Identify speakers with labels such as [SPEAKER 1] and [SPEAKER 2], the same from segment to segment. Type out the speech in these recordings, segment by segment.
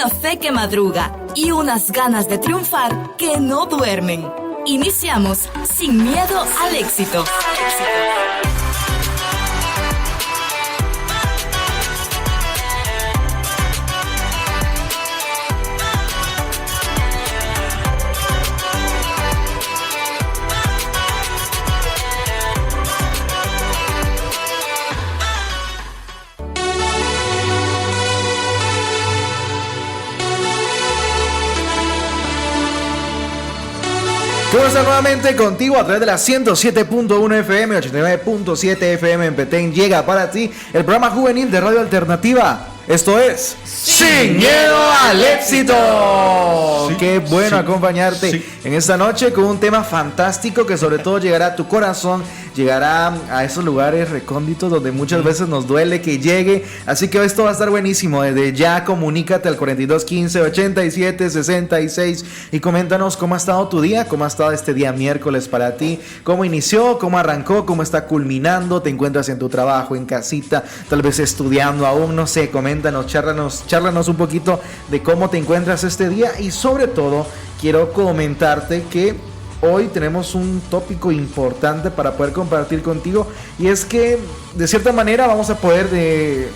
[SPEAKER 1] una fe que madruga y unas ganas de triunfar que no duermen. Iniciamos Sin Miedo al Éxito.
[SPEAKER 2] ¿Cómo estás? Nuevamente contigo a través de la 107.1 FM, 89.7 FM en Petén. Llega para ti el programa juvenil de Radio Alternativa. Esto es Sin Miedo al Éxito.
[SPEAKER 3] Sí,
[SPEAKER 2] Qué bueno
[SPEAKER 3] sí,
[SPEAKER 2] acompañarte
[SPEAKER 3] sí.
[SPEAKER 2] en esta noche con un tema fantástico que sobre todo llegará a tu corazón, llegará a esos lugares recónditos donde muchas veces nos duele que llegue. Así que esto va a estar buenísimo. Desde ya comunícate al 42 15 87 66 y coméntanos cómo ha estado tu día, cómo ha estado este día miércoles para ti, cómo inició, cómo arrancó, cómo está culminando, te encuentras en tu trabajo, en casita, tal vez estudiando aún, no sé, coméntanos, chárlanos un poquito de cómo te encuentras este día. Y sobre todo quiero comentarte que hoy tenemos un tópico importante para poder compartir contigo, y es que de cierta manera vamos a poder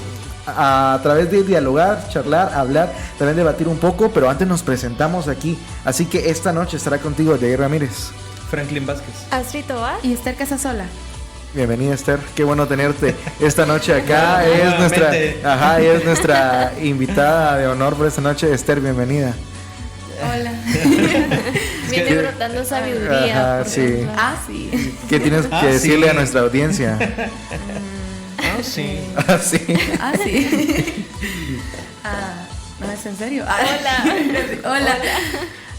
[SPEAKER 2] a través de dialogar, charlar, hablar, también debatir un poco, pero antes nos presentamos aquí. Así que esta noche estará contigo Jair Ramírez,
[SPEAKER 3] Franklin Vázquez,
[SPEAKER 4] Astrid Tobar
[SPEAKER 5] y Esther Casasola.
[SPEAKER 2] bienvenida Esther, qué bueno tenerte esta noche acá. Es nuestra invitada de honor por esta noche. Esther, bienvenida.
[SPEAKER 5] Hola.
[SPEAKER 4] viene brotando sabiduría.
[SPEAKER 2] Ajá, sí.
[SPEAKER 5] Sí.
[SPEAKER 2] ¿Qué tienes que decirle a nuestra audiencia?
[SPEAKER 3] sí.
[SPEAKER 2] Ah, sí.
[SPEAKER 5] Sí. ¿No es en serio? Hola.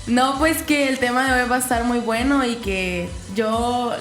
[SPEAKER 5] No, pues que el tema de hoy va a estar muy bueno y que yo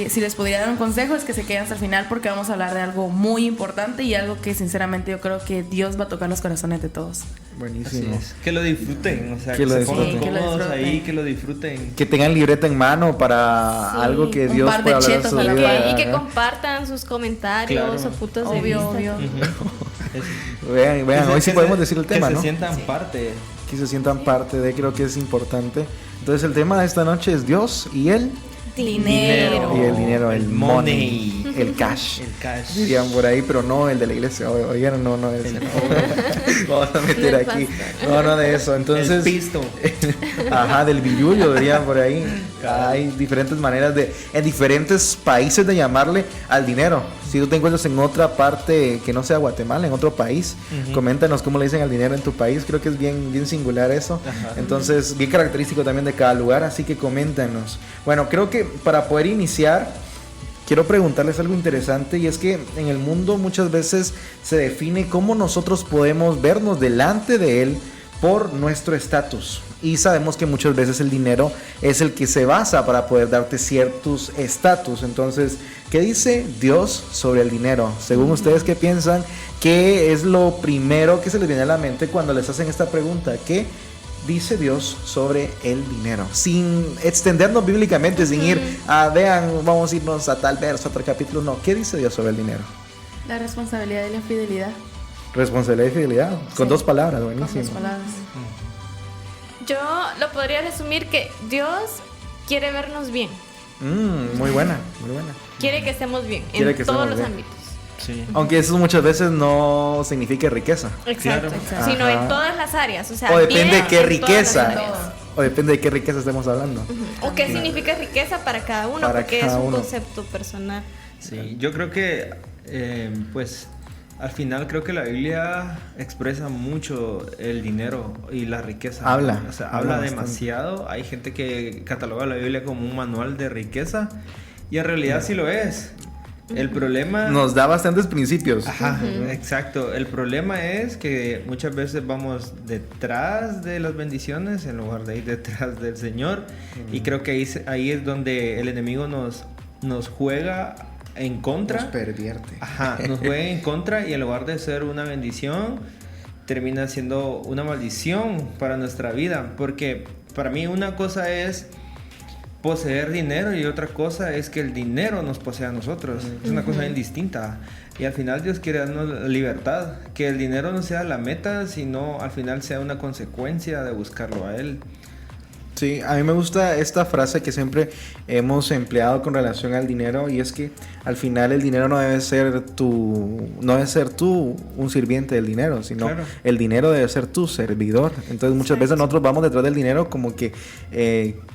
[SPEAKER 5] si les podría dar un consejo es que se queden hasta el final, porque vamos a hablar de algo muy importante y algo que sinceramente yo creo que Dios va a tocar los corazones de todos.
[SPEAKER 2] Buenísimo.
[SPEAKER 3] Así es. Que lo disfruten, o sea,
[SPEAKER 2] Que
[SPEAKER 3] que
[SPEAKER 2] lo
[SPEAKER 3] se pongan
[SPEAKER 2] disfruten.
[SPEAKER 3] cómodos ahí, que lo disfruten.
[SPEAKER 2] Que tengan libreta en mano para
[SPEAKER 4] Sí,
[SPEAKER 2] algo que
[SPEAKER 5] un
[SPEAKER 2] Dios
[SPEAKER 5] par de
[SPEAKER 2] pueda hablar en
[SPEAKER 5] chetos
[SPEAKER 2] su
[SPEAKER 5] a la
[SPEAKER 2] vida.
[SPEAKER 4] Y que
[SPEAKER 2] Ajá.
[SPEAKER 4] compartan sus comentarios
[SPEAKER 3] Claro.
[SPEAKER 4] o puntos de
[SPEAKER 5] Obvio,
[SPEAKER 4] vista.
[SPEAKER 5] obvio.
[SPEAKER 2] Vean, hoy sí podemos decir el tema,
[SPEAKER 3] que
[SPEAKER 2] ¿no?
[SPEAKER 3] se sientan parte.
[SPEAKER 2] Que se sientan parte de, creo que es importante. Entonces el tema de esta noche es Dios y el
[SPEAKER 4] Dinero.
[SPEAKER 2] y el dinero, el
[SPEAKER 3] Money.
[SPEAKER 2] money, el cash.
[SPEAKER 3] El cash.
[SPEAKER 2] Dirían por ahí, pero no el de la iglesia. Oigan, no ese. No. Vamos a meter
[SPEAKER 4] Del
[SPEAKER 2] aquí.
[SPEAKER 4] pastor.
[SPEAKER 2] No de eso. Entonces,
[SPEAKER 3] El pisto.
[SPEAKER 2] ajá, del billullo, dirían por ahí. Hay diferentes maneras en diferentes países de llamarle al dinero. Si tú te encuentras en otra parte que no sea Guatemala, en otro país, coméntanos cómo le dicen al dinero en tu país. Creo que es bien singular eso.
[SPEAKER 3] Ajá.
[SPEAKER 2] Entonces, bien característico también de cada lugar, así que coméntanos. Bueno, creo que para poder iniciar, quiero preguntarles algo interesante, y es que en el mundo muchas veces se define cómo nosotros podemos vernos delante de él por nuestro estatus. Y sabemos que muchas veces el dinero es el que se basa para poder darte ciertos estatus. Entonces, ¿qué dice Dios sobre el dinero? Según ustedes, ¿qué piensan? ¿Qué es lo primero que se les viene a la mente cuando les hacen esta pregunta? ¿Qué dice Dios sobre el dinero? Sin extendernos bíblicamente, sin ir a, vean, vamos a irnos a tal verso, a tal capítulo. No, ¿qué dice Dios sobre el dinero?
[SPEAKER 5] La responsabilidad y la fidelidad.
[SPEAKER 2] Responsabilidad y fidelidad, con
[SPEAKER 5] Sí.
[SPEAKER 2] dos palabras,
[SPEAKER 5] Con
[SPEAKER 2] buenísimo.
[SPEAKER 5] dos palabras.
[SPEAKER 4] Yo lo podría resumir que Dios quiere vernos bien.
[SPEAKER 2] Muy buena, muy buena.
[SPEAKER 4] Quiere que estemos bien
[SPEAKER 2] Quiere
[SPEAKER 4] en
[SPEAKER 2] que
[SPEAKER 4] todos
[SPEAKER 2] estemos
[SPEAKER 4] los
[SPEAKER 2] bien.
[SPEAKER 4] ámbitos.
[SPEAKER 3] Sí.
[SPEAKER 2] Aunque eso muchas veces no significa riqueza.
[SPEAKER 4] Exacto.
[SPEAKER 3] Claro.
[SPEAKER 4] Sino
[SPEAKER 2] Ajá.
[SPEAKER 4] en todas las áreas. O sea,
[SPEAKER 2] O depende
[SPEAKER 4] bien
[SPEAKER 2] de qué
[SPEAKER 4] en todas las
[SPEAKER 2] riqueza.
[SPEAKER 4] áreas.
[SPEAKER 2] O depende de qué riqueza estemos hablando.
[SPEAKER 4] O qué significa riqueza para cada uno,
[SPEAKER 2] Para
[SPEAKER 4] porque
[SPEAKER 2] cada
[SPEAKER 4] es un
[SPEAKER 2] uno.
[SPEAKER 4] concepto personal.
[SPEAKER 3] Sí, yo creo que, pues, al final creo que la Biblia expresa mucho el dinero y la riqueza.
[SPEAKER 2] Habla,
[SPEAKER 3] O sea,
[SPEAKER 2] habla
[SPEAKER 3] habla
[SPEAKER 2] bastante.
[SPEAKER 3] demasiado. Hay gente que cataloga la Biblia como un manual de riqueza, y en realidad sí lo es. El problema...
[SPEAKER 2] Nos da bastantes principios.
[SPEAKER 3] Ajá, exacto. El problema es que muchas veces vamos detrás de las bendiciones en lugar de ir detrás del Señor. Y creo que ahí es donde el enemigo nos juega en contra.
[SPEAKER 2] Nos pervierte.
[SPEAKER 3] Ajá, nos juega en contra, y en lugar de ser una bendición, termina siendo una maldición para nuestra vida. Porque para mí una cosa es poseer dinero y otra cosa es que el dinero nos posea a nosotros. Es una cosa bien distinta. Y al final Dios quiere darnos libertad, que el dinero no sea la meta, sino al final sea una consecuencia de buscarlo a Él.
[SPEAKER 2] Sí, a mí me gusta esta frase que siempre hemos empleado con relación al dinero, y es que al final el dinero no debe ser tú un sirviente del dinero, sino
[SPEAKER 3] Claro.
[SPEAKER 2] el dinero debe ser tu servidor. Entonces muchas veces nosotros vamos detrás del dinero como que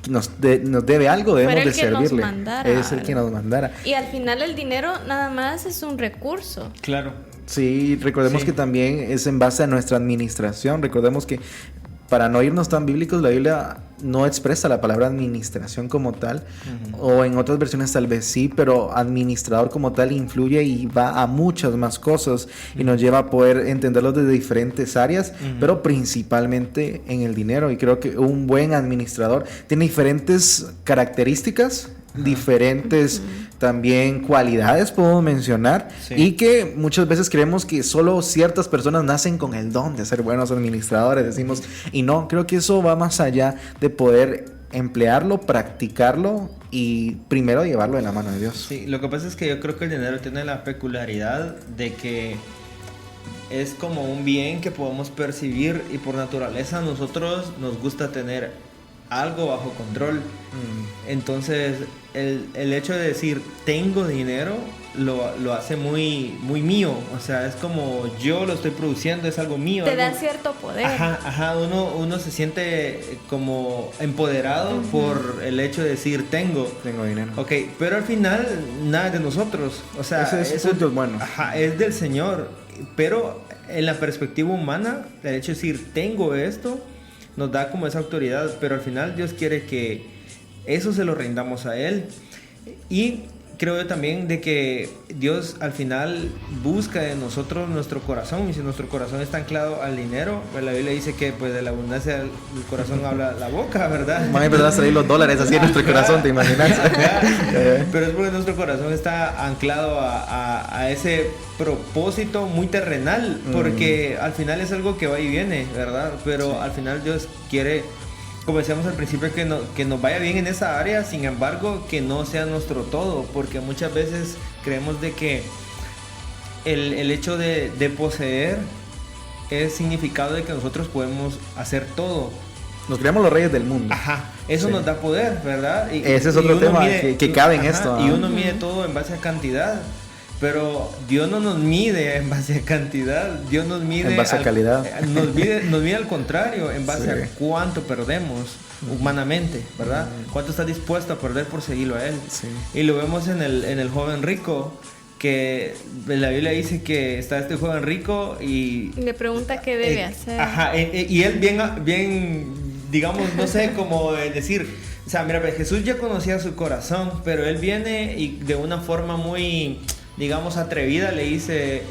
[SPEAKER 2] nos debe algo, debemos de servirle. Es el que nos mandara.
[SPEAKER 4] Y al final el dinero nada más es un recurso.
[SPEAKER 3] Claro.
[SPEAKER 2] Sí, recordemos
[SPEAKER 3] Sí.
[SPEAKER 2] que también es en base a nuestra administración. Recordemos que, para no irnos tan bíblicos, la Biblia no expresa la palabra administración como tal, o en otras versiones tal vez sí, pero administrador como tal influye y va a muchas más cosas y nos lleva a poder entenderlo desde diferentes áreas, pero principalmente en el dinero. Y creo que un buen administrador tiene diferentes características, diferentes también cualidades podemos mencionar,
[SPEAKER 3] Sí.
[SPEAKER 2] y que muchas veces creemos que solo ciertas personas nacen con el don de ser buenos administradores, decimos, y no, creo que eso va más allá de poder emplearlo, practicarlo y primero llevarlo de la mano de Dios.
[SPEAKER 3] Sí, lo que pasa es que yo creo que el dinero tiene la peculiaridad de que es como un bien que podemos percibir, y por naturaleza a nosotros nos gusta tener algo bajo control. Entonces el hecho de decir tengo dinero lo hace muy, muy mío. O sea, es como yo lo estoy produciendo, es algo mío.
[SPEAKER 4] Te da
[SPEAKER 3] algo...
[SPEAKER 4] cierto poder.
[SPEAKER 3] Ajá, uno se siente como empoderado por el hecho de decir tengo
[SPEAKER 2] dinero.
[SPEAKER 3] Ok, pero al final nada de nosotros. O sea,
[SPEAKER 2] Ese punto es bueno.
[SPEAKER 3] Ajá, es del Señor. Pero en la perspectiva humana, el hecho de decir tengo esto nos da como esa autoridad, pero al final Dios quiere que eso se lo rindamos a Él. Y creo yo también de que Dios al final busca de nosotros nuestro corazón, y si nuestro corazón está anclado al dinero, pues la Biblia dice que pues de la abundancia del corazón habla la boca, ¿verdad?
[SPEAKER 2] Van a empezar a salir los dólares así en nuestro corazón, ¿te imaginas?
[SPEAKER 3] Pero es porque nuestro corazón está anclado a ese propósito muy terrenal, porque al final es algo que va y viene, ¿verdad? Pero al final Dios quiere, como decíamos al principio, que nos vaya bien en esa área, sin embargo, que no sea nuestro todo, porque muchas veces creemos de que el hecho de poseer es significado de que nosotros podemos hacer todo.
[SPEAKER 2] Nos creamos los reyes del mundo.
[SPEAKER 3] Ajá, eso
[SPEAKER 2] Sí.
[SPEAKER 3] nos da poder, ¿verdad?
[SPEAKER 2] Ese es otro
[SPEAKER 3] uno
[SPEAKER 2] tema que cabe en esto.
[SPEAKER 3] Y uno mide todo en base a cantidad. Pero Dios no nos mide en base a cantidad, Dios nos mide
[SPEAKER 2] en base a calidad.
[SPEAKER 3] Nos mide al contrario, en base a cuánto perdemos humanamente, ¿verdad? Cuánto estás dispuesto a perder por seguirlo a Él.
[SPEAKER 2] Sí.
[SPEAKER 3] Y lo vemos en el joven rico, que la Biblia dice que está este joven rico y
[SPEAKER 4] Le pregunta qué debe hacer.
[SPEAKER 3] Ajá, y él bien, digamos, no sé cómo decir, o sea, mira, pues, Jesús ya conocía su corazón, pero él viene y de una forma muy, digamos, atrevida le dice,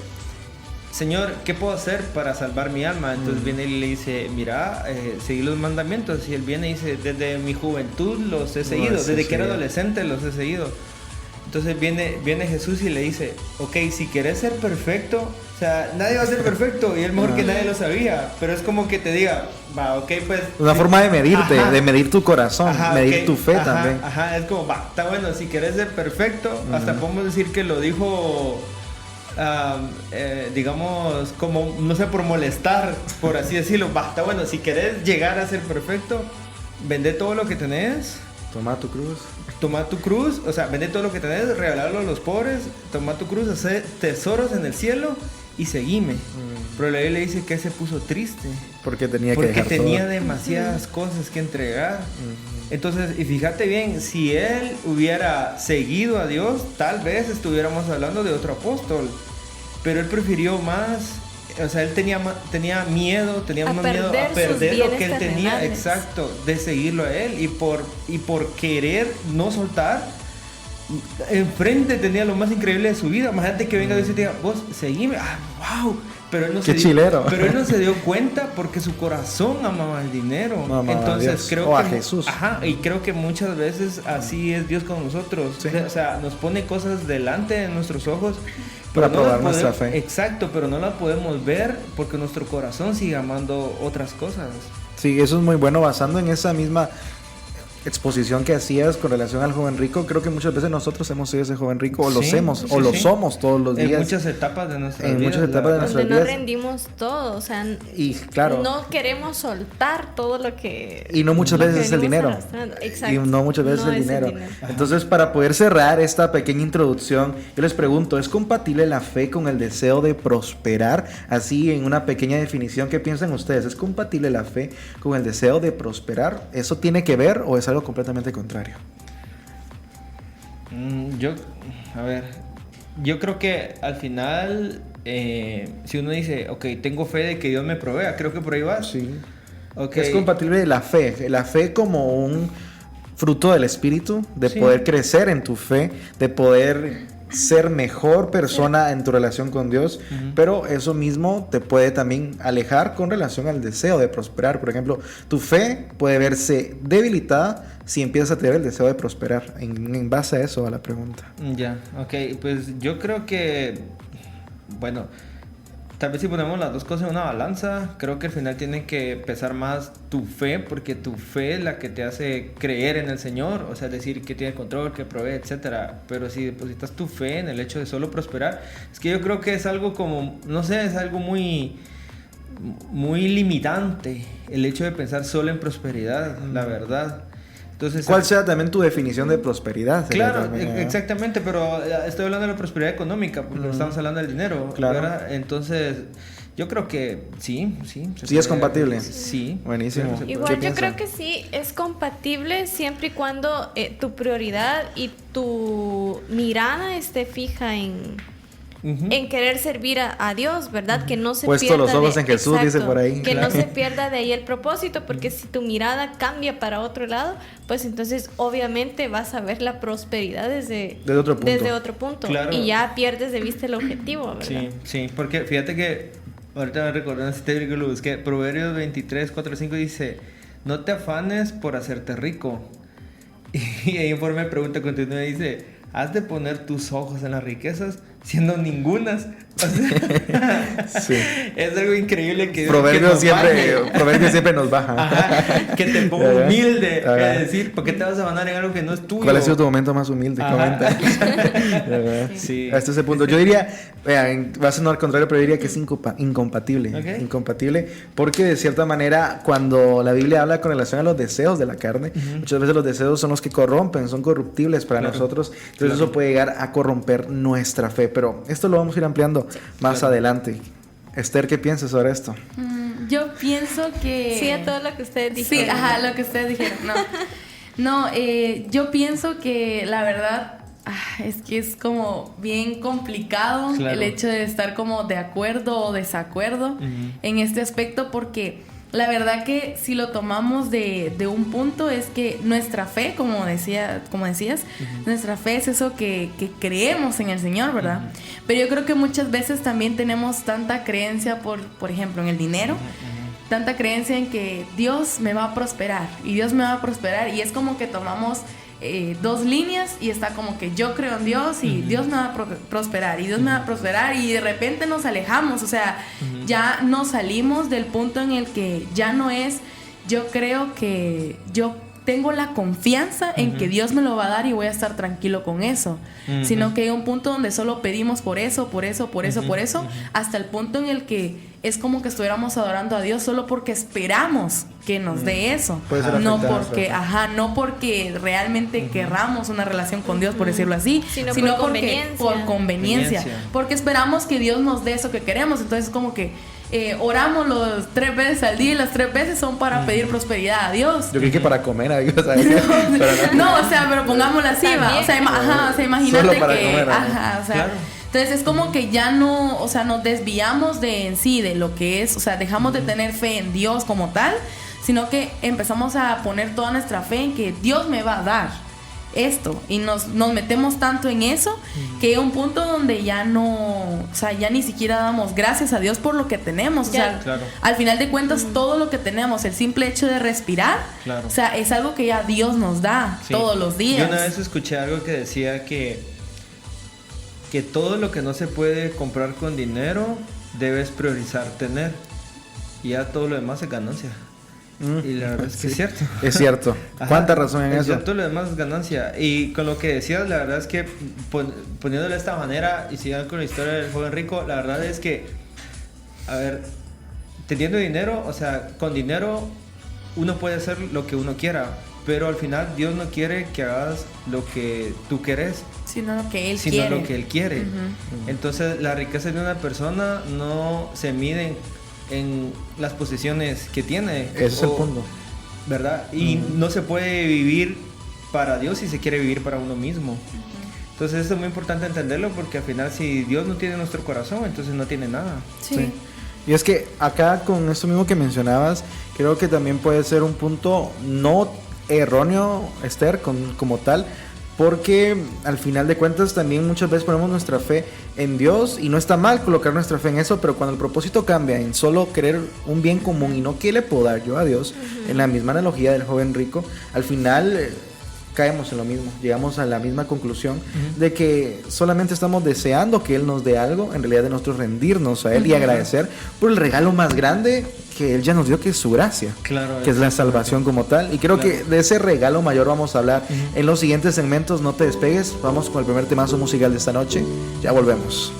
[SPEAKER 3] Señor, ¿qué puedo hacer para salvar mi alma? Entonces viene y le dice, mira, seguí los mandamientos. Y él viene y dice, desde mi juventud los he seguido, desde que era adolescente los he seguido. Entonces viene Jesús y le dice, ok, si quieres ser perfecto, o sea, nadie va a ser perfecto, y él mejor que nadie lo sabía, pero es como que te diga, va, ok, pues...
[SPEAKER 2] Una forma de medirte, de medir tu corazón, medir
[SPEAKER 3] ok,
[SPEAKER 2] tu fe también.
[SPEAKER 3] Ajá, es como, va, está bueno, si quieres ser perfecto, hasta podemos decir que lo dijo, digamos, como, no sé, por molestar, por así decirlo, va, está bueno, si quieres llegar a ser perfecto, vende todo lo que tenés.
[SPEAKER 2] Toma tu cruz.
[SPEAKER 3] Toma tu cruz, o sea, vende todo lo que tenés, regalarlo a los pobres, toma tu cruz, hacer tesoros en el cielo y seguime. Pero la Biblia dice que él se puso triste.
[SPEAKER 2] Porque tenía
[SPEAKER 3] porque
[SPEAKER 2] que dejar
[SPEAKER 3] tenía
[SPEAKER 2] todo.
[SPEAKER 3] demasiadas cosas que entregar. Entonces, y fíjate bien, si él hubiera seguido a Dios, tal vez estuviéramos hablando de otro apóstol. Pero él prefirió más, o sea, él tenía miedo, tenía más miedo a perder lo que él tenía, exacto, de seguirlo a él, y por querer no soltar, enfrente tenía lo más increíble de su vida. Imagínate que venga Dios y te diga, vos seguime, wow. Pero él no pero él no se dio cuenta porque su corazón amaba el dinero. Entonces creo que
[SPEAKER 2] a Jesús.
[SPEAKER 3] Ajá, y creo que muchas veces así es Dios con nosotros.
[SPEAKER 2] Sí.
[SPEAKER 3] O sea, nos pone cosas delante de nuestros ojos
[SPEAKER 2] para probar nuestra fe.
[SPEAKER 3] Exacto, pero no la podemos ver porque nuestro corazón sigue amando otras cosas.
[SPEAKER 2] Sí, eso es muy bueno, basando en esa misma exposición que hacías con relación al joven rico, creo que muchas veces nosotros hemos sido ese joven rico, o lo somos todos los días.
[SPEAKER 3] En muchas etapas de nuestra vida.
[SPEAKER 2] En muchas etapas de nuestras vidas.
[SPEAKER 4] Donde no rendimos todo, o sea,
[SPEAKER 2] y claro,
[SPEAKER 4] no queremos soltar todo lo que...
[SPEAKER 2] Y no muchas veces es el dinero.
[SPEAKER 4] Exacto.
[SPEAKER 2] Y no muchas veces el dinero. Entonces, para poder cerrar esta pequeña introducción, yo les pregunto, ¿es compatible la fe con el deseo de prosperar? Así, en una pequeña definición, ¿qué piensan ustedes? ¿Es compatible la fe con el deseo de prosperar? ¿Eso tiene que ver o es algo completamente contrario?
[SPEAKER 3] Yo creo que al final, si uno dice, ok, tengo fe de que Dios me provea, creo que por ahí va.
[SPEAKER 2] Sí.
[SPEAKER 3] Okay.
[SPEAKER 2] Es compatible la fe como un fruto del espíritu, de poder crecer en tu fe, de poder ser mejor persona en tu relación con Dios, pero eso mismo te puede también alejar con relación al deseo de prosperar. Por ejemplo, tu fe puede verse debilitada si empiezas a tener el deseo de prosperar. En base a eso, a la pregunta.
[SPEAKER 3] Ya, ok, pues yo creo que, bueno, tal vez si ponemos las dos cosas en una balanza, creo que al final tiene que pesar más tu fe, porque tu fe es la que te hace creer en el Señor, o sea, decir que tiene control, que provee, etcétera. Pero si depositas tu fe en el hecho de solo prosperar, es que yo creo que es algo como, no sé, es algo muy limitante el hecho de pensar solo en prosperidad, la verdad. Entonces,
[SPEAKER 2] ¿cuál sea también tu definición de prosperidad?
[SPEAKER 3] Claro, exactamente, pero estoy hablando de la prosperidad económica, porque estamos hablando del dinero,
[SPEAKER 2] claro.
[SPEAKER 3] ¿verdad? Entonces, yo creo que sí.
[SPEAKER 2] Sí es compatible.
[SPEAKER 3] Sí.
[SPEAKER 2] Buenísimo.
[SPEAKER 4] Igual yo creo que sí es compatible siempre y cuando tu prioridad y tu mirada esté fija en querer servir a Dios, ¿verdad? Que no se
[SPEAKER 2] puesto
[SPEAKER 4] pierda
[SPEAKER 2] los ojos en Jesús, dice por ahí.
[SPEAKER 4] Que no se pierda de ahí el propósito, porque si tu mirada cambia para otro lado, pues entonces obviamente vas a ver la prosperidad desde otro punto.
[SPEAKER 3] Claro.
[SPEAKER 4] Y ya pierdes de vista el objetivo, ¿verdad?
[SPEAKER 3] Sí, porque fíjate que ahorita me recordé este versículo, es que Proverbios 23, 4, 5 dice: no te afanes por hacerte rico. Y ahí en forma de pregunta continúa y dice: has de poner tus ojos en las riquezas, siendo ningunas. O sea, sí. Es algo increíble que
[SPEAKER 2] Proverbios siempre nos baja.
[SPEAKER 3] Ajá, que te ponga humilde. Es decir, ¿por qué te vas a afanar en algo que no es tuyo?
[SPEAKER 2] ¿Cuál ha sido tu momento más humilde? Comenta.
[SPEAKER 3] Sí.
[SPEAKER 2] Hasta ese punto. Yo diría, va a sonar al contrario, pero yo diría que es incompatible. Okay. Incompatible, porque de cierta manera, cuando la Biblia habla con relación a los deseos de la carne, muchas veces los deseos son los que corrompen, son corruptibles para nosotros. Entonces eso puede llegar a corromper nuestra fe. Pero esto lo vamos a ir ampliando más adelante. Esther, ¿qué piensas sobre esto?
[SPEAKER 5] Yo pienso que...
[SPEAKER 4] Sí, a todo lo que ustedes dijeron.
[SPEAKER 5] Sí, lo que ustedes dijeron. No, yo pienso que la verdad es que es como bien complicado el hecho de estar como de acuerdo o desacuerdo en este aspecto, porque la verdad que si lo tomamos de un punto es que nuestra fe, como decías, nuestra fe es eso que creemos en el Señor, ¿verdad? Pero yo creo que muchas veces también tenemos tanta creencia por ejemplo, en el dinero, tanta creencia en que Dios me va a prosperar y Dios me va a prosperar, y es como que tomamos dos líneas y está como que yo creo en Dios y Dios me va a prosperar y Dios me va a prosperar, y de repente nos alejamos, o sea, ya nos salimos del punto en el que ya no es yo creo que yo tengo la confianza en que Dios me lo va a dar y voy a estar tranquilo con eso, sino que hay un punto donde solo pedimos por eso, hasta el punto en el que es como que estuviéramos adorando a Dios solo porque esperamos que nos dé eso, no porque realmente querramos una relación con Dios, por decirlo así, sino por conveniencia, porque esperamos que Dios nos dé eso que queremos. Entonces es como que oramos los 3 veces al día y las 3 veces son para pedir prosperidad a Dios.
[SPEAKER 2] Yo creí que para comer a Dios.
[SPEAKER 5] Pero pongámoslo así, va. O sea, imagínate
[SPEAKER 2] solo para
[SPEAKER 5] que
[SPEAKER 2] comer,
[SPEAKER 5] entonces es como que ya no, o sea, nos desviamos de lo que es, o sea, dejamos de tener fe en Dios como tal, sino que empezamos a poner toda nuestra fe en que Dios me va a dar esto, y nos metemos tanto en eso que hay un punto donde ya no, o sea, ya ni siquiera damos gracias a Dios por lo que tenemos, o sea, al final de cuentas todo lo que tenemos, el simple hecho de respirar, o sea, es algo que ya Dios nos da todos los días.
[SPEAKER 3] Yo una vez escuché algo que decía que todo lo que no se puede comprar con dinero debes priorizar tener, y ya todo lo demás es ganancia. Y la verdad es que es cierto.
[SPEAKER 2] Es cierto. ¿Cuánta razón en eso?
[SPEAKER 3] Todo lo demás es ganancia. Y con lo que decías, la verdad es que poniéndolo de esta manera y siguiendo con la historia del joven rico, la verdad es que, a ver, teniendo dinero, o sea, con dinero uno puede hacer lo que uno quiera, pero al final Dios no quiere que hagas lo que tú querés,
[SPEAKER 5] sino lo que Él
[SPEAKER 3] quiere. Entonces, la riqueza de una persona no se mide en las posesiones que tiene.
[SPEAKER 2] Ese es el punto,
[SPEAKER 3] ¿verdad? Y no se puede vivir para Dios si se quiere vivir para uno mismo. Entonces eso es muy importante entenderlo, porque al final si Dios no tiene nuestro corazón, entonces no tiene nada.
[SPEAKER 5] Sí.
[SPEAKER 2] Y es que acá con esto mismo que mencionabas, creo que también puede ser un punto no erróneo, Esther, como tal, porque al final de cuentas también muchas veces ponemos nuestra fe en Dios, y no está mal colocar nuestra fe en eso, pero cuando el propósito cambia en solo querer un bien común y no qué le puedo dar yo a Dios, en la misma analogía del joven rico, al final caemos en lo mismo, llegamos a la misma conclusión de que solamente estamos deseando que Él nos dé algo, en realidad de nosotros rendirnos a Él y agradecer por el regalo más grande que Él ya nos dio, que es su gracia, que es la salvación como tal. Y creo que de ese regalo mayor vamos a hablar en los siguientes segmentos. No te despegues, vamos con el primer temazo musical de esta noche, ya volvemos.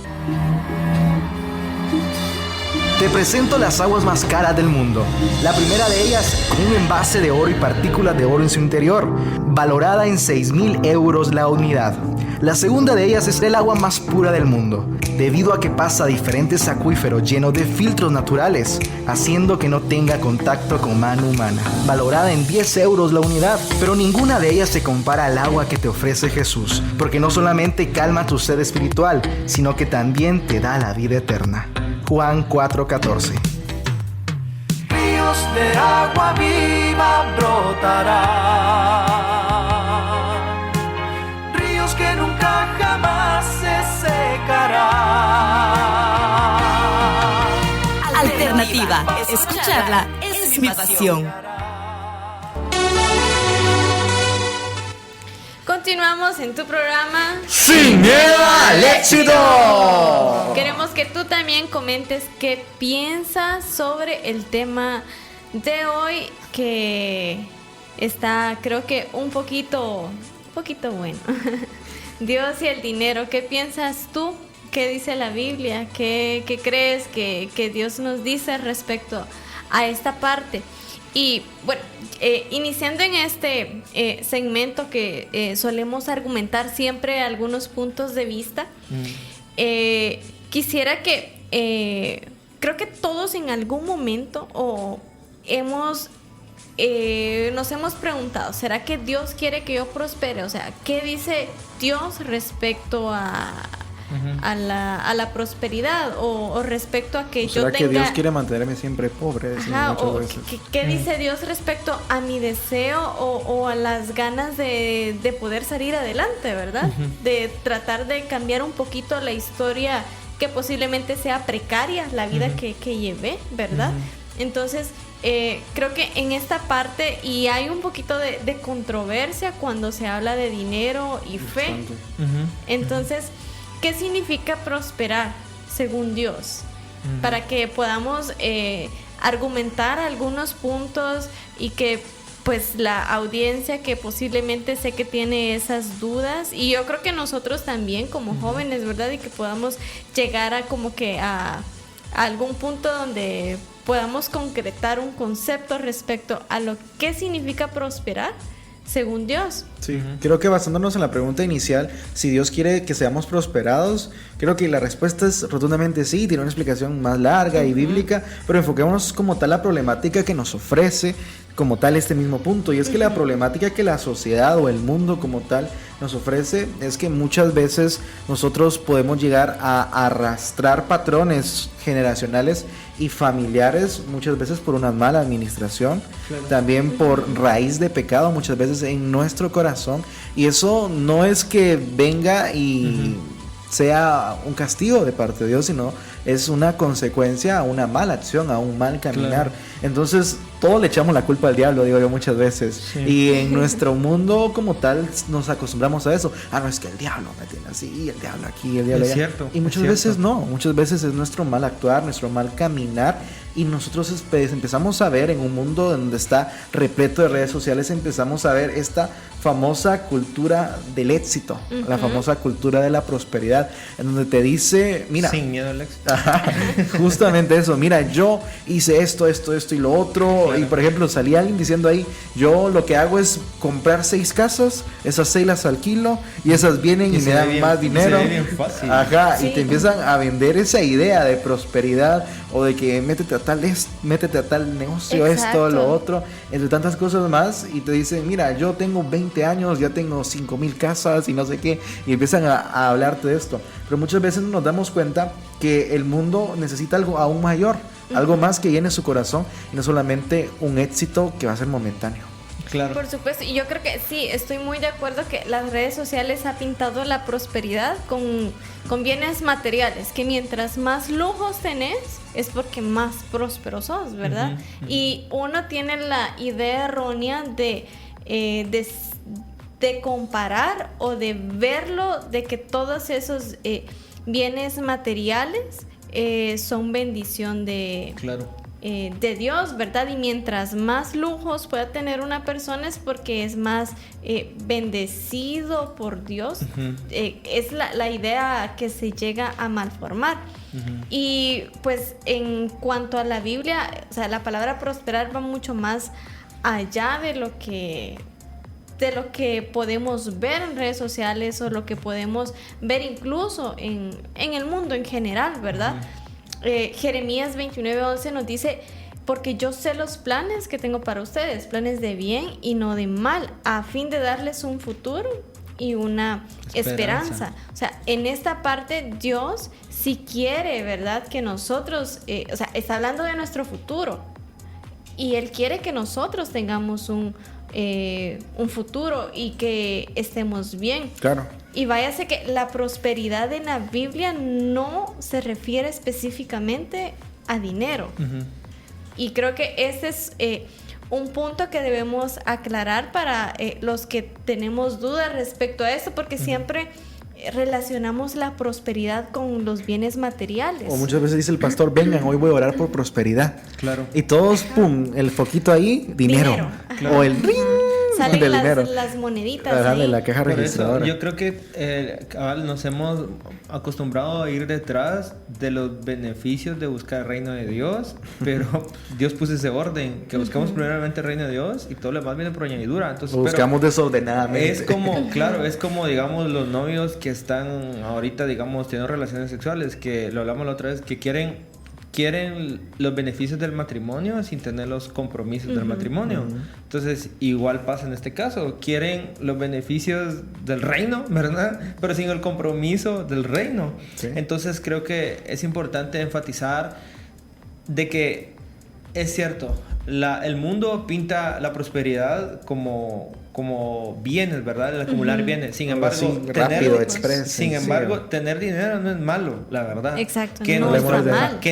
[SPEAKER 2] Te presento las aguas más caras del mundo. La primera de ellas, con un envase de oro y partículas de oro en su interior, valorada en 6,000 euros la unidad. La segunda de ellas es el agua más pura del mundo, debido a que pasa a diferentes acuíferos llenos de filtros naturales, haciendo que no tenga contacto con mano humana. Valorada en 10 euros la unidad, pero ninguna de ellas se compara al agua que te ofrece Jesús, porque no solamente calma tu sed espiritual, sino que también te da la vida eterna. Juan 4:14.
[SPEAKER 6] Ríos de agua viva brotarán, ríos que nunca jamás se secarán.
[SPEAKER 1] Alternativa, escucharla es mi pasión.
[SPEAKER 4] Continuamos en tu programa
[SPEAKER 2] ¡Sin miedo al éxito!
[SPEAKER 4] Queremos que tú también comentes qué piensas sobre el tema de hoy, que está, creo que un poquito bueno. Dios y el dinero. ¿Qué piensas tú? ¿Qué dice la Biblia? ¿Qué crees que Dios nos dice respecto a esta parte? Y bueno, iniciando en este segmento que solemos argumentar siempre algunos puntos de vista, quisiera que creo que todos en algún momento nos hemos preguntado, ¿será que Dios quiere que yo prospere? O sea, ¿qué dice Dios respecto a la prosperidad o respecto a que yo
[SPEAKER 2] ¿será
[SPEAKER 4] tenga...
[SPEAKER 2] que Dios quiere mantenerme siempre pobre?
[SPEAKER 4] ¿Qué dice Dios respecto a mi deseo o a las ganas de poder salir adelante, verdad? De tratar de cambiar un poquito la historia que posiblemente sea precaria, la vida que llevé, ¿verdad? Entonces, creo que en esta parte, y hay un poquito de controversia cuando se habla de dinero y fe. Entonces, ¿qué significa prosperar según Dios? Para que podamos argumentar algunos puntos y que pues la audiencia que posiblemente sé que tiene esas dudas, y yo creo que nosotros también como jóvenes, ¿verdad? Y que podamos llegar a como que a algún punto donde podamos concretar un concepto respecto a lo que significa prosperar según Dios.
[SPEAKER 2] Sí, creo que basándonos en la pregunta inicial, si Dios quiere que seamos prosperados, creo que la respuesta es rotundamente sí. Tiene una explicación más larga y bíblica, pero enfoquémonos como tal la problemática que nos ofrece como tal este mismo punto, y es que la problemática que la sociedad o el mundo como tal nos ofrece es que muchas veces nosotros podemos llegar a arrastrar patrones generacionales y familiares, muchas veces por una mala administración, también por raíz de pecado muchas veces en nuestro corazón, y eso no es que venga y sea un castigo de parte de Dios, sino es una consecuencia a una mala acción, a un mal caminar. Entonces todos le echamos la culpa al diablo, digo yo muchas veces, y en nuestro mundo como tal nos acostumbramos a eso. No, es que el diablo me tiene así, el diablo aquí, el diablo allá. Y muchas veces no, muchas veces es nuestro mal actuar, nuestro mal caminar Y nosotros empezamos a ver en un mundo donde está repleto de redes sociales, empezamos a ver esta famosa cultura del éxito, la famosa cultura de la prosperidad, en donde te dice, mira,
[SPEAKER 3] sin miedo al éxito.
[SPEAKER 2] Justamente eso, mira, yo hice esto y lo otro, claro. Y por ejemplo salía alguien diciendo ahí, yo lo que hago es comprar 6 casas, esas 6 las alquilo y esas vienen y me dan más dinero.
[SPEAKER 3] Se ve bien fácil.
[SPEAKER 2] Ajá,
[SPEAKER 4] sí.
[SPEAKER 2] Y te empiezan a vender esa idea de prosperidad o de que métete a tal negocio,
[SPEAKER 4] Exacto.
[SPEAKER 2] esto, lo otro, entre tantas cosas más, y te dicen, mira, yo tengo 20 años, ya tengo 5,000 casas y no sé qué, y empiezan a hablarte de esto. Pero muchas veces nos damos cuenta que el mundo necesita algo aún mayor, algo más que llene su corazón y no solamente un éxito que va a ser momentáneo.
[SPEAKER 3] Claro.
[SPEAKER 4] Por supuesto, y yo creo que sí, estoy muy de acuerdo que las redes sociales ha pintado la prosperidad con bienes materiales, que mientras más lujos tenés es porque más próspero sos, ¿verdad? Y uno tiene la idea errónea de comparar o de verlo, de que todos esos bienes materiales son bendición de Dios, ¿verdad? Y mientras más lujos pueda tener una persona es porque es más bendecido por Dios. Es la idea que se llega a malformar. Y pues en cuanto a la Biblia, o sea, la palabra prosperar va mucho más allá de lo que podemos ver en redes sociales o lo que podemos ver incluso en el mundo en general, ¿verdad? Jeremías 29:11 nos dice, porque yo sé los planes que tengo para ustedes, planes de bien y no de mal, a fin de darles un futuro y una esperanza. O sea, en esta parte Dios sí quiere, ¿verdad? Que nosotros, o sea, está hablando de nuestro futuro y Él quiere que nosotros tengamos un futuro y que estemos bien. Claro. Y váyase que la prosperidad en la Biblia no se refiere específicamente a dinero. Y creo que ese es un punto que debemos aclarar para los que tenemos dudas respecto a eso, porque siempre relacionamos la prosperidad con los bienes materiales.
[SPEAKER 2] O muchas veces dice el pastor, vengan, hoy voy a orar por prosperidad.
[SPEAKER 3] Claro.
[SPEAKER 2] Y todos, pum, el foquito ahí, dinero.
[SPEAKER 3] Claro.
[SPEAKER 2] O el ring.
[SPEAKER 4] Salen las moneditas ahí.
[SPEAKER 2] De la caja
[SPEAKER 3] Por
[SPEAKER 2] registradora.
[SPEAKER 3] eso, yo creo que nos hemos acostumbrado a ir detrás de los beneficios de buscar el reino de Dios, pero Dios puso ese orden, que buscamos primeramente el reino de Dios y todo lo demás viene por añadidura. Entonces,
[SPEAKER 2] lo buscamos desordenadamente.
[SPEAKER 3] Es como, digamos, los novios que están ahorita, digamos, teniendo relaciones sexuales, que lo hablamos la otra vez, que quieren los beneficios del matrimonio sin tener los compromisos del matrimonio. Entonces, igual pasa en este caso. Quieren los beneficios del reino, ¿verdad? Pero sin el compromiso del reino. Sí. Entonces, creo que es importante enfatizar de que es cierto, el mundo pinta la prosperidad como bienes, ¿verdad? El acumular bienes. Sin embargo, tener dinero no es malo, la verdad.
[SPEAKER 4] Exacto.
[SPEAKER 3] Que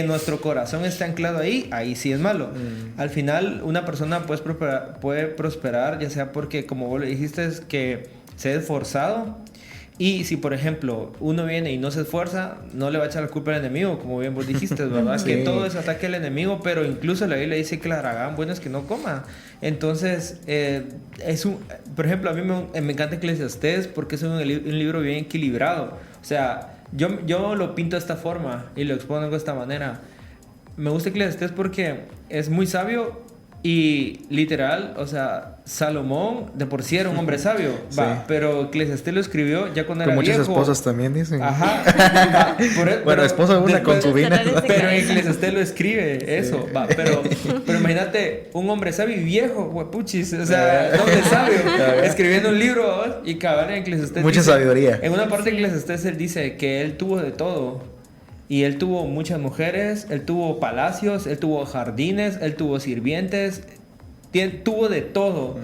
[SPEAKER 3] nuestro corazón esté anclado ahí sí es malo. Al final, una persona puede prosperar, ya sea porque, como vos le dijiste, es que se ha esforzado. Y si, por ejemplo, uno viene y no se esfuerza, no le va a ejechar la culpa al enemigo, como bien vos dijiste, ¿verdad? Sí. Que todo es ataque al enemigo, pero incluso la Biblia dice que la dragán bueno es que no coma. Entonces, por ejemplo, a mí me encanta Eclesiastés porque es un libro bien equilibrado. O sea, yo lo pinto de esta forma y lo expongo de esta manera. Me gusta Eclesiastés porque es muy sabio. Y literal, o sea, Salomón de por sí era un hombre sabio, sí. Pero Eclesiastés lo escribió ya cuando era viejo.
[SPEAKER 2] Muchas esposas también dicen.
[SPEAKER 3] Ajá.
[SPEAKER 2] Bueno, esposa de una concubina.
[SPEAKER 3] Pero Eclesiastés lo escribe, eso. Sí. Pero imagínate, un hombre sabio y viejo, huepuchis, o sea, hombre sabio, escribiendo un libro y cabal en Eclesiastés.
[SPEAKER 2] Mucha sabiduría.
[SPEAKER 3] En una parte de Eclesiastés él dice que él tuvo de todo. Y él tuvo muchas mujeres, él tuvo palacios, él tuvo jardines, él tuvo sirvientes, tuvo de todo.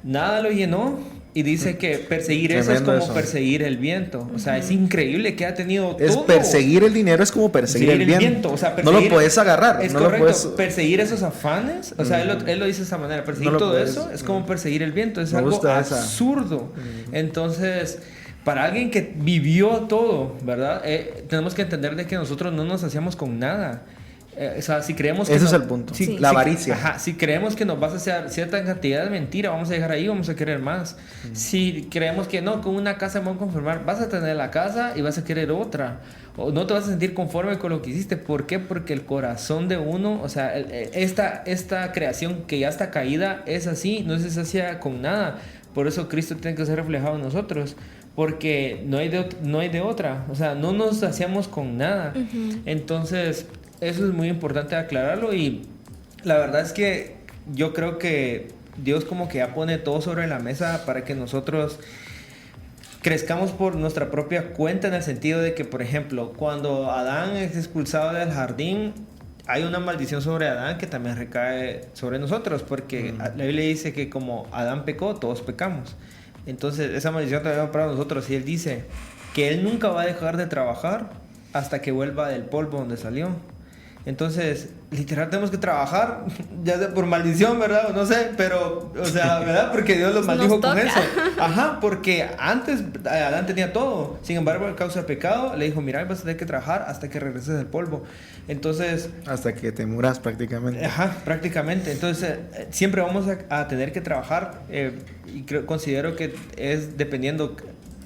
[SPEAKER 3] Nada lo llenó y dice que perseguir eso es como perseguir el viento. O sea, es increíble que ha tenido todo.
[SPEAKER 2] Perseguir el dinero es como perseguir el viento.
[SPEAKER 3] O sea,
[SPEAKER 2] no lo puedes agarrar.
[SPEAKER 3] Es correcto. Perseguir esos afanes, o sea, él lo dice de esa manera. Perseguir todo eso es como perseguir el viento. Es algo absurdo. Entonces, para alguien que vivió todo, ¿verdad? Tenemos que entender de que nosotros no nos hacíamos con nada. O sea, si creemos que
[SPEAKER 2] ese es el punto.
[SPEAKER 3] si,
[SPEAKER 2] la avaricia.
[SPEAKER 3] Ajá, si creemos que nos vas a hacer cierta cantidad de mentira, vamos a dejar ahí, vamos a querer más. Si creemos que no, con una casa me voy a conformar, vas a tener la casa y vas a querer otra. O no te vas a sentir conforme con lo que hiciste. ¿Por qué? Porque el corazón de uno, o sea, esta creación que ya está caída es así, no se sacia con nada. Por eso Cristo tiene que ser reflejado en nosotros. Porque no hay de otra. O sea, no nos saciamos con nada. Entonces, eso es muy importante aclararlo. Y la verdad es que yo creo que Dios como que ya pone todo sobre la mesa para que nosotros crezcamos por nuestra propia cuenta, en el sentido de que, por ejemplo, cuando Adán es expulsado del jardín, hay una maldición sobre Adán que también recae sobre nosotros, porque la Biblia dice que como Adán pecó, todos pecamos. Entonces esa maldición también va para nosotros, y él dice que él nunca va a dejar de trabajar hasta que vuelva del polvo donde salió. Entonces, literal tenemos que trabajar, ya sea por maldición, ¿verdad? No sé, pero, o sea, ¿verdad? Porque Dios los maldijo con eso. Ajá, porque antes Adán tenía todo. Sin embargo, a causa del pecado, le dijo, mira, vas a tener que trabajar hasta que regreses del polvo. Entonces... hasta
[SPEAKER 2] que te muras prácticamente.
[SPEAKER 3] Ajá, prácticamente. Entonces, siempre vamos a tener que trabajar, y considero que es dependiendo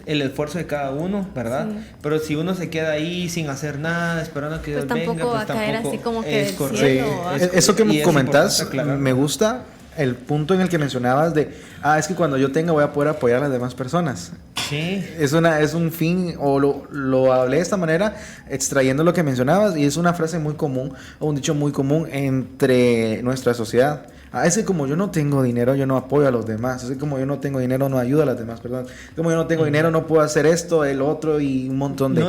[SPEAKER 3] el esfuerzo de cada uno, ¿verdad? Sí. Pero si uno se queda ahí sin hacer nada, esperando que Dios venga, pues
[SPEAKER 4] va a caer así como que
[SPEAKER 3] es correcto.
[SPEAKER 4] cielo.
[SPEAKER 2] Sí. Eso que me comentas, me gusta el punto en el que mencionabas de, es que cuando yo tenga voy a poder apoyar a las demás personas.
[SPEAKER 3] Sí.
[SPEAKER 2] Es un fin, o lo hablé de esta manera, extrayendo lo que mencionabas, y es una frase muy común, o un dicho muy común entre nuestra sociedad. Es que como yo no tengo dinero, yo no apoyo a los demás. Es que como yo no tengo dinero, no ayudo a las demás personas. Como yo no tengo dinero, no puedo hacer esto, el otro, y un montón de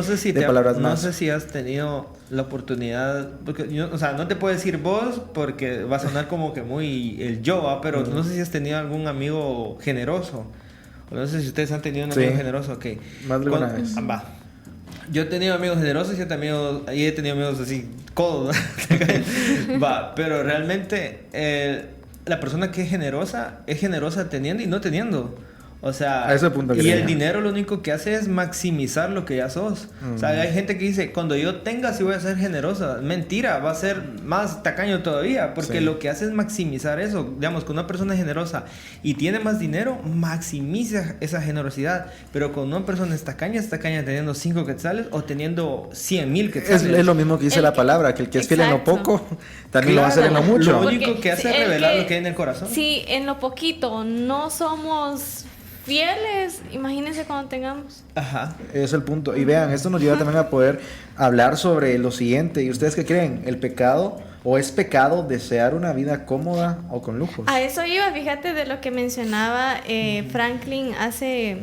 [SPEAKER 2] palabras más.
[SPEAKER 3] No sé si has tenido la oportunidad, porque o sea, no te puedo decir vos porque va a sonar como que muy el yo, pero no sé si has tenido algún amigo generoso. O no sé si ustedes han tenido un amigo generoso, ok.
[SPEAKER 2] Más de una vez.
[SPEAKER 3] Yo he tenido amigos generosos y he tenido amigos así, codos. Pero realmente la persona que es generosa teniendo y no teniendo. O sea,
[SPEAKER 2] a ese punto
[SPEAKER 3] y el dinero lo único que hace es maximizar lo que ya sos. O sea, hay gente que dice, cuando yo tenga sí voy a ser generosa. Mentira, va a ser más tacaño todavía, porque lo que hace es maximizar eso. Digamos, con una persona generosa y tiene más dinero, maximiza esa generosidad. Pero con una persona es tacaña teniendo 5 quetzales o teniendo 100,000 quetzales.
[SPEAKER 2] Es lo mismo que dice la palabra, que el que es fiel en lo poco, también lo va a hacer en lo mucho.
[SPEAKER 3] Lo único que hace es revelar lo que hay en el corazón.
[SPEAKER 4] Si en lo poquito no somos fieles, imagínense cuando tengamos.
[SPEAKER 2] Ajá. Es el punto. Y vean, esto nos lleva también a poder hablar sobre lo siguiente. ¿Y ustedes qué creen? ¿El pecado o es pecado desear una vida cómoda o con lujos?
[SPEAKER 4] A eso iba, fíjate de lo que mencionaba Franklin hace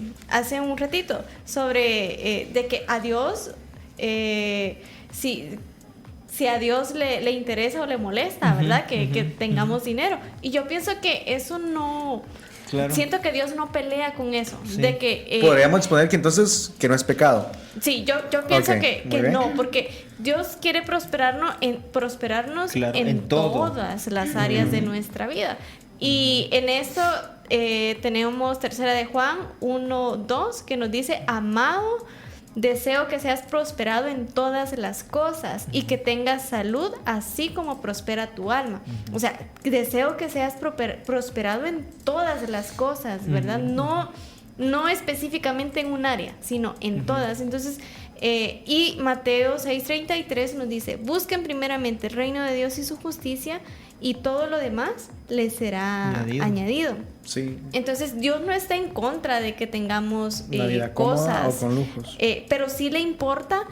[SPEAKER 4] un ratito, sobre de que a Dios, si a Dios le interesa o le molesta, ¿verdad? Que tengamos dinero. Y yo pienso que eso no... Claro. Siento que Dios no pelea con eso. Sí. De que,
[SPEAKER 2] podríamos exponer que entonces que no es pecado.
[SPEAKER 4] Sí, yo pienso que no, porque Dios quiere prosperarnos en todas las áreas de nuestra vida. Y en eso tenemos 3 de Juan 1:2 que nos dice: amado, deseo que seas prosperado en todas las cosas y que tengas salud así como prospera tu alma. O sea, deseo que seas prosperado en todas las cosas, ¿verdad? No específicamente en un área, sino en todas. Entonces, y Mateo 6:33 nos dice: busquen primeramente el reino de Dios y su justicia, y todo lo demás les será añadido.
[SPEAKER 2] Sí.
[SPEAKER 4] Entonces Dios no está en contra de que tengamos
[SPEAKER 2] cosas o con lujos,
[SPEAKER 4] pero sí le importa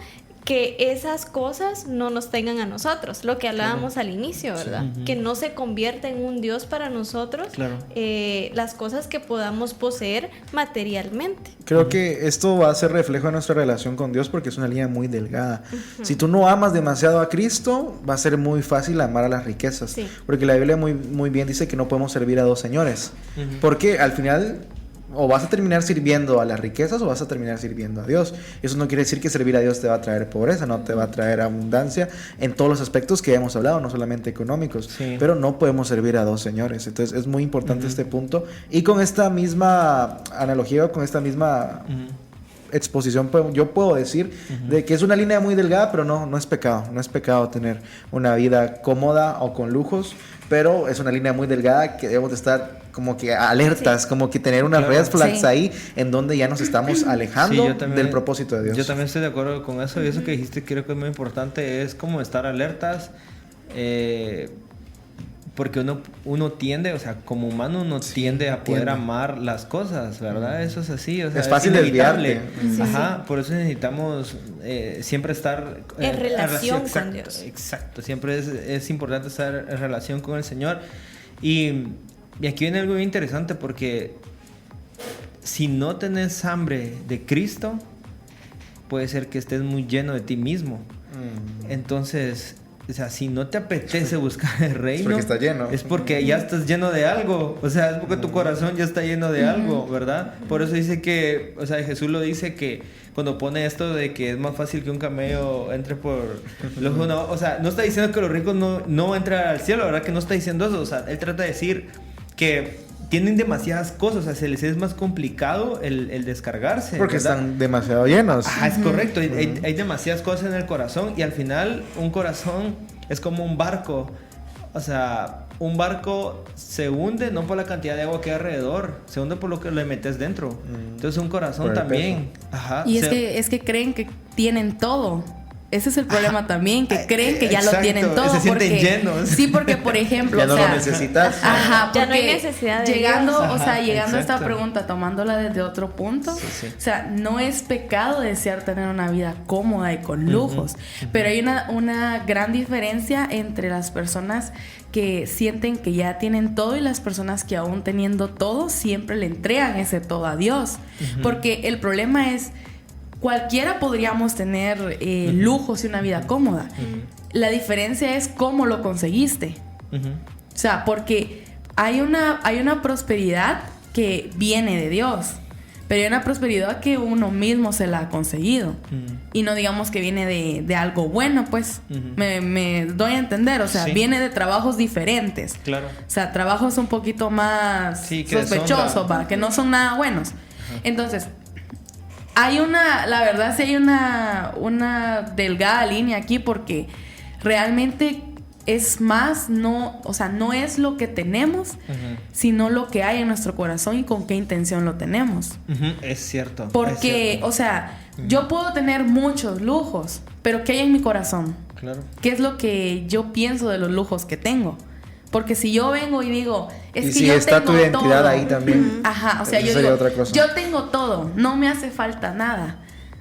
[SPEAKER 4] que esas cosas no nos tengan a nosotros, lo que hablábamos al inicio, ¿verdad? Sí. Que no se convierta en un Dios para nosotros, las cosas que podamos poseer materialmente.
[SPEAKER 2] Creo que esto va a ser reflejo de nuestra relación con Dios, porque es una línea muy delgada. Si tú no amas demasiado a Cristo, va a ser muy fácil amar a las riquezas, porque la Biblia muy bien dice que no podemos servir a 2 señores, porque al final o vas a terminar sirviendo a las riquezas o vas a terminar sirviendo a Dios. Eso no quiere decir que servir a Dios te va a traer pobreza, no te va a traer abundancia en todos los aspectos que hemos hablado, no solamente económicos, pero no podemos servir a 2 señores. Entonces es muy importante este punto. Y con esta misma analogía, con esta misma exposición yo puedo decir de que es una línea muy delgada, pero no es pecado. No es pecado tener una vida cómoda o con lujos, pero es una línea muy delgada que debemos de estar como que alertas, como que tener unas red flags ahí en donde ya nos estamos alejando del propósito de Dios.
[SPEAKER 3] Yo también estoy de acuerdo con eso, y eso que dijiste creo que es muy importante, es como estar alertas, porque uno tiende, o sea, como humano uno tiende a poder amar las cosas, ¿verdad? Eso es así, o sea,
[SPEAKER 2] es fácil desviarte.
[SPEAKER 3] Ajá, por eso necesitamos siempre estar
[SPEAKER 4] en relación con Dios.
[SPEAKER 3] Exacto, siempre es importante estar en relación con el Señor. Y aquí viene algo bien interesante, porque si no tenés hambre de Cristo, puede ser que estés muy lleno de ti mismo. Entonces, o sea, si no te apetece buscar el reino,
[SPEAKER 2] porque está lleno.
[SPEAKER 3] Es porque ya estás lleno de algo. O sea, es porque tu corazón ya está lleno de algo, ¿verdad? Por eso dice que, o sea, Jesús lo dice que cuando pone esto de que es más fácil que un camello entre por los ojos, no, o sea, no está diciendo que los ricos no van a entrar al cielo, ¿verdad? Que no está diciendo eso. O sea, él trata de decir que tienen demasiadas cosas, o sea, se les es más complicado el descargarse.
[SPEAKER 2] Porque
[SPEAKER 3] ¿verdad?
[SPEAKER 2] están demasiado llenos.
[SPEAKER 3] Es correcto, hay demasiadas cosas en el corazón, y al final un corazón es como un barco. O sea, un barco se hunde no por la cantidad de agua que hay alrededor, se hunde por lo que le metes dentro. Entonces un corazón también.
[SPEAKER 5] Y es que creen que tienen todo. Ese es el problema también, que creen que ya lo tienen todo.
[SPEAKER 3] Se sienten llenos.
[SPEAKER 5] Sí, porque, por ejemplo,
[SPEAKER 2] ya no lo necesitas.
[SPEAKER 5] Ajá,
[SPEAKER 4] ya no hay necesidad de
[SPEAKER 5] llegando,
[SPEAKER 4] Dios.
[SPEAKER 5] O sea, llegando a esta pregunta, tomándola desde otro punto, o sea, no es pecado desear tener una vida cómoda y con lujos, pero hay una gran diferencia entre las personas que sienten que ya tienen todo y las personas que aún teniendo todo siempre le entregan ese todo a Dios, porque el problema es cualquiera podríamos tener lujos y una vida cómoda. La diferencia es cómo lo conseguiste. O sea, porque hay una prosperidad que viene de Dios, pero hay una prosperidad que uno mismo se la ha conseguido. Y no digamos que viene de algo bueno, pues. Me doy a entender. O sea, viene de trabajos diferentes.
[SPEAKER 3] Claro.
[SPEAKER 5] O sea, trabajos un poquito más sospechosos, que no son nada buenos. Entonces, la verdad sí hay una delgada línea aquí, porque realmente es más, o sea, no es lo que tenemos, sino lo que hay en nuestro corazón y con qué intención lo tenemos.
[SPEAKER 3] Es cierto.
[SPEAKER 5] Porque, o sea, yo puedo tener muchos lujos, pero ¿qué hay en mi corazón?
[SPEAKER 3] Claro.
[SPEAKER 5] ¿Qué es lo que yo pienso de los lujos que tengo? Porque si yo vengo y digo, es que
[SPEAKER 2] si
[SPEAKER 5] yo
[SPEAKER 2] está
[SPEAKER 5] tengo
[SPEAKER 2] tu identidad
[SPEAKER 5] todo,
[SPEAKER 2] ahí también.
[SPEAKER 5] Ajá, o sea, yo digo, yo tengo todo, no me hace falta nada.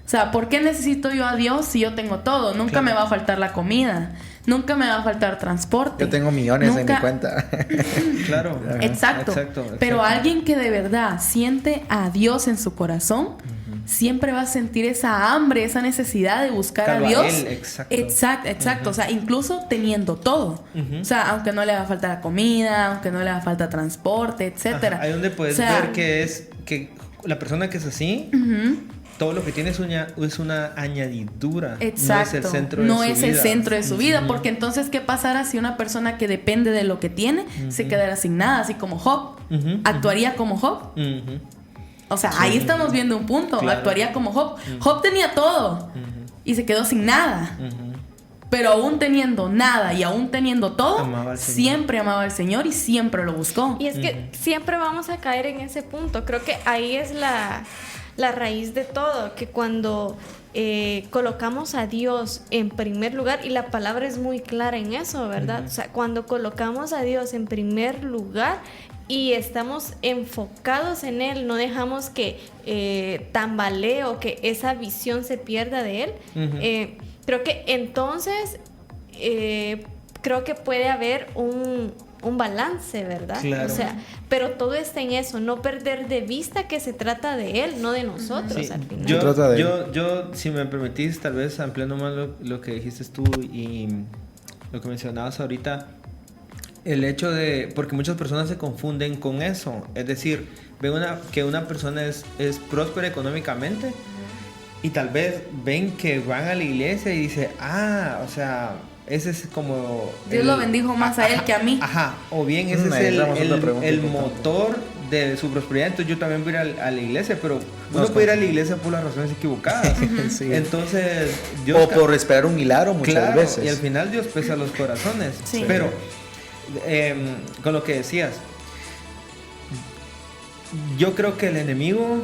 [SPEAKER 5] O sea, ¿por qué necesito yo a Dios si yo tengo todo? Nunca me va a faltar la comida, nunca me va a faltar transporte.
[SPEAKER 2] Yo tengo millones en mi cuenta.
[SPEAKER 3] Claro.
[SPEAKER 5] Exacto. Pero alguien que de verdad siente a Dios en su corazón, siempre va a sentir esa hambre, esa necesidad de buscar a Dios. Exacto. O sea, incluso teniendo todo. O sea, aunque no le haga falta la comida, aunque no le haga falta transporte, etcétera.
[SPEAKER 3] Ahí donde puedes ver que la persona que es así, todo lo que tiene es una añadidura.
[SPEAKER 5] Exacto.
[SPEAKER 3] No es el centro de su vida.
[SPEAKER 5] Porque entonces, ¿qué pasará si una persona que depende de lo que tiene se quedara sin nada? Así como Job. ¿Actuaría como Job? O sea, ahí estamos viendo un punto. Claro. Actuaría como Job. Job tenía todo y se quedó sin nada. Pero aún teniendo nada y aún teniendo todo, siempre amaba al Señor y siempre lo buscó.
[SPEAKER 4] Y es que siempre vamos a caer en ese punto. Creo que ahí es la raíz de todo, que cuando colocamos a Dios en primer lugar, y la palabra es muy clara en eso, ¿verdad? O sea, cuando colocamos a Dios en primer lugar y estamos enfocados en Él, no dejamos que tambalee o que esa visión se pierda de Él, creo que entonces creo que puede haber un balance, ¿verdad?
[SPEAKER 3] Claro.
[SPEAKER 4] O sea, pero todo está en eso, no perder de vista que se trata de Él, no de nosotros al final.
[SPEAKER 3] Yo, si me permitís, tal vez ampliando más lo que dijiste tú y lo que mencionabas ahorita, el hecho de, porque muchas personas se confunden con eso, es decir, ven que una persona es próspera económicamente y tal vez ven que van a la iglesia y dice, o sea, ese es como...
[SPEAKER 5] Dios lo bendijo más a él que a mí.
[SPEAKER 3] O bien ese es el motor de su prosperidad, entonces yo también voy a ir a la iglesia, pero uno puede ir a la iglesia por las razones equivocadas.
[SPEAKER 2] Sí.
[SPEAKER 3] Entonces, Dios
[SPEAKER 2] o por esperar un milagro muchas veces.
[SPEAKER 3] Y al final Dios pesa los corazones.
[SPEAKER 4] Sí.
[SPEAKER 3] Pero, con lo que decías, yo creo que el enemigo,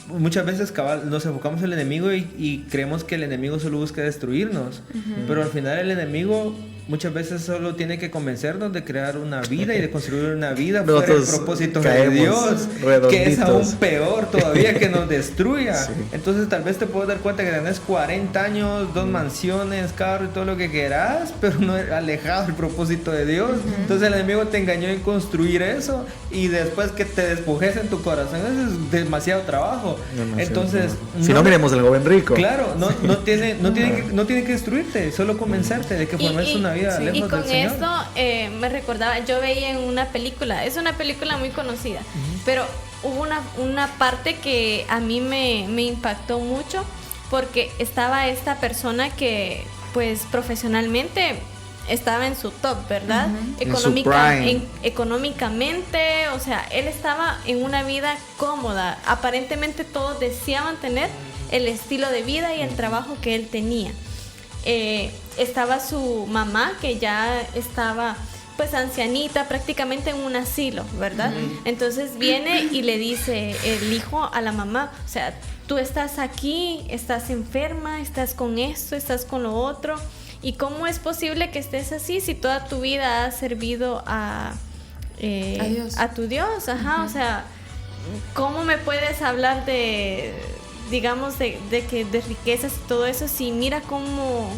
[SPEAKER 3] muchas veces nos enfocamos en el enemigo y creemos que el enemigo solo busca destruirnos, pero al final el enemigo muchas veces solo tiene que convencernos de crear una vida y de construir una vida fuera del propósito de Dios, que es aún peor todavía, que nos destruya. Sí. Entonces tal vez te puedes dar cuenta que tenés 40 años, 2 mansiones, carro y todo lo que quieras, pero no alejado del propósito de Dios. Entonces el enemigo te engañó en construir eso y después que te despojes en tu corazón, eso es demasiado trabajo. Entonces,
[SPEAKER 2] si no miremos el joven rico.
[SPEAKER 3] Claro, no tiene que destruirte, solo convencerte de que formes una vida lejos
[SPEAKER 4] y con
[SPEAKER 3] del Señor.
[SPEAKER 4] esto me recordaba, yo veía en una película, es una película muy conocida, pero hubo una parte que a mí me impactó mucho, porque estaba esta persona que pues profesionalmente estaba en su top, ¿verdad? Económicamente, o sea, él estaba en una vida cómoda. Aparentemente todos deseaban tener el estilo de vida y el trabajo que él tenía. Estaba su mamá, que ya estaba pues ancianita, prácticamente en un asilo, ¿verdad? Entonces viene y le dice el hijo a la mamá, o sea, tú estás aquí, estás enferma, estás con esto, estás con lo otro. ¿Y cómo es posible que estés así si toda tu vida has servido a tu Dios? Ajá, o sea, ¿cómo me puedes hablar de, digamos, de riquezas y todo eso si mira cómo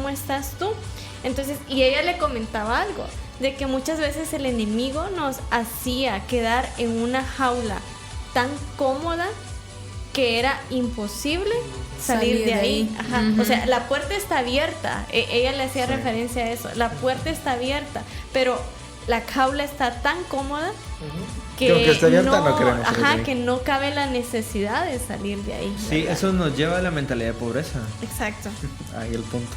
[SPEAKER 4] estás tú? Entonces, y ella le comentaba algo, de que muchas veces el enemigo nos hacía quedar en una jaula tan cómoda que era imposible salir de ahí. Ajá. O sea, la puerta está abierta. Ella le hacía referencia a eso. La puerta está abierta, pero la jaula está tan cómoda que está abierta, no queremos que no cabe la necesidad de salir de ahí.
[SPEAKER 3] Sí, ¿verdad? Eso nos lleva a la mentalidad de pobreza.
[SPEAKER 4] Exacto.
[SPEAKER 2] Ahí el punto.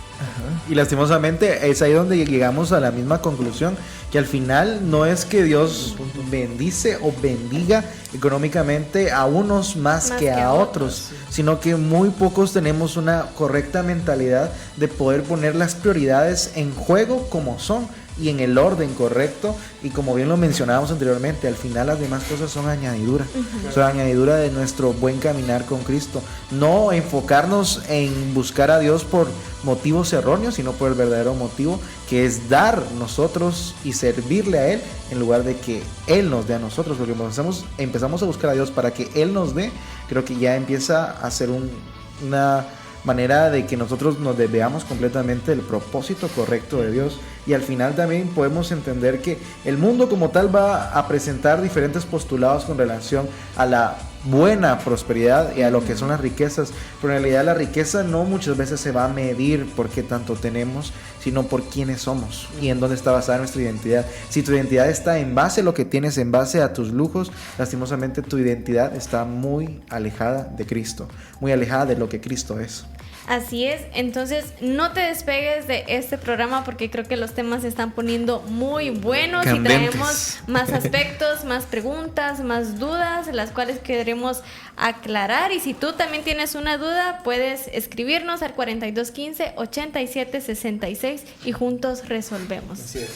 [SPEAKER 2] Y lastimosamente es ahí donde llegamos a la misma conclusión, que al final no es que Dios bendice o bendiga económicamente a unos más que a otros, sino que muy pocos tenemos una correcta mentalidad de poder poner las prioridades en juego como son y en el orden correcto, y como bien lo mencionábamos anteriormente, al final las demás cosas son añadidura, son añadidura de nuestro buen caminar con Cristo. No enfocarnos en buscar a Dios por motivos erróneos, sino por el verdadero motivo, que es dar nosotros y servirle a Él en lugar de que Él nos dé a nosotros, porque empezamos a buscar a Dios para que Él nos dé. Creo que ya empieza a ser una manera de que nosotros nos desviamos completamente del propósito correcto de Dios, y al final también podemos entender que el mundo como tal va a presentar diferentes postulados con relación a la buena prosperidad y a lo que son las riquezas, pero en realidad la riqueza no muchas veces se va a medir por qué tanto tenemos, sino por quiénes somos y en dónde está basada nuestra identidad. Si tu identidad está en base a lo que tienes, en base a tus lujos, lastimosamente tu identidad está muy alejada de Cristo, muy alejada de lo que Cristo es.
[SPEAKER 4] Así es, entonces no te despegues de este programa, porque creo que los temas se están poniendo muy buenos. Candentes. Y traemos más aspectos, más preguntas, más dudas, las cuales queremos aclarar. Y si tú también tienes una duda, puedes escribirnos al 4215-8766 y juntos resolvemos.
[SPEAKER 2] Así es.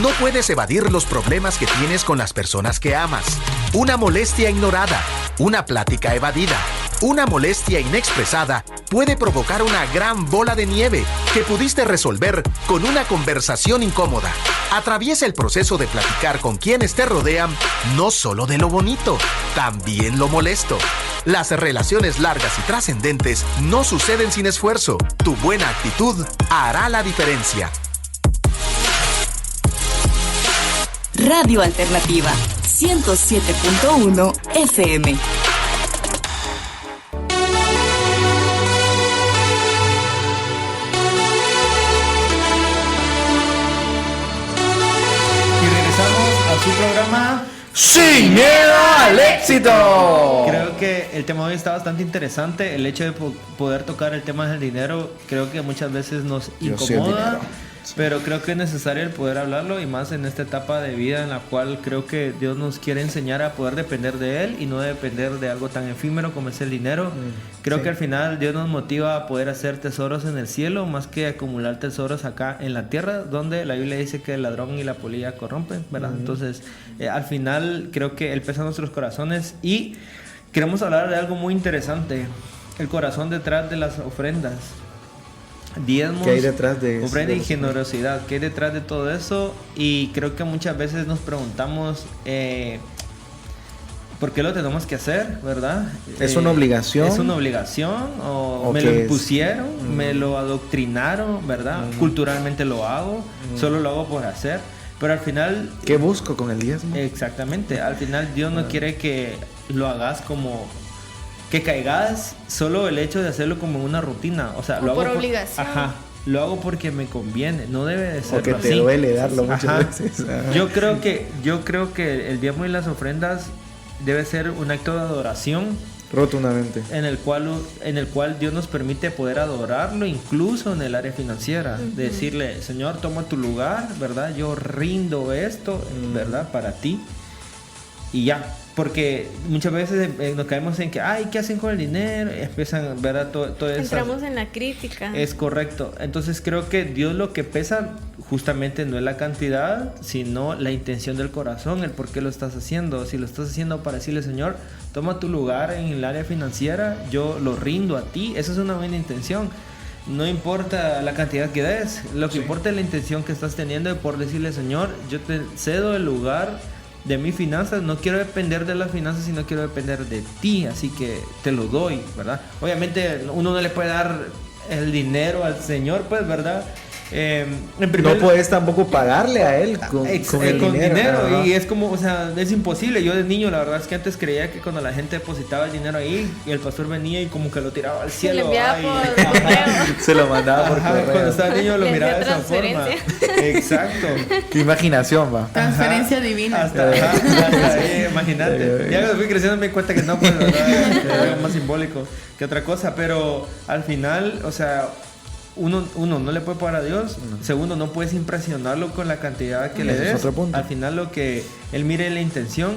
[SPEAKER 7] No puedes evadir los problemas que tienes con las personas que amas. Una molestia ignorada, una plática evadida, una molestia inexpresada puede provocar una gran bola de nieve que pudiste resolver con una conversación incómoda. Atraviesa el proceso de platicar con quienes te rodean, no solo de lo bonito, también lo molesto. Las relaciones largas y trascendentes no suceden sin esfuerzo. Tu buena actitud hará la diferencia.
[SPEAKER 1] Radio Alternativa 107.1 FM.
[SPEAKER 3] Y regresamos a su programa
[SPEAKER 2] ¡Sin miedo al éxito!
[SPEAKER 3] Creo que el tema de hoy está bastante interesante. El hecho de poder tocar el tema del dinero, creo que muchas veces nos incomoda. Pero creo que es necesario el poder hablarlo, y más en esta etapa de vida en la cual creo que Dios nos quiere enseñar a poder depender de Él y no depender de algo tan efímero como es el dinero. Creo que al final Dios nos motiva a poder hacer tesoros en el cielo más que acumular tesoros acá en la tierra, donde la Biblia dice que el ladrón y la polilla corrompen, ¿verdad? Entonces, al final creo que Él pesa nuestros corazones, y queremos hablar de algo muy interesante: el corazón detrás de las ofrendas. Diezmos,
[SPEAKER 2] ¿qué hay detrás de eso?
[SPEAKER 3] Ofrenda y generosidad, ¿qué hay detrás de todo eso? Y creo que muchas veces nos preguntamos ¿por qué lo tenemos que hacer, verdad?
[SPEAKER 2] ¿Es una obligación?
[SPEAKER 3] ¿Es una obligación? ¿O me lo impusieron? ¿Me lo adoctrinaron, verdad? Culturalmente lo hago, solo lo hago por hacer. Pero al final...
[SPEAKER 2] ¿qué busco con el diezmo?
[SPEAKER 3] Exactamente, al final Dios no quiere que lo hagas como... que caigas solo el hecho de hacerlo como una rutina, o sea, lo hago
[SPEAKER 4] por obligación.
[SPEAKER 3] Ajá, lo hago porque me conviene, no debe de ser
[SPEAKER 2] porque
[SPEAKER 3] así.
[SPEAKER 2] te duele darlo muchas
[SPEAKER 3] Ajá.
[SPEAKER 2] veces.
[SPEAKER 3] Yo creo que el diezmo y las ofrendas debe ser un acto de adoración
[SPEAKER 2] Rotundamente.
[SPEAKER 3] en el cual Dios nos permite poder adorarlo, incluso en el área financiera, de decirle: Señor, toma tu lugar, ¿verdad? Yo rindo esto, ¿verdad? Para ti, y ya. Porque muchas veces nos caemos en que, ay, ¿qué hacen con el dinero? Y empiezan, ¿verdad? Todo eso.
[SPEAKER 4] Entramos en la crítica.
[SPEAKER 3] Es correcto. Entonces creo que Dios lo que pesa justamente no es la cantidad, sino la intención del corazón, el por qué lo estás haciendo. Si lo estás haciendo para decirle: Señor, toma tu lugar en el área financiera, yo lo rindo a ti, esa es una buena intención. No importa la cantidad que des, lo que importa es la intención que estás teniendo por decirle: Señor, yo te cedo el lugar de mis finanzas, no quiero depender de las finanzas, sino quiero depender de ti, así que te lo doy, ¿verdad? Obviamente uno no le puede dar el dinero al Señor, pues, ¿verdad?
[SPEAKER 2] No puedes tampoco pagarle a Él con el dinero.
[SPEAKER 3] Y es como, o sea, es imposible. Yo de niño, la verdad es que antes creía que cuando la gente depositaba el dinero ahí, y el pastor venía y como que lo tiraba al cielo.
[SPEAKER 4] Le enviaba por correo.
[SPEAKER 2] Se lo mandaba por correo.
[SPEAKER 3] Cuando estaba niño lo
[SPEAKER 4] Le
[SPEAKER 3] miraba de
[SPEAKER 4] hacía
[SPEAKER 3] esa forma. Exacto.
[SPEAKER 2] Qué imaginación, va.
[SPEAKER 5] Transferencia divina.
[SPEAKER 3] Hasta ahí, imagínate. Ya cuando fui creciendo me di cuenta que no, pues, ¿verdad? Era algo más simbólico que otra cosa. Pero al final, o sea, uno no le puede pagar a Dios. Segundo, no puedes impresionarlo con la cantidad que le des. Al final lo que Él mire la intención.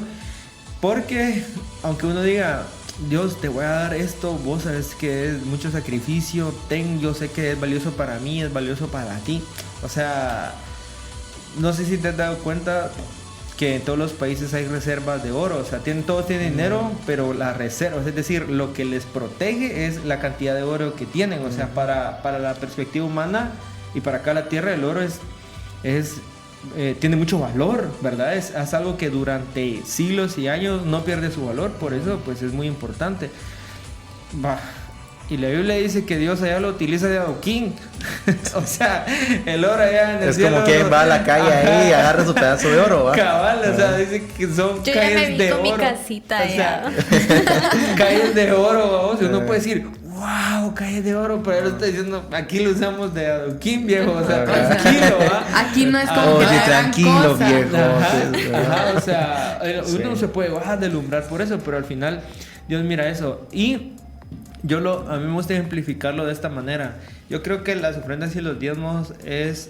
[SPEAKER 3] Porque aunque uno diga: Dios, te voy a dar esto, vos sabes que es mucho sacrificio, yo sé que es valioso para mí, es valioso para ti. O sea, no sé si te has dado cuenta que en todos los países hay reservas de oro. O sea, todos tienen dinero, pero las reservas, es decir, lo que les protege es la cantidad de oro que tienen. O sea, para la perspectiva humana y para acá la tierra, el oro tiene mucho valor, ¿verdad? Es algo que durante siglos y años no pierde su valor. Por eso, pues, es muy importante. Y la Biblia dice que Dios allá lo utiliza de adoquín. O sea, el oro allá en el cielo.
[SPEAKER 2] Es como quien va a la calle ahí y agarra su pedazo de oro, ¿va?
[SPEAKER 3] Cabal, o sea, dice que son
[SPEAKER 4] Yo
[SPEAKER 3] calles
[SPEAKER 4] ya me vi
[SPEAKER 3] de
[SPEAKER 4] con
[SPEAKER 3] oro.
[SPEAKER 4] mi casita allá.
[SPEAKER 3] Calles de oro, vamos. Y uno puede decir: wow, calles de oro, pero él está diciendo: aquí lo usamos de adoquín, viejo. O sea, tranquilo, ¿va?
[SPEAKER 5] Aquí no es como que
[SPEAKER 2] Oye,
[SPEAKER 5] la gran
[SPEAKER 2] tranquilo,
[SPEAKER 5] cosa.
[SPEAKER 2] viejo.
[SPEAKER 3] Ajá, o sea, uno no se puede deslumbrar por eso, pero al final Dios mira eso. Y a mí me gusta ejemplificarlo de esta manera. Yo creo que las ofrendas y los diezmos es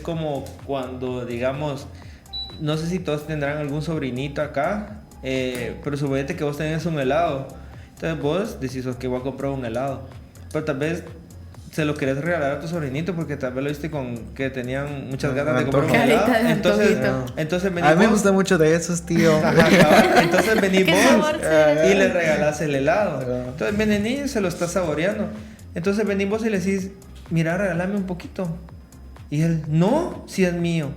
[SPEAKER 3] como cuando, digamos, no sé si todos tendrán algún sobrinito acá, pero suponete que vos tenés un helado. Entonces vos decís: ok, voy a comprar un helado, pero tal vez se lo querés regalar a tu sobrinito porque tal vez lo viste con que tenían muchas ganas de comprar un helado.
[SPEAKER 5] Carita de
[SPEAKER 3] Entonces venís
[SPEAKER 2] A mí me
[SPEAKER 3] vos.
[SPEAKER 2] gusta mucho de esos, tío.
[SPEAKER 3] Ajá, cabal. Entonces venís
[SPEAKER 4] ¿Qué
[SPEAKER 3] vos
[SPEAKER 4] sabor será?
[SPEAKER 3] y le regalás el helado. Entonces viene el niño y se lo está saboreando. Entonces venís vos y le decís: mira, regálame un poquito. Y él: no, si es mío.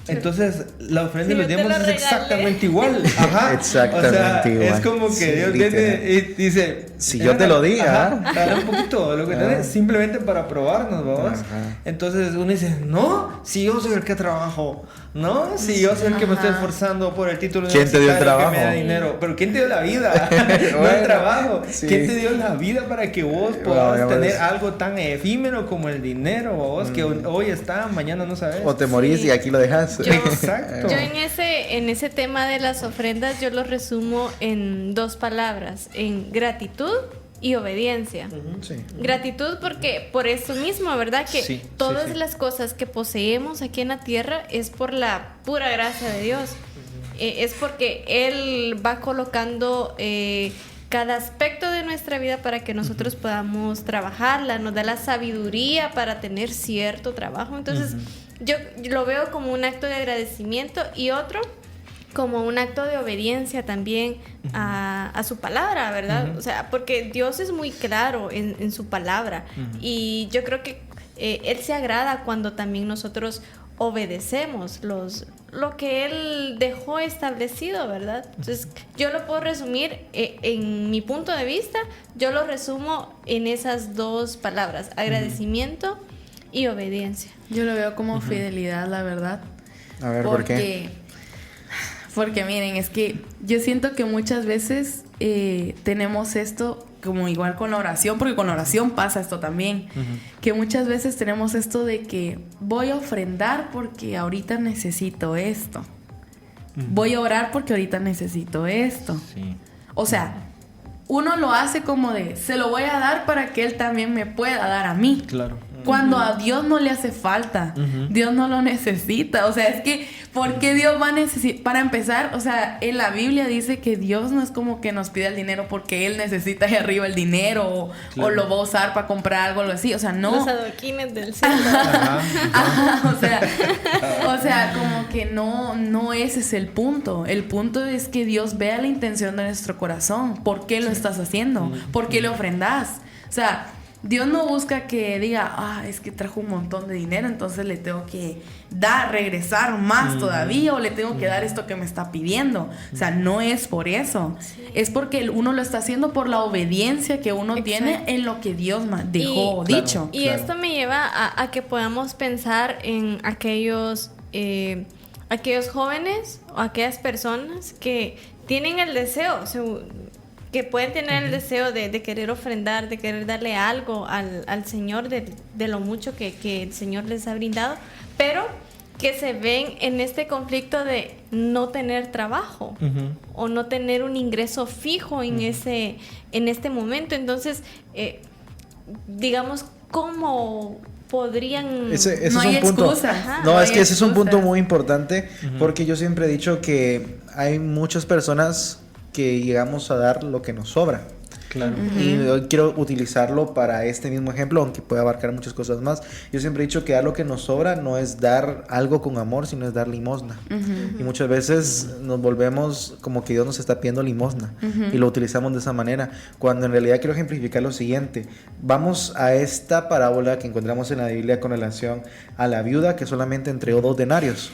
[SPEAKER 3] Entonces la ofrenda
[SPEAKER 4] Si
[SPEAKER 3] y los
[SPEAKER 4] yo te
[SPEAKER 3] diezmos
[SPEAKER 4] lo
[SPEAKER 3] es
[SPEAKER 4] regalé.
[SPEAKER 3] exactamente igual. Ajá.
[SPEAKER 2] Exactamente
[SPEAKER 3] o sea,
[SPEAKER 2] igual.
[SPEAKER 3] es como que
[SPEAKER 2] Sí,
[SPEAKER 3] Dios
[SPEAKER 2] literal.
[SPEAKER 3] viene y dice:
[SPEAKER 2] Si yo te lo di,
[SPEAKER 3] ajá, dale un poquito de lo que tenés,
[SPEAKER 2] Ah.
[SPEAKER 3] simplemente para probarnos, vamos.
[SPEAKER 2] Ajá.
[SPEAKER 3] Entonces uno dice: no, si yo soy el que trabajo, no, si yo soy el que me estoy esforzando por el título
[SPEAKER 2] ¿Quién te dio el
[SPEAKER 3] universitario que me da
[SPEAKER 2] trabajo?
[SPEAKER 3] dinero, pero ¿quién te dio la vida? No el
[SPEAKER 2] Bueno,
[SPEAKER 3] trabajo.
[SPEAKER 2] sí.
[SPEAKER 3] ¿Quién te dio la vida para que vos puedas
[SPEAKER 2] Bueno,
[SPEAKER 3] tener
[SPEAKER 2] pues.
[SPEAKER 3] algo tan efímero como el dinero, vos, que hoy está, mañana no sabes?
[SPEAKER 2] O te morís
[SPEAKER 4] Sí.
[SPEAKER 2] y aquí lo dejas.
[SPEAKER 3] Exacto.
[SPEAKER 4] Yo en ese tema de las ofrendas yo lo resumo en dos palabras: en gratitud y obediencia.
[SPEAKER 2] Sí.
[SPEAKER 4] Gratitud porque por eso mismo, ¿verdad? Que todas las cosas que poseemos aquí en la tierra es por la pura gracia de Dios. Es porque Él va colocando cada aspecto de nuestra vida para que nosotros podamos trabajarla, nos da la sabiduría para tener cierto trabajo. Entonces, yo lo veo como un acto de agradecimiento y otro como un acto de obediencia también a su palabra, ¿verdad? O sea, porque Dios es muy claro en su palabra y yo creo que Él se agrada cuando también nosotros obedecemos lo que Él dejó establecido, ¿verdad? Entonces, yo lo puedo resumir en mi punto de vista, yo lo resumo en esas dos palabras, agradecimiento y obediencia.
[SPEAKER 5] Yo lo veo como fidelidad, la verdad.
[SPEAKER 2] A ver, ¿por qué?
[SPEAKER 5] Porque miren, es que yo siento que muchas veces tenemos esto como igual con la oración, porque con la oración pasa esto también, que muchas veces tenemos esto de que voy a ofrendar porque ahorita necesito esto, voy a orar porque ahorita necesito esto. O sea, uno lo hace como de, se lo voy a dar para que Él también me pueda dar a mí.
[SPEAKER 3] Claro.
[SPEAKER 5] Cuando a Dios no le hace falta, Dios no lo necesita. O sea, es que, ¿por qué Dios va a necesitar? Para empezar, o sea, en la Biblia dice que Dios no es como que nos pide el dinero porque Él necesita ahí arriba el dinero o lo va a usar para comprar algo así. O sea, no.
[SPEAKER 4] Los adoquines del cielo.
[SPEAKER 5] O sea, como que no ese es el punto. El punto es que Dios vea la intención de nuestro corazón. ¿Por qué lo estás haciendo? ¿Por qué le ofrendas? O sea, Dios no busca que diga, es que trajo un montón de dinero, entonces le tengo que regresar más todavía, o le tengo que dar esto que me está pidiendo. O sea, no es por eso. Es porque uno lo está haciendo por la obediencia que uno tiene en lo que Dios dejó dicho.
[SPEAKER 4] Y esto me lleva a que podamos pensar en aquellos jóvenes o aquellas personas que tienen el deseo, que pueden tener el deseo de querer ofrendar, de querer darle algo al Señor de lo mucho que el Señor les ha brindado, pero que se ven en este conflicto de no tener trabajo o no tener un ingreso fijo en este momento. Entonces, digamos, ¿cómo podrían...?
[SPEAKER 2] Ese
[SPEAKER 5] no
[SPEAKER 2] es
[SPEAKER 5] hay
[SPEAKER 2] un punto.
[SPEAKER 5] excusa.
[SPEAKER 2] No, es que ese
[SPEAKER 5] excusas.
[SPEAKER 2] es un punto muy importante porque yo siempre he dicho que hay muchas personas que llegamos a dar lo que nos sobra.
[SPEAKER 3] Claro.
[SPEAKER 2] Y hoy quiero utilizarlo para este mismo ejemplo, aunque puede abarcar muchas cosas más. Yo siempre he dicho que dar lo que nos sobra no es dar algo con amor, sino es dar limosna. Y muchas veces nos volvemos como que Dios nos está pidiendo limosna y lo utilizamos de esa manera, cuando en realidad quiero ejemplificar lo siguiente. Vamos a esta parábola que encontramos en la Biblia con relación a la viuda que solamente entregó 2 denarios.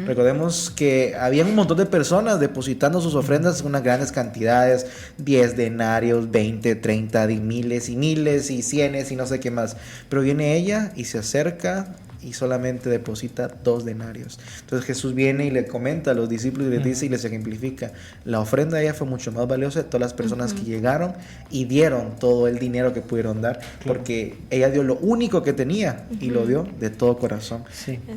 [SPEAKER 2] Recordemos que había un montón de personas depositando sus ofrendas, unas grandes cantidades, 10 denarios, 20, 30, miles y miles y cienes y no sé qué más. Pero viene ella y se acerca y solamente deposita 2 denarios. Entonces Jesús viene y le comenta a los discípulos y les dice y les ejemplifica: la ofrenda de ella fue mucho más valiosa de todas las personas que llegaron y dieron todo el dinero que pudieron dar, porque ella dio lo único que tenía y lo dio de todo corazón.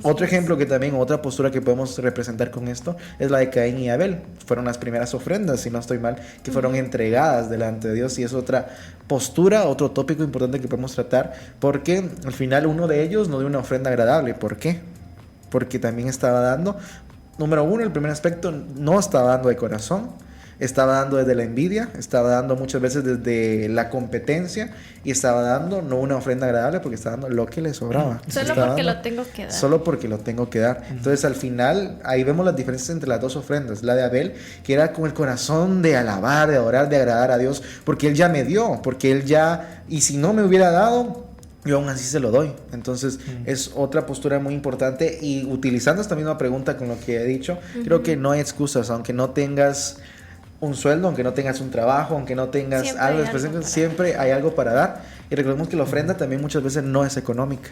[SPEAKER 2] Otro ejemplo que también, otra postura que podemos representar con esto es la de Caín y Abel. Fueron las primeras ofrendas, si no estoy mal, que fueron entregadas delante de Dios, y es otra postura, otro tópico importante que podemos tratar, porque al final uno de ellos no dio una ofrenda agradable. ¿Por qué? Porque también estaba dando, número uno, el primer aspecto, no estaba dando de corazón, estaba dando desde la envidia, estaba dando muchas veces desde la competencia, y estaba dando no una ofrenda agradable porque estaba dando lo que le sobraba.
[SPEAKER 4] Solo porque lo tengo que dar.
[SPEAKER 2] Solo porque lo tengo que dar. Entonces al final ahí vemos las diferencias entre las dos ofrendas. La de Abel, que era con el corazón de alabar, de adorar, de agradar a Dios, porque Él ya me dio, porque Él ya, y si no me hubiera dado, yo aún así se lo doy. Entonces es otra postura muy importante. Y utilizando esta misma pregunta con lo que he dicho, creo que no hay excusas, aunque no tengas un sueldo, aunque no tengas un trabajo, aunque no tengas siempre hay algo para dar. Y recordemos que la ofrenda también muchas veces no es económica.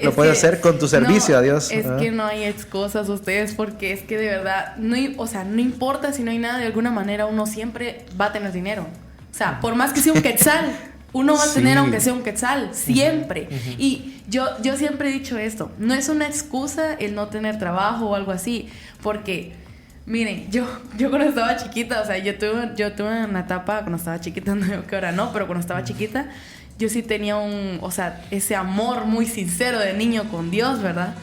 [SPEAKER 2] Lo puedes hacer con tu servicio a Dios.
[SPEAKER 5] Es que no hay excusas ustedes, porque es que de verdad no importa si no hay nada, de alguna manera uno siempre va a tener dinero. O sea, por más que sea un quetzal, uno va a tener aunque sea un quetzal, siempre. Y yo siempre he dicho esto, no es una excusa el no tener trabajo o algo así, porque Miren, yo cuando estaba chiquita, o sea, yo tuve una etapa cuando estaba chiquita, no digo que ahora no, pero cuando estaba chiquita, yo sí tenía ese amor muy sincero de niño con Dios, ¿verdad?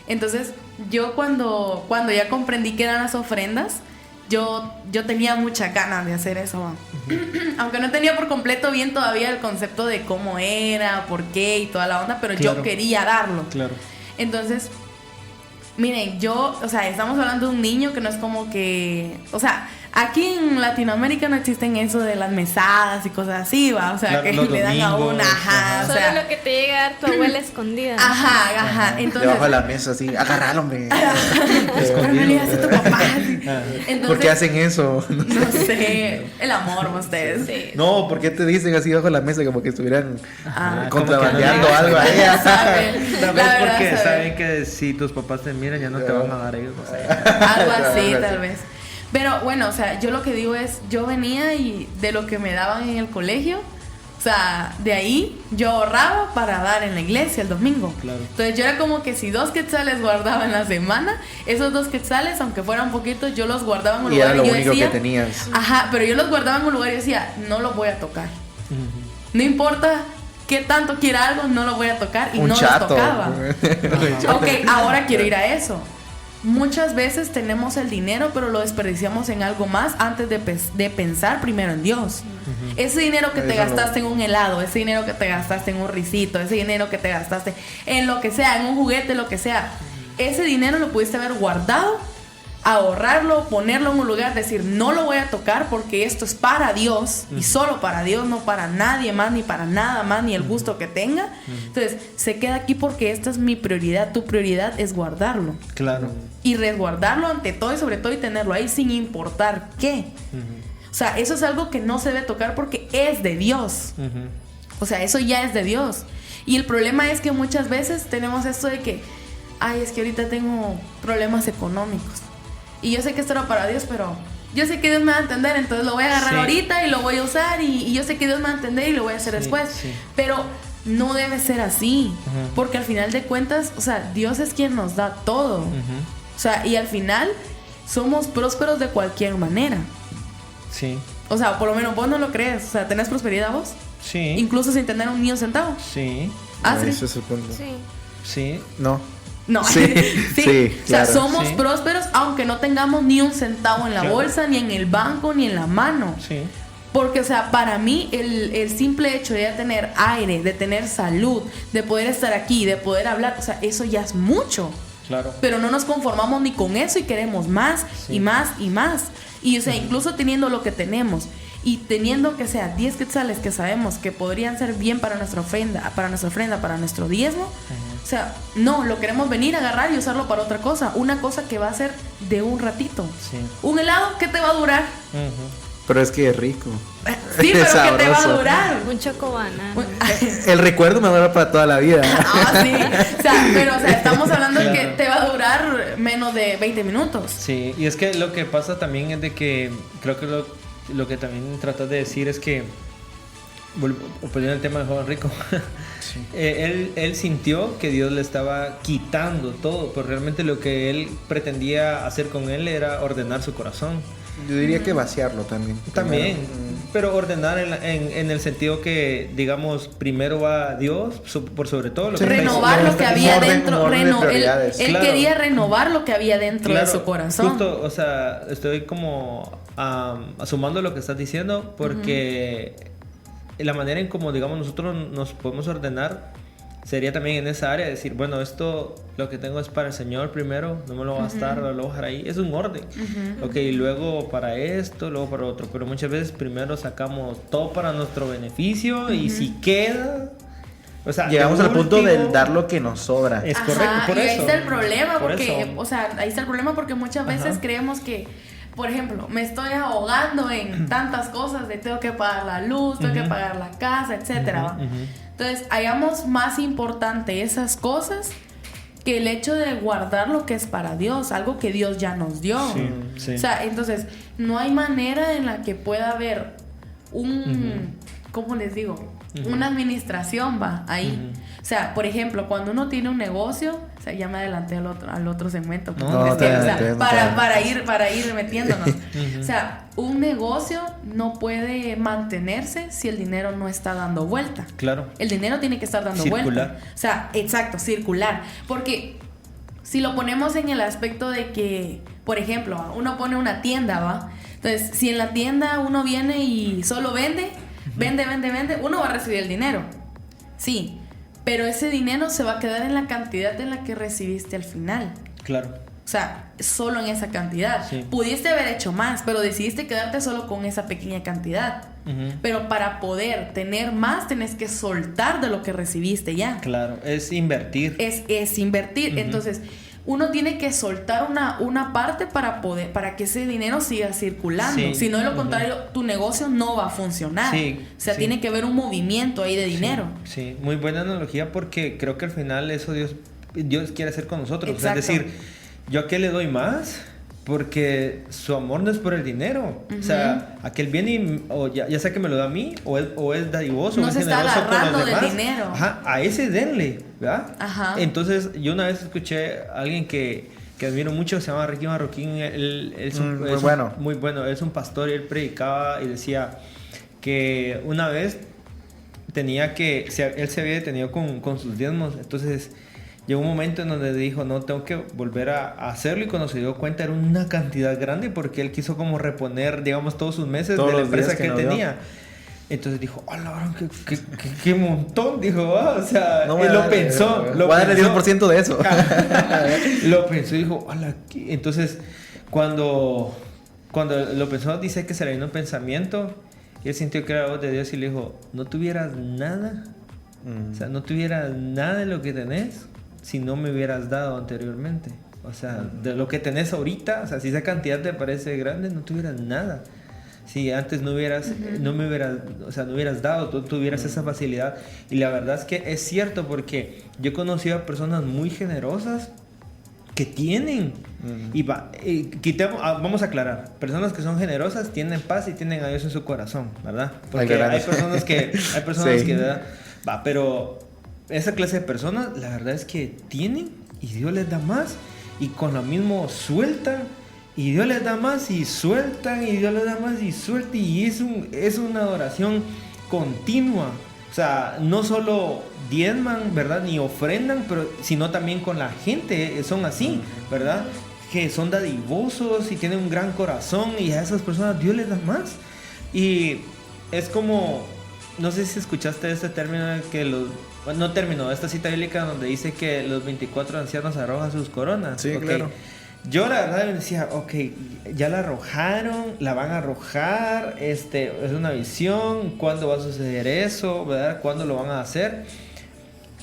[SPEAKER 5] Entonces, yo cuando ya comprendí que eran las ofrendas, yo tenía muchas ganas de hacer eso. Aunque no tenía por completo bien todavía el concepto de cómo era, por qué y toda la onda, pero yo quería darlo.
[SPEAKER 3] Claro.
[SPEAKER 5] Entonces, miren, o sea, estamos hablando de un niño que no es como que, o sea, aquí en Latinoamérica no existen eso de las mesadas y cosas así, ¿va? O sea,
[SPEAKER 3] claro,
[SPEAKER 5] que le dan a una, ajá, o
[SPEAKER 4] Solo
[SPEAKER 5] sea,
[SPEAKER 4] lo que te llega a dar tu abuela escondida.
[SPEAKER 5] ajá, entonces,
[SPEAKER 2] Debajo de la mesa, así, agárralo, hombre.
[SPEAKER 5] pero no le digas a tu papá. Entonces,
[SPEAKER 2] ¿Por qué hacen eso?
[SPEAKER 5] No sé, el amor, ustedes.
[SPEAKER 4] Sí.
[SPEAKER 2] No, ¿por qué te dicen así bajo la mesa como que estuvieran contrabandeando
[SPEAKER 3] como que no
[SPEAKER 2] algo a ella?
[SPEAKER 3] Tal vez
[SPEAKER 5] La verdad,
[SPEAKER 3] porque
[SPEAKER 5] saben.
[SPEAKER 3] saben que si tus papás te miran ya no te van a dar ellos, no sé.
[SPEAKER 5] Algo así, tal vez. Pero bueno, o sea, yo lo que digo es, yo venía y de lo que me daban en el colegio, o sea, de ahí yo ahorraba para dar en la iglesia el domingo.
[SPEAKER 3] Claro.
[SPEAKER 5] Entonces yo era como que si 2 quetzales guardaba en la semana, esos 2 quetzales, aunque fueran poquitos, yo los guardaba en un
[SPEAKER 2] Y
[SPEAKER 5] lugar
[SPEAKER 2] era lo
[SPEAKER 5] y yo
[SPEAKER 2] único
[SPEAKER 5] decía,
[SPEAKER 2] que tenías.
[SPEAKER 5] ajá, pero yo los guardaba en un lugar y decía, no los voy a tocar. No importa qué tanto quiera algo, no lo voy a tocar y
[SPEAKER 2] Un
[SPEAKER 5] no
[SPEAKER 2] chato.
[SPEAKER 5] los tocaba. Ok, ahora quiero ir a eso. Muchas veces tenemos el dinero, pero lo desperdiciamos en algo más antes de pensar primero en Dios. Ese dinero que te
[SPEAKER 2] Eso
[SPEAKER 5] gastaste en un helado, ese dinero que te gastaste en un risito, ese dinero que te gastaste en lo que sea, en un juguete, lo que sea, ese dinero lo pudiste haber guardado, ahorrarlo, ponerlo en un lugar, decir, no lo voy a tocar porque esto es para Dios y solo para Dios, no para nadie más, ni para nada más, ni el gusto que tenga. Entonces, se queda aquí porque esta es mi prioridad. Tu prioridad es guardarlo.
[SPEAKER 3] Claro.
[SPEAKER 5] Y resguardarlo ante todo y sobre todo y tenerlo ahí sin importar qué. O sea, eso es algo que no se debe tocar porque es de Dios. O sea, eso ya es de Dios. Y el problema es que muchas veces tenemos esto de que, ay, es que ahorita tengo problemas económicos. Y yo sé que esto era para Dios, pero yo sé que Dios me va a entender, entonces lo voy a agarrar ahorita y lo voy a usar y yo sé que Dios me va a entender y lo voy a hacer después.
[SPEAKER 3] Sí.
[SPEAKER 5] Pero no debe ser así, porque al final de cuentas, o sea, Dios es quien nos da todo. O sea, y al final somos prósperos de cualquier manera.
[SPEAKER 3] Sí.
[SPEAKER 5] O sea, por lo menos vos no lo crees. O sea, ¿tenés prosperidad vos?
[SPEAKER 3] Sí.
[SPEAKER 5] Incluso sin tener un ni un centavo.
[SPEAKER 3] Sí.
[SPEAKER 5] ¿Ah, sí?
[SPEAKER 2] Ese es el punto.
[SPEAKER 4] Sí.
[SPEAKER 3] Sí.
[SPEAKER 2] No.
[SPEAKER 5] No,
[SPEAKER 2] Sí, sí,
[SPEAKER 5] o sea,
[SPEAKER 2] claro.
[SPEAKER 5] somos
[SPEAKER 3] Sí.
[SPEAKER 5] prósperos aunque no tengamos ni un centavo en la
[SPEAKER 3] Claro.
[SPEAKER 5] bolsa, ni en el banco, ni en la mano.
[SPEAKER 3] Sí.
[SPEAKER 5] Porque, o sea, para mí el simple hecho de ya tener aire, de tener salud, de poder estar aquí, de poder hablar, o sea, eso ya es mucho.
[SPEAKER 3] Claro.
[SPEAKER 5] Pero no nos conformamos ni con eso y queremos más y más y más. Y, o sea, incluso teniendo lo que tenemos y teniendo que sea 10 quetzales que sabemos que podrían ser bien para nuestra ofrenda, para nuestro diezmo, o sea, no, lo queremos venir a agarrar y usarlo para otra cosa. Una cosa que va a ser de un ratito.
[SPEAKER 3] Sí.
[SPEAKER 5] Un helado, ¿qué te va a durar?
[SPEAKER 2] Pero es que es rico.
[SPEAKER 5] Sí, pero ¿qué te va a
[SPEAKER 2] Sabroso.
[SPEAKER 5] durar?
[SPEAKER 4] Un chocobanano.
[SPEAKER 2] El recuerdo me dura para toda la vida.
[SPEAKER 5] Ah, sí. O sea, pero, o sea, estamos hablando de que te va a durar menos de 20 minutos.
[SPEAKER 3] Sí, y es que lo que pasa también es de que creo que lo que también tratas de decir es que, volviendo al tema de joven rico, él sintió que Dios le estaba quitando todo, pero realmente lo que él pretendía hacer con él era ordenar su corazón.
[SPEAKER 2] Yo diría que vaciarlo también.
[SPEAKER 3] También,
[SPEAKER 2] Primero.
[SPEAKER 3] pero ordenar en el sentido que, digamos, primero va Dios por sobre todo. Lo que
[SPEAKER 5] Renovar
[SPEAKER 2] está-
[SPEAKER 5] lo que
[SPEAKER 2] un
[SPEAKER 5] había
[SPEAKER 2] orden-
[SPEAKER 5] dentro.
[SPEAKER 2] un orden de prioridades.
[SPEAKER 5] Él
[SPEAKER 3] Claro.
[SPEAKER 5] quería renovar lo que había dentro de su corazón.
[SPEAKER 3] Justo, o sea, estoy como asumando lo que estás diciendo porque la manera en como, digamos, nosotros nos podemos ordenar sería también en esa área, decir, bueno, esto lo que tengo es para el Señor primero, no me lo voy a gastar, lo voy a dejar ahí, es un orden. Ok, luego para esto, luego para otro, pero muchas veces primero sacamos todo para nuestro beneficio y si queda, o sea,
[SPEAKER 2] Llegamos
[SPEAKER 3] de
[SPEAKER 2] al punto
[SPEAKER 3] último,
[SPEAKER 2] de dar lo que nos sobra.
[SPEAKER 3] Es
[SPEAKER 5] Ajá,
[SPEAKER 3] correcto, por
[SPEAKER 5] y ahí
[SPEAKER 3] eso.
[SPEAKER 5] está el problema,
[SPEAKER 3] Por
[SPEAKER 5] porque,
[SPEAKER 3] eso.
[SPEAKER 5] o sea, ahí está el problema porque muchas veces
[SPEAKER 3] Ajá.
[SPEAKER 5] creemos que, por ejemplo, me estoy ahogando en tantas cosas de tengo que pagar la luz, tengo que pagar la casa, etcétera. ¿va? Entonces, hagamos más importante esas cosas que el hecho de guardar lo que es para Dios, algo que Dios ya nos dio.
[SPEAKER 3] Sí, sí.
[SPEAKER 5] O sea, entonces, no hay manera en la que pueda haber un, ¿cómo les digo? Una administración, va, ahí. O O sea, por ejemplo, cuando uno tiene un negocio, o sea, ya me adelanté al otro segmento. Para ir metiéndonos. O sea, un negocio no puede mantenerse si el dinero no está dando vuelta.
[SPEAKER 3] Claro.
[SPEAKER 5] El dinero tiene que estar dando vuelta. O sea, exacto, circular. Porque si lo ponemos en el aspecto de que, por ejemplo, uno pone una tienda, ¿va? Entonces, si en la tienda uno viene y solo vende, uno va a recibir el dinero. Sí, pero ese dinero se va a quedar en la cantidad en la que recibiste al final.
[SPEAKER 3] Claro.
[SPEAKER 5] O sea, solo en esa cantidad.
[SPEAKER 3] Sí.
[SPEAKER 5] Pudiste haber hecho más, pero decidiste quedarte solo con esa pequeña cantidad. Pero para poder tener más, tenés que soltar de lo que recibiste ya.
[SPEAKER 3] Claro, es invertir.
[SPEAKER 5] Es invertir. Entonces, uno tiene que soltar una parte para que ese dinero siga circulando.
[SPEAKER 3] Sí.
[SPEAKER 5] Si no, de lo contrario, tu negocio no va a funcionar.
[SPEAKER 3] Sí,
[SPEAKER 5] o sea, tiene que haber un movimiento ahí de dinero.
[SPEAKER 3] Sí, muy buena analogía, porque creo que al final eso Dios quiere hacer con nosotros.
[SPEAKER 5] Exacto.
[SPEAKER 3] O sea, es decir, ¿yo a qué le doy más? Porque su amor no es por el dinero. O sea, aquel viene o ya sea que me lo da a mí, o es dadivoso,
[SPEAKER 5] no
[SPEAKER 3] o es
[SPEAKER 5] se está
[SPEAKER 3] generoso con
[SPEAKER 5] agarrando
[SPEAKER 3] los demás.
[SPEAKER 5] del dinero.
[SPEAKER 3] Ajá, a ese denle, ¿verdad?
[SPEAKER 5] Ajá.
[SPEAKER 3] Entonces, yo una vez escuché a alguien que admiro mucho, se llama Ricky Marroquín. Él es
[SPEAKER 2] muy bueno.
[SPEAKER 3] Muy bueno, es un pastor, y él predicaba y decía que una vez él se había detenido con sus diezmos. Entonces llegó un momento en donde dijo, no, tengo que volver a hacerlo, y cuando se dio cuenta era una cantidad grande, porque él quiso como reponer, digamos, todos sus meses
[SPEAKER 2] todos
[SPEAKER 3] de la
[SPEAKER 2] los
[SPEAKER 3] empresa
[SPEAKER 2] días
[SPEAKER 3] que él
[SPEAKER 2] no
[SPEAKER 3] tenía. Entonces dijo, ¡hola, qué montón! Dijo, o sea,
[SPEAKER 2] no,
[SPEAKER 3] él lo pensó.
[SPEAKER 2] Voy a darle el 10% de eso.
[SPEAKER 3] Lo pensó y dijo, ¡hola! Entonces, cuando lo pensó, dice que se le vino un pensamiento, y él sintió que era la voz de Dios, y le dijo, no tuvieras nada, o sea, no tuvieras nada de lo que tenés si no me hubieras dado anteriormente. O sea, de lo que tenés ahorita, o sea, si esa cantidad te parece grande, no tuvieras nada. Si antes no me hubieras dado, tú tuvieras esa facilidad. Y la verdad es que es cierto, porque yo he conocido a personas muy generosas que tienen. Vamos a aclarar, personas que son generosas tienen paz y tienen a Dios en su corazón, ¿verdad? Porque hay personas que
[SPEAKER 2] sí.
[SPEAKER 3] ¿verdad? Pero esa clase de personas, la verdad es que tienen y Dios les da más, y con lo mismo sueltan, y Dios les da más y sueltan, y Dios les da más y sueltan, y es una adoración continua. O sea, no solo diezman, ¿verdad? Ni ofrendan, sino también con la gente, son así, ¿verdad? Que son dadivosos y tienen un gran corazón, y a esas personas Dios les da más. Y es como, no sé si escuchaste este término que esta cita bíblica donde dice que los 24 ancianos arrojan sus coronas.
[SPEAKER 2] Sí,
[SPEAKER 3] okay.
[SPEAKER 2] claro.
[SPEAKER 3] Yo la verdad decía, ya la arrojaron, la van a arrojar, es una visión, ¿cuándo va a suceder eso? ¿Verdad? ¿Cuándo lo van a hacer?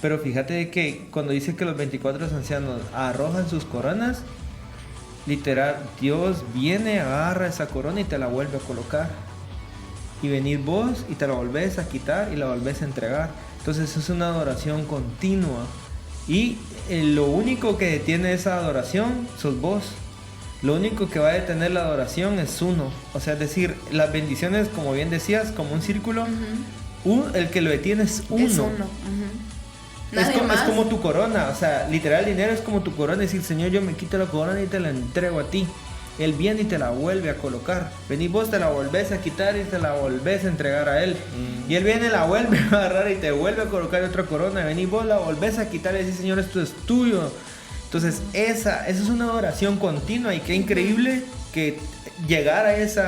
[SPEAKER 3] Pero fíjate que cuando dice que los 24 ancianos arrojan sus coronas, literal, Dios viene, agarra esa corona y te la vuelve a colocar. Y venís vos y te la volvés a quitar y la volvés a entregar. Entonces es una adoración continua. Y lo único que detiene esa adoración sos vos. Lo único que va a detener la adoración es uno. O sea, es decir, las bendiciones, como bien decías, como un círculo, el que lo detiene es uno.
[SPEAKER 5] Es uno.
[SPEAKER 3] Es como tu corona. O sea, literal, el dinero es como tu corona. Es decir, Señor, yo me quito la corona y te la entrego a ti. Él viene y te la vuelve a colocar. Venís vos, te la volvés a quitar y te la volvés a entregar a Él. Y Él viene, la vuelve a agarrar y te vuelve a colocar otra corona. Venís vos, la volvés a quitar y decís, Señor, esto es tuyo. Entonces, esa es una adoración continua, y qué increíble que llegar a ese,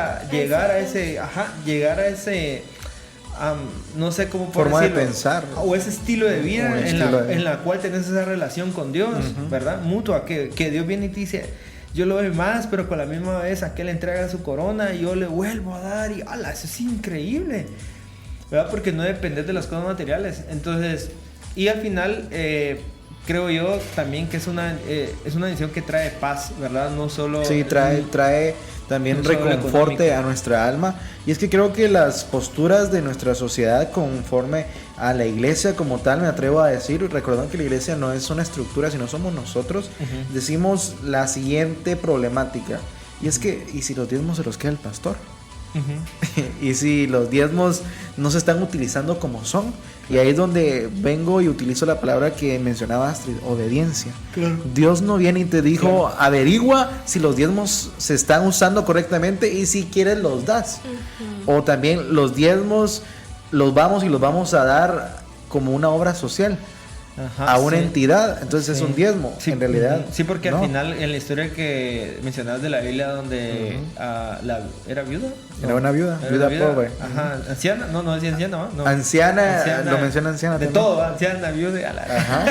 [SPEAKER 3] no sé cómo
[SPEAKER 2] forma
[SPEAKER 3] decirlo,
[SPEAKER 2] de pensar,
[SPEAKER 3] o ese estilo de vida en la cual tenés esa relación con Dios, ¿verdad? Mutua, que Dios viene y te dice, yo lo doy más, pero con la misma vez aquel entrega su corona y yo le vuelvo a dar, y ¡ala! Eso es increíble, ¿verdad? Porque no depende de las cosas materiales. Entonces, y al final creo yo también que es una decisión que trae paz, ¿verdad? No solo...
[SPEAKER 2] Sí, trae también
[SPEAKER 3] no solo
[SPEAKER 2] reconforte a nuestra alma. Y es que creo que las posturas de nuestra sociedad conforme a la iglesia como tal, me atrevo a decir, recordando que la iglesia no es una estructura, sino somos nosotros, decimos la siguiente problemática. Y es que, ¿y si los diezmos se los queda el pastor? Y si los diezmos no se están utilizando como son, y ahí es donde vengo y utilizo la palabra que mencionaba Astrid, obediencia. Claro. Dios no viene y te dijo, averigua si los diezmos se están usando correctamente y si quieres los das. O también los diezmos los vamos a dar como una obra social. A una entidad, entonces es un diezmo, en realidad.
[SPEAKER 3] Sí, porque al final en la historia que mencionabas de la Biblia donde ¿era viuda?
[SPEAKER 2] Era una viuda pobre.
[SPEAKER 3] Ajá, anciana, no es anciana, ¿no?
[SPEAKER 2] Anciana, lo menciona anciana
[SPEAKER 3] de
[SPEAKER 2] también.
[SPEAKER 3] todo, anciana, viuda.
[SPEAKER 2] Ajá.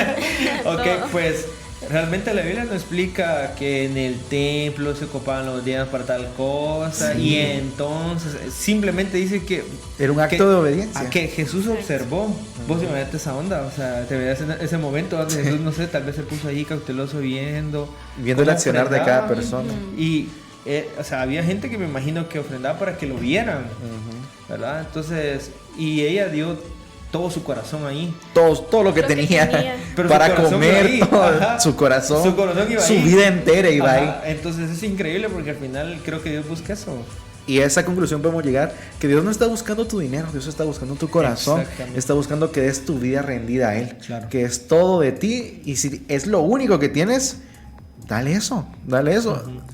[SPEAKER 3] Ok, pues realmente la Biblia no explica que en el templo se ocupaban los días para tal cosa, y entonces simplemente dice que
[SPEAKER 2] era un acto de obediencia.
[SPEAKER 3] Que Jesús observó. Vos imagínate esa onda, o sea, te veías en ese momento donde Jesús, no sé, tal vez se puso ahí cauteloso viendo
[SPEAKER 2] el accionar de cada persona.
[SPEAKER 3] Y, o sea, había gente que me imagino que ofrendaba para que lo vieran, ¿verdad? Entonces, y ella dio todo su corazón ahí. Todo lo que tenía. Para comer, su corazón iba su ahí. Vida entera iba ahí. Entonces es increíble porque al final creo que Dios busca eso.
[SPEAKER 2] Y a esa conclusión podemos llegar, que Dios no está buscando tu dinero, Dios está buscando tu corazón, está buscando que des tu vida rendida a Él, que es todo de ti, y si es lo único que tienes, dale eso.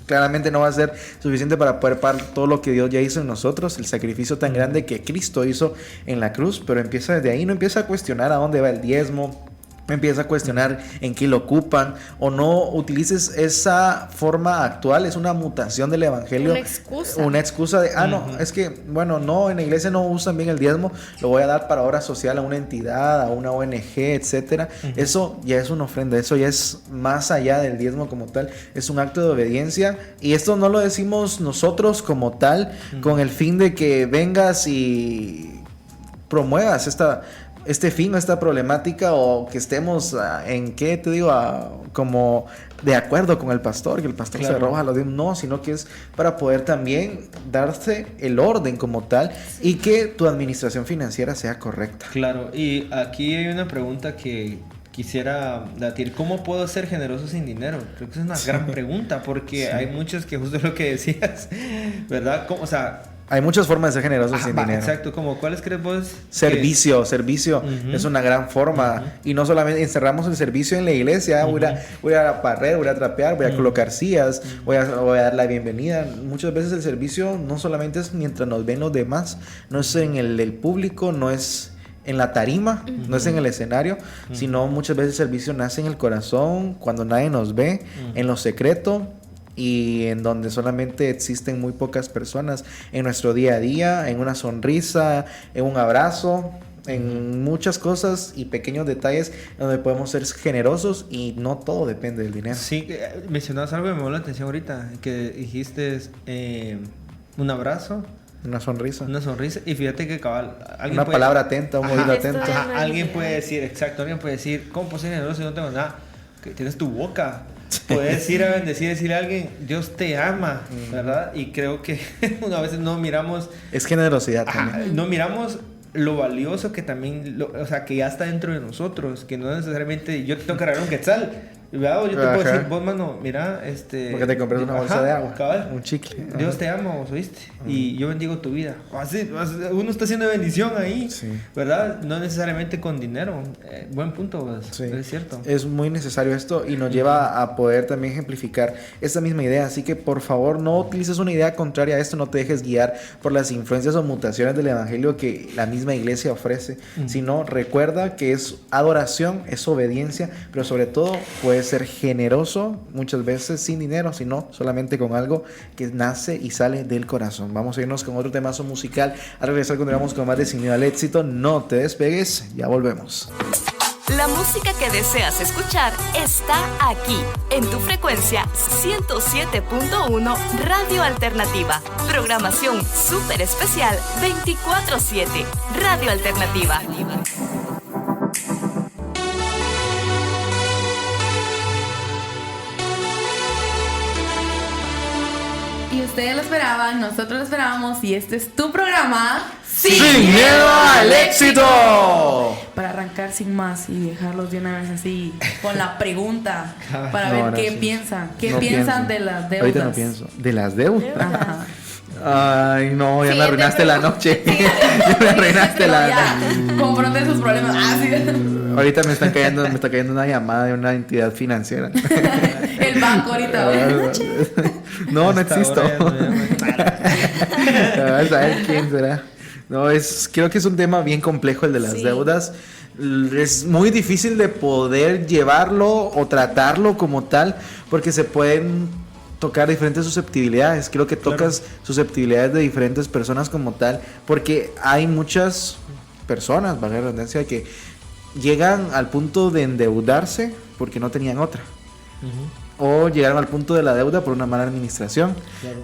[SPEAKER 2] Claramente no va a ser suficiente para poder pagar todo lo que Dios ya hizo en nosotros, el sacrificio tan grande que Cristo hizo en la cruz, pero empieza desde ahí, no empieza a cuestionar a dónde va el diezmo, empieza a cuestionar en qué lo ocupan, o no utilices esa forma actual, es una mutación del evangelio, una excusa de, no, es que, bueno, no, en la iglesia no usan bien el diezmo, lo voy a dar para obra social a una entidad, a una ONG, etcétera. Eso ya es una ofrenda, eso ya es más allá del diezmo como tal, es un acto de obediencia, y esto no lo decimos nosotros como tal, con el fin de que vengas y promuevas este fin, esta problemática, o que estemos como de acuerdo con el pastor, que el pastor se roba los diezmos, no, sino que es para poder también darse el orden como tal y que tu administración financiera sea correcta.
[SPEAKER 3] Claro, y aquí hay una pregunta que quisiera debatir: ¿cómo puedo ser generoso sin dinero? Creo que es una gran pregunta, porque hay muchos que, justo lo que decías, ¿verdad? ¿Cómo? O sea,
[SPEAKER 2] hay muchas formas de ser generosos sin dinero.
[SPEAKER 3] Exacto, como ¿cuáles crees vos?
[SPEAKER 2] Servicio es una gran forma. Y no solamente encerramos el servicio en la iglesia, voy a barrer, voy a trapear, voy a colocar sillas, voy a dar la bienvenida. Muchas veces el servicio no solamente es mientras nos ven los demás, no es en el público, no es en la tarima, no es en el escenario, sino muchas veces el servicio nace en el corazón, cuando nadie nos ve, en lo secreto, y en donde solamente existen muy pocas personas, en nuestro día a día, en una sonrisa, en un abrazo, en muchas cosas y pequeños detalles donde podemos ser generosos, y no todo depende del dinero.
[SPEAKER 3] Sí, mencionabas algo que me llamó la atención ahorita, que dijiste un abrazo.
[SPEAKER 2] Una sonrisa,
[SPEAKER 3] y fíjate que cabal,
[SPEAKER 2] una palabra atenta, un oído atento.
[SPEAKER 3] Alguien puede decir, ¿cómo puedo ser generoso si no tengo nada? Que tienes tu boca. Puedes ir a bendecir y decirle a alguien, Dios te ama, ¿verdad? Y creo que a veces no miramos...
[SPEAKER 2] Es generosidad también.
[SPEAKER 3] No miramos lo valioso que también, o sea, que ya está dentro de nosotros, que no necesariamente yo te tengo que regalar un quetzal, ¿verdad? Yo te puedo decir, vos, mano, mira,
[SPEAKER 2] porque te compras una bolsa de agua,
[SPEAKER 3] cabal,
[SPEAKER 2] un chicle.
[SPEAKER 3] Dios te ama, vos oíste, y yo bendigo tu vida. Así, uno está haciendo bendición ahí, ¿verdad? No necesariamente con dinero. Buen punto, vos. Es cierto.
[SPEAKER 2] Es muy necesario esto, y nos lleva a poder también ejemplificar esta misma idea. Así que por favor, no utilices una idea contraria a esto, no te dejes guiar por las influencias o mutaciones del evangelio que la misma iglesia ofrece, sino recuerda que es adoración, es obediencia, pero sobre todo puedes ser generoso muchas veces sin dinero, sino solamente con algo que nace y sale del corazón. Vamos a irnos con otro temazo musical. Al regresar continuamos con más de Sin Miedo al Éxito. No te despegues, ya volvemos.
[SPEAKER 1] La música que deseas escuchar está aquí, en tu frecuencia 107.1 Radio Alternativa. Programación súper especial 24/7. Radio Alternativa.
[SPEAKER 5] Y ustedes lo esperaban, nosotros lo esperábamos, y este es tu programa
[SPEAKER 2] Sin miedo al éxito.
[SPEAKER 5] Para arrancar sin más y dejarlos de una vez así con la pregunta para ver qué piensan. ¿Qué piensan de las deudas?
[SPEAKER 2] Ahorita no pienso. ¿De las deudas?
[SPEAKER 5] Ajá.
[SPEAKER 2] Ay, no, ya me arruinaste la noche. Ya me arruinaste
[SPEAKER 5] confronten sus problemas. Sí.
[SPEAKER 2] Ahorita me está cayendo una llamada de una entidad financiera.
[SPEAKER 5] El banco ahorita.
[SPEAKER 2] No existo. A ver quién será. No, creo que es un tema bien complejo el de las deudas. Es muy difícil de poder llevarlo o tratarlo como tal, porque se pueden tocar diferentes susceptibilidades. Creo que tocas susceptibilidades de diferentes personas como tal, porque hay muchas personas, valga la redundancia, que llegan al punto de endeudarse porque no tenían otra. O llegaron al punto de la deuda por una mala administración.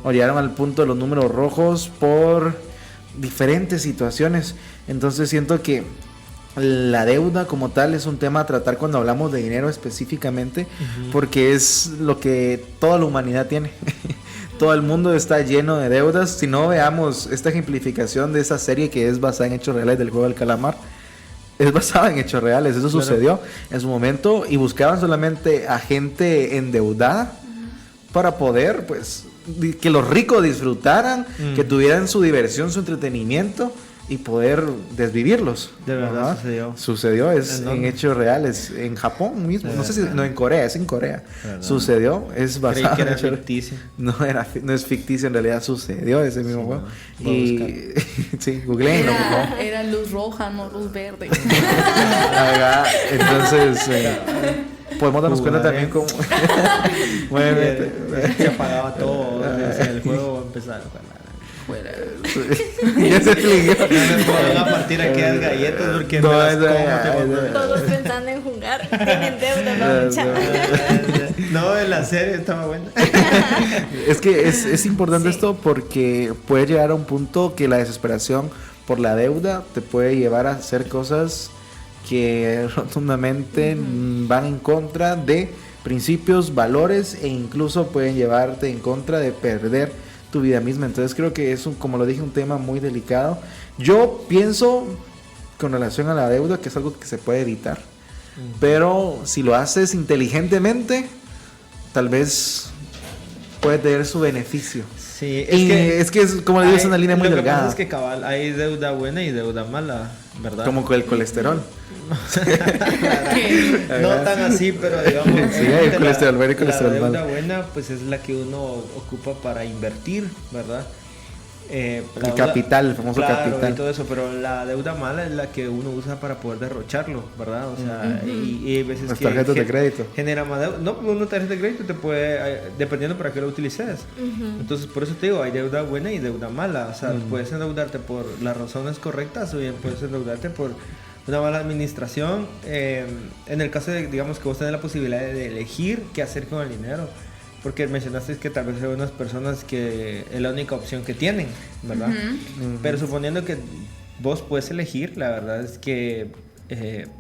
[SPEAKER 2] O llegaron al punto de los números rojos por diferentes situaciones. Entonces siento que la deuda como tal es un tema a tratar cuando hablamos de dinero específicamente, porque es lo que toda la humanidad tiene. Todo el mundo está lleno de deudas. Si no, veamos esta ejemplificación de esa serie que es basada en hechos reales del juego del calamar. Es basada en hechos reales, eso sucedió en su momento, y buscaban solamente a gente endeudada para poder, pues, que los ricos disfrutaran, que tuvieran su diversión, su entretenimiento y poder desvivirlos.
[SPEAKER 3] De verdad
[SPEAKER 2] sucedió en hechos reales, en Japón mismo, no sé si no, en Corea, es en Corea. Sucedió, es basado.
[SPEAKER 3] Creí que era ficticio.
[SPEAKER 2] No es ficticio, en realidad sucedió ese mismo juego. Y sí, googleenlo, por favor.
[SPEAKER 5] Era luz roja, no luz verde.
[SPEAKER 2] Entonces podemos darnos cuenta también cómo
[SPEAKER 3] se apagaba todo, el juego empezaba fuera.
[SPEAKER 2] Ya se expliquó.
[SPEAKER 3] No me puedo a partir aquellas galletas porque
[SPEAKER 4] todos pensando en jugar, tienen deuda,
[SPEAKER 3] no, en la serie estaba buena.
[SPEAKER 2] Es que es importante esto, porque puede llegar a un punto que la desesperación por la deuda te puede llevar a hacer cosas que rotundamente van en contra de principios, valores, e incluso pueden llevarte en contra de perder tu vida misma. Entonces creo que es, como lo dije, un tema muy delicado. Yo pienso con relación a la deuda que es algo que se puede evitar, pero si lo haces inteligentemente, tal vez puede tener su beneficio.
[SPEAKER 3] Sí,
[SPEAKER 2] es que como le digo, es una línea muy delgada.
[SPEAKER 3] Lo que pasa es que cabal, hay deuda buena y deuda mala, ¿verdad?
[SPEAKER 2] Como con el colesterol.
[SPEAKER 3] No tan así, pero digamos,
[SPEAKER 2] sí, hay colesterol bueno y colesterol malo.
[SPEAKER 3] La deuda buena pues es la que uno ocupa para invertir, ¿verdad?
[SPEAKER 2] El capital, el famoso capital.
[SPEAKER 3] Y todo eso, pero la deuda mala es la que uno usa para poder derrocharlo, ¿verdad? O sea, y hay veces
[SPEAKER 2] las tarjetas de crédito
[SPEAKER 3] genera más deuda. No, una tarjeta de crédito te puede, dependiendo para qué lo utilices. Entonces, por eso te digo, hay deuda buena y deuda mala. O sea, puedes endeudarte por las razones correctas o bien puedes endeudarte por una mala administración. En el caso de, digamos, que vos tenés la posibilidad de elegir qué hacer con el dinero. Porque mencionaste que tal vez hay unas personas que es la única opción que tienen, ¿verdad? Pero suponiendo que vos puedes elegir, la verdad es que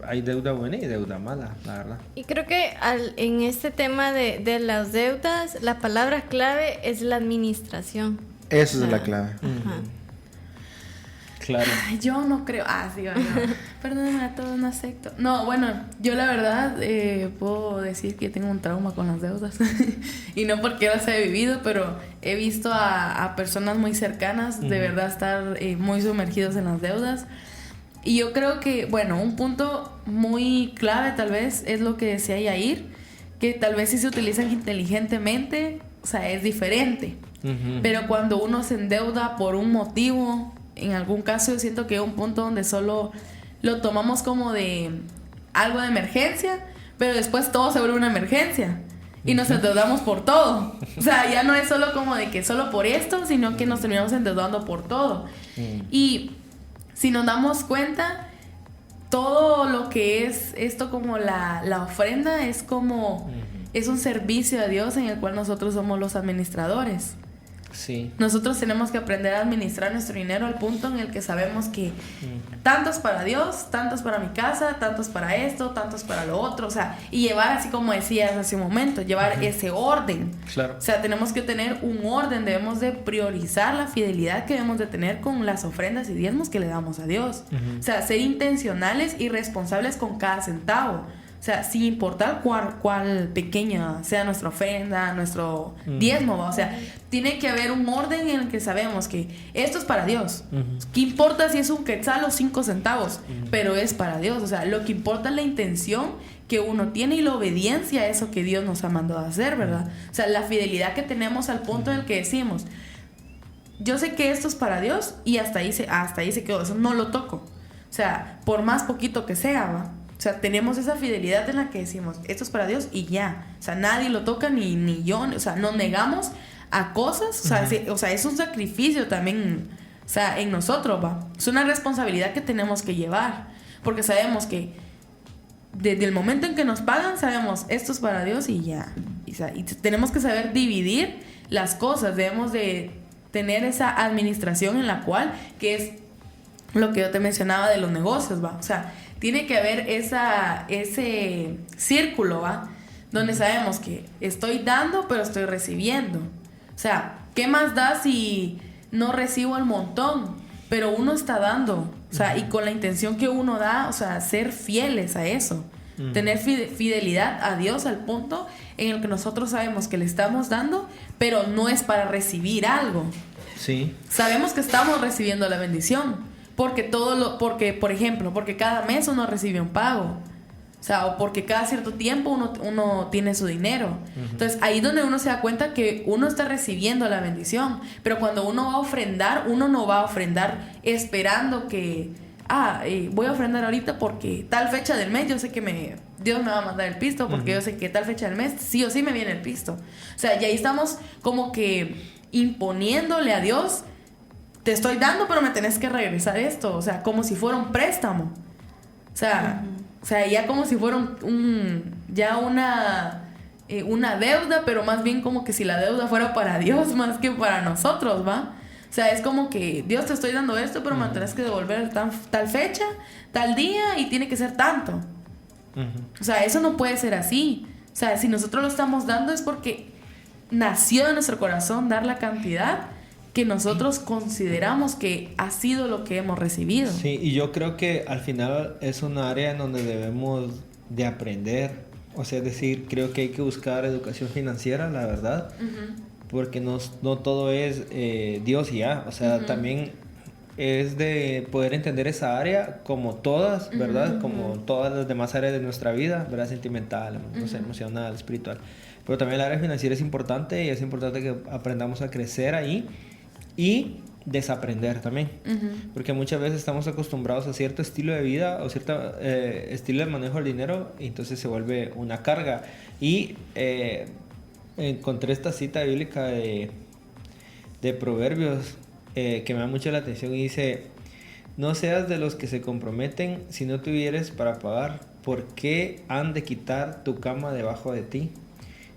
[SPEAKER 3] hay deuda buena y deuda mala, la verdad.
[SPEAKER 4] Y creo que en este tema de las deudas, la palabra clave es la administración.
[SPEAKER 2] Esa es la clave.
[SPEAKER 3] Claro.
[SPEAKER 5] Yo no creo. Sí, bueno. Perdónenme a todos, no acepto. No, bueno, yo la verdad puedo decir que tengo un trauma con las deudas. Y no porque las he vivido, pero he visto a personas muy cercanas de verdad estar muy sumergidos en las deudas. Y yo creo que, bueno, un punto muy clave tal vez es lo que decía Yair, que tal vez si se utilizan inteligentemente, o sea, es diferente. Pero cuando uno se endeuda por un motivo, en algún caso yo siento que hay un punto donde solo lo tomamos como de algo de emergencia, pero después todo se vuelve una emergencia y nos endeudamos por todo. O sea, ya no es solo como de que solo por esto, sino que nos terminamos endeudando por todo. Y si nos damos cuenta, todo lo que es esto como la ofrenda es como es un servicio a Dios en el cual nosotros somos los administradores.
[SPEAKER 3] Sí.
[SPEAKER 5] Nosotros tenemos que aprender a administrar nuestro dinero al punto en el que sabemos que tanto es para Dios, tanto es para mi casa, tanto es para esto, tanto es para lo otro, o sea, y llevar, así como decías hace un momento, llevar ese orden.
[SPEAKER 3] Claro.
[SPEAKER 5] O sea, tenemos que tener un orden, debemos de priorizar la fidelidad que debemos de tener con las ofrendas y diezmos que le damos a Dios. O sea, ser intencionales y responsables con cada centavo. O sea, sin importar cuál pequeña sea nuestra ofrenda, nuestro diezmo, ¿va? O sea, tiene que haber un orden en el que sabemos que esto es para Dios. ¿Qué importa si es un quetzal o 5 centavos? Pero es para Dios. O sea, lo que importa es la intención que uno tiene y la obediencia a eso que Dios nos ha mandado a hacer, ¿verdad? O sea, la fidelidad que tenemos al punto en el que decimos, yo sé que esto es para Dios y hasta ahí se quedó. Eso no lo toco. O sea, por más poquito que sea, ¿va? O sea, tenemos esa fidelidad en la que decimos, esto es para Dios y ya. O sea, nadie lo toca, ni yo. O sea, nos negamos a cosas. O sea, es un sacrificio también, o sea, en nosotros, ¿va? Es una responsabilidad que tenemos que llevar. Porque sabemos que desde el momento en que nos pagan, sabemos, esto es para Dios y ya. Y tenemos que saber dividir las cosas. Debemos de tener esa administración en la cual, que es lo que yo te mencionaba de los negocios, ¿va? O sea, tiene que haber ese círculo, ¿va? Donde sabemos que estoy dando, pero estoy recibiendo. O sea, ¿qué más da si no recibo el montón? Pero uno está dando. O sea, y con la intención que uno da, o sea, ser fieles a eso. Tener fidelidad a Dios al punto en el que nosotros sabemos que le estamos dando, pero no es para recibir algo.
[SPEAKER 3] Sí.
[SPEAKER 5] Sabemos que estamos recibiendo la bendición. Porque por ejemplo, porque cada mes uno recibe un pago. O sea, o porque cada cierto tiempo uno tiene su dinero. Entonces, ahí es donde uno se da cuenta que uno está recibiendo la bendición. Pero cuando uno va a ofrendar, uno no va a ofrendar esperando que, voy a ofrendar ahorita porque tal fecha del mes yo sé que Dios me va a mandar el pisto, porque yo sé que tal fecha del mes sí o sí me viene el pisto. O sea, y ahí estamos como que imponiéndole a Dios, te estoy dando, pero me tenés que regresar esto. O sea, como si fuera un préstamo. O sea, ya como si fuera una deuda, pero más bien como que si la deuda fuera para Dios más que para nosotros, ¿va? O sea, es como que Dios, te estoy dando esto, pero me tenés que devolver tal fecha, tal día, y tiene que ser tanto. O sea, eso no puede ser así. O sea, si nosotros lo estamos dando es porque nació en nuestro corazón dar la cantidad que nosotros consideramos que ha sido lo que hemos recibido.
[SPEAKER 3] Sí, y yo creo que al final es un área en donde debemos de aprender. O sea, es decir, creo que hay que buscar educación financiera, la verdad. Porque no todo es Dios y ya. O sea, también es de poder entender esa área como todas, ¿verdad? Como todas las demás áreas de nuestra vida, ¿verdad? Sentimental, no sé, emocional, espiritual. Pero también el área financiera es importante, y es importante que aprendamos a crecer ahí y desaprender también. Porque muchas veces estamos acostumbrados a cierto estilo de vida o cierto estilo de manejo del dinero, y entonces se vuelve una carga. Y encontré esta cita bíblica de Proverbios que me da mucho la atención, y dice: no seas de los que se comprometen si no tuvieres para pagar, ¿por qué han de quitar tu cama debajo de ti?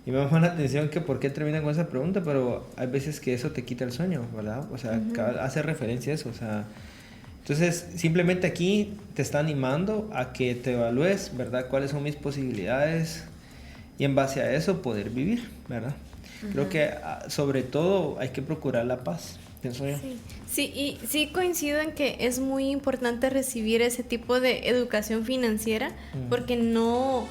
[SPEAKER 3] Y me llama la atención que por qué terminan con esa pregunta, pero hay veces que eso te quita el sueño, ¿verdad? O sea, hace referencia a eso, o sea... Entonces, simplemente aquí te está animando a que te evalúes, ¿verdad? ¿Cuáles son mis posibilidades? Y en base a eso poder vivir, ¿verdad? Creo que sobre todo hay que procurar la paz, pienso yo.
[SPEAKER 4] Sí, y sí coincido en que es muy importante recibir ese tipo de educación financiera, porque no... o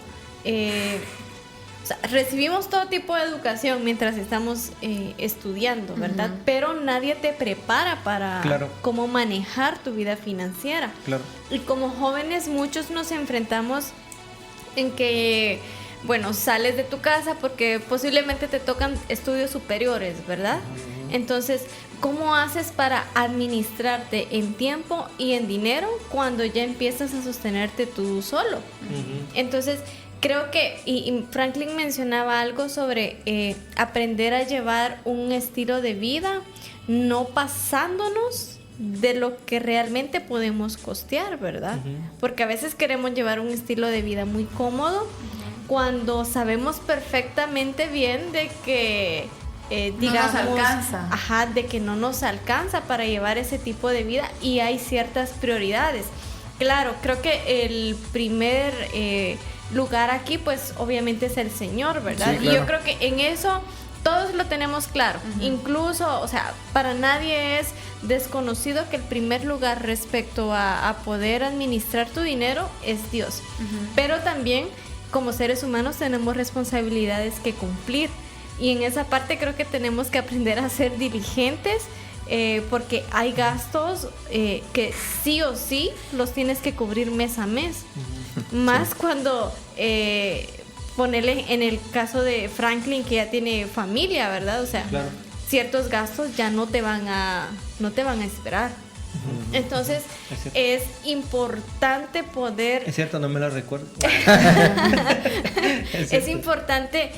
[SPEAKER 4] sea, recibimos todo tipo de educación mientras estamos estudiando, ¿verdad? Pero nadie te prepara para cómo manejar tu vida financiera. Claro. Y como jóvenes muchos nos enfrentamos en que, bueno, sales de tu casa porque posiblemente te tocan estudios superiores, ¿verdad? Entonces, ¿cómo haces para administrarte en tiempo y en dinero cuando ya empiezas a sostenerte tú solo? Entonces, creo que, y Franklin mencionaba algo sobre aprender a llevar un estilo de vida no pasándonos de lo que realmente podemos costear, ¿verdad? Porque a veces queremos llevar un estilo de vida muy cómodo cuando sabemos perfectamente bien de que digamos,
[SPEAKER 5] no nos alcanza.
[SPEAKER 4] Ajá, de que no nos alcanza para llevar ese tipo de vida y hay ciertas prioridades. Claro, creo que el primer lugar aquí, pues obviamente es el Señor, ¿verdad?
[SPEAKER 2] Sí, claro.
[SPEAKER 4] Y yo creo que en eso todos lo tenemos claro. Incluso, o sea, para nadie es desconocido que el primer lugar respecto a poder administrar tu dinero es Dios. Pero también, como seres humanos, tenemos responsabilidades que cumplir. Y en esa parte creo que tenemos que aprender a ser diligentes, porque hay gastos que sí o sí los tienes que cubrir mes a mes. Más cuando ponerle en el caso de Franklin, que ya tiene familia, ¿verdad? O sea,
[SPEAKER 3] Claro.
[SPEAKER 4] ciertos gastos ya no te van a esperar. Entonces es importante poder...
[SPEAKER 3] Es cierto, no me lo recuerdo.
[SPEAKER 4] Es importante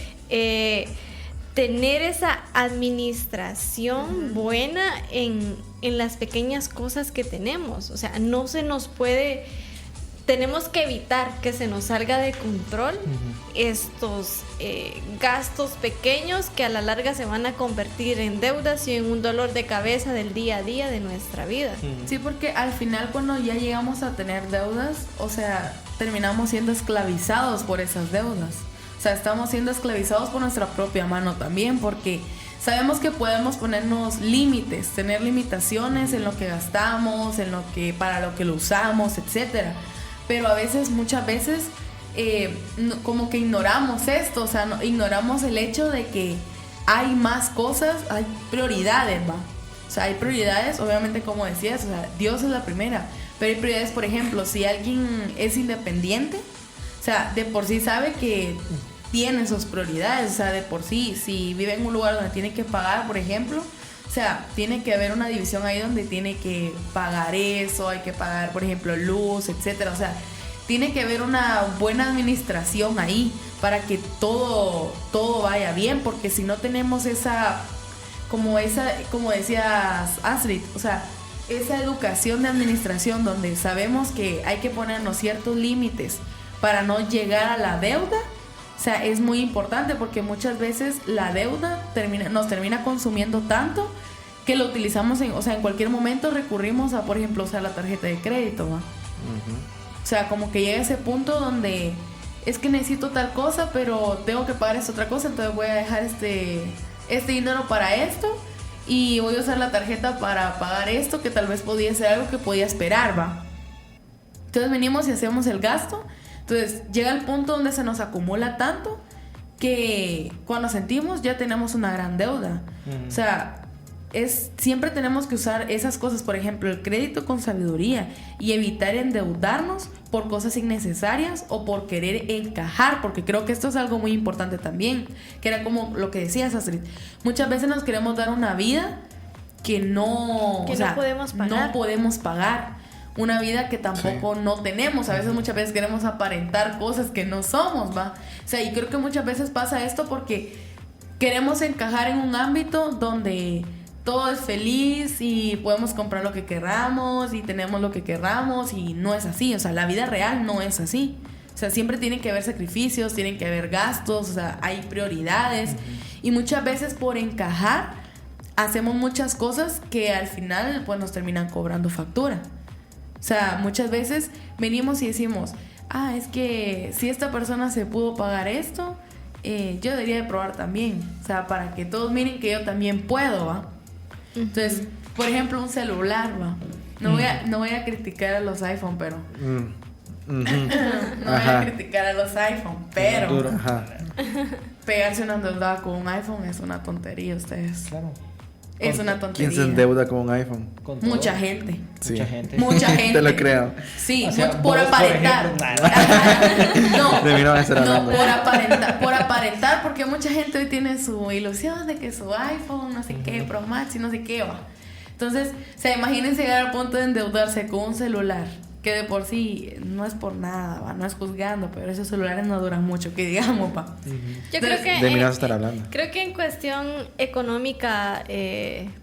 [SPEAKER 4] tener esa administración buena en las pequeñas cosas que tenemos. O sea, no se nos puede... Tenemos que evitar que se nos salga de control estos gastos pequeños que a la larga se van a convertir en deudas y en un dolor de cabeza del día a día de nuestra vida.
[SPEAKER 5] Sí, porque al final cuando ya llegamos a tener deudas, o sea, terminamos siendo esclavizados por esas deudas. O sea, estamos siendo esclavizados por nuestra propia mano también, porque sabemos que podemos ponernos límites, tener limitaciones en lo que gastamos, en lo que, para lo que lo usamos, etcétera. Pero a veces, muchas veces, como que ignoramos esto, o sea, ignoramos el hecho de que hay más cosas, hay prioridades, ¿va? O sea, hay prioridades, obviamente, como decías, o sea, Dios es la primera, pero hay prioridades, por ejemplo, si alguien es independiente, o sea, de por sí sabe que tiene sus prioridades, o sea, de por sí, si vive en un lugar donde tiene que pagar, por ejemplo, o sea, tiene que haber una división ahí donde tiene que pagar eso, hay que pagar, por ejemplo, luz, etcétera. O sea, tiene que haber una buena administración ahí para que todo vaya bien, porque si no tenemos como decías, Astrid, o sea, esa educación de administración donde sabemos que hay que ponernos ciertos límites para no llegar a la deuda. O sea, es muy importante porque muchas veces la deuda nos termina consumiendo tanto que lo utilizamos en cualquier momento recurrimos a, por ejemplo, usar la tarjeta de crédito, ¿va? O sea, como que llega ese punto donde es que necesito tal cosa, pero tengo que pagar esta otra cosa, entonces voy a dejar este dinero para esto y voy a usar la tarjeta para pagar esto que tal vez podía ser algo que podía esperar, ¿va? Entonces venimos y hacemos el gasto. Entonces llega el punto donde se nos acumula tanto que cuando sentimos ya tenemos una gran deuda. O sea, siempre tenemos que usar esas cosas, por ejemplo, el crédito con sabiduría y evitar endeudarnos por cosas innecesarias o por querer encajar, porque creo que esto es algo muy importante también, que era como lo que decías, Astrid. Muchas veces nos queremos dar una vida que no podemos pagar. Una vida que tampoco no tenemos. A veces, muchas veces queremos aparentar cosas que no somos, ¿va? O sea, y creo que muchas veces pasa esto porque queremos encajar en un ámbito donde todo es feliz y podemos comprar lo que queramos y tenemos lo que queramos y no es así. O sea, la vida real no es así. O sea, siempre tienen que haber sacrificios, tienen que haber gastos, o sea, hay prioridades. Y muchas veces por encajar hacemos muchas cosas que al final pues nos terminan cobrando factura. O sea, muchas veces venimos y decimos, es que si esta persona se pudo pagar esto, yo debería de probar también. O sea, para que todos miren que yo también puedo, ¿va? Entonces, por ejemplo, un celular, ¿va? No voy a criticar a los iPhone, pero... No voy a criticar a los iPhone, pero... Pegarse una endeudada con un iPhone es una tontería, ustedes.
[SPEAKER 3] Claro.
[SPEAKER 5] Es una tontería.
[SPEAKER 2] ¿Quién se endeuda con un iPhone?
[SPEAKER 5] Mucha gente.
[SPEAKER 2] Sí.
[SPEAKER 5] Mucha gente.
[SPEAKER 2] Te lo creo.
[SPEAKER 5] Sí,
[SPEAKER 3] O sea,
[SPEAKER 5] por
[SPEAKER 3] vos,
[SPEAKER 5] aparentar.
[SPEAKER 2] De mí no vas a estar hablando.
[SPEAKER 5] Por aparentar, porque mucha gente hoy tiene su ilusión de que su iPhone, no sé qué, Pro Max y no sé qué va. Entonces, o sea, imagínense llegar al punto de endeudarse con un celular que de por sí no es por nada, ¿va? No es juzgando, pero esos celulares no duran mucho, que digamos, ¿va?
[SPEAKER 4] Yo creo que
[SPEAKER 2] de mí no vas a estar hablando.
[SPEAKER 4] Creo que en cuestión económica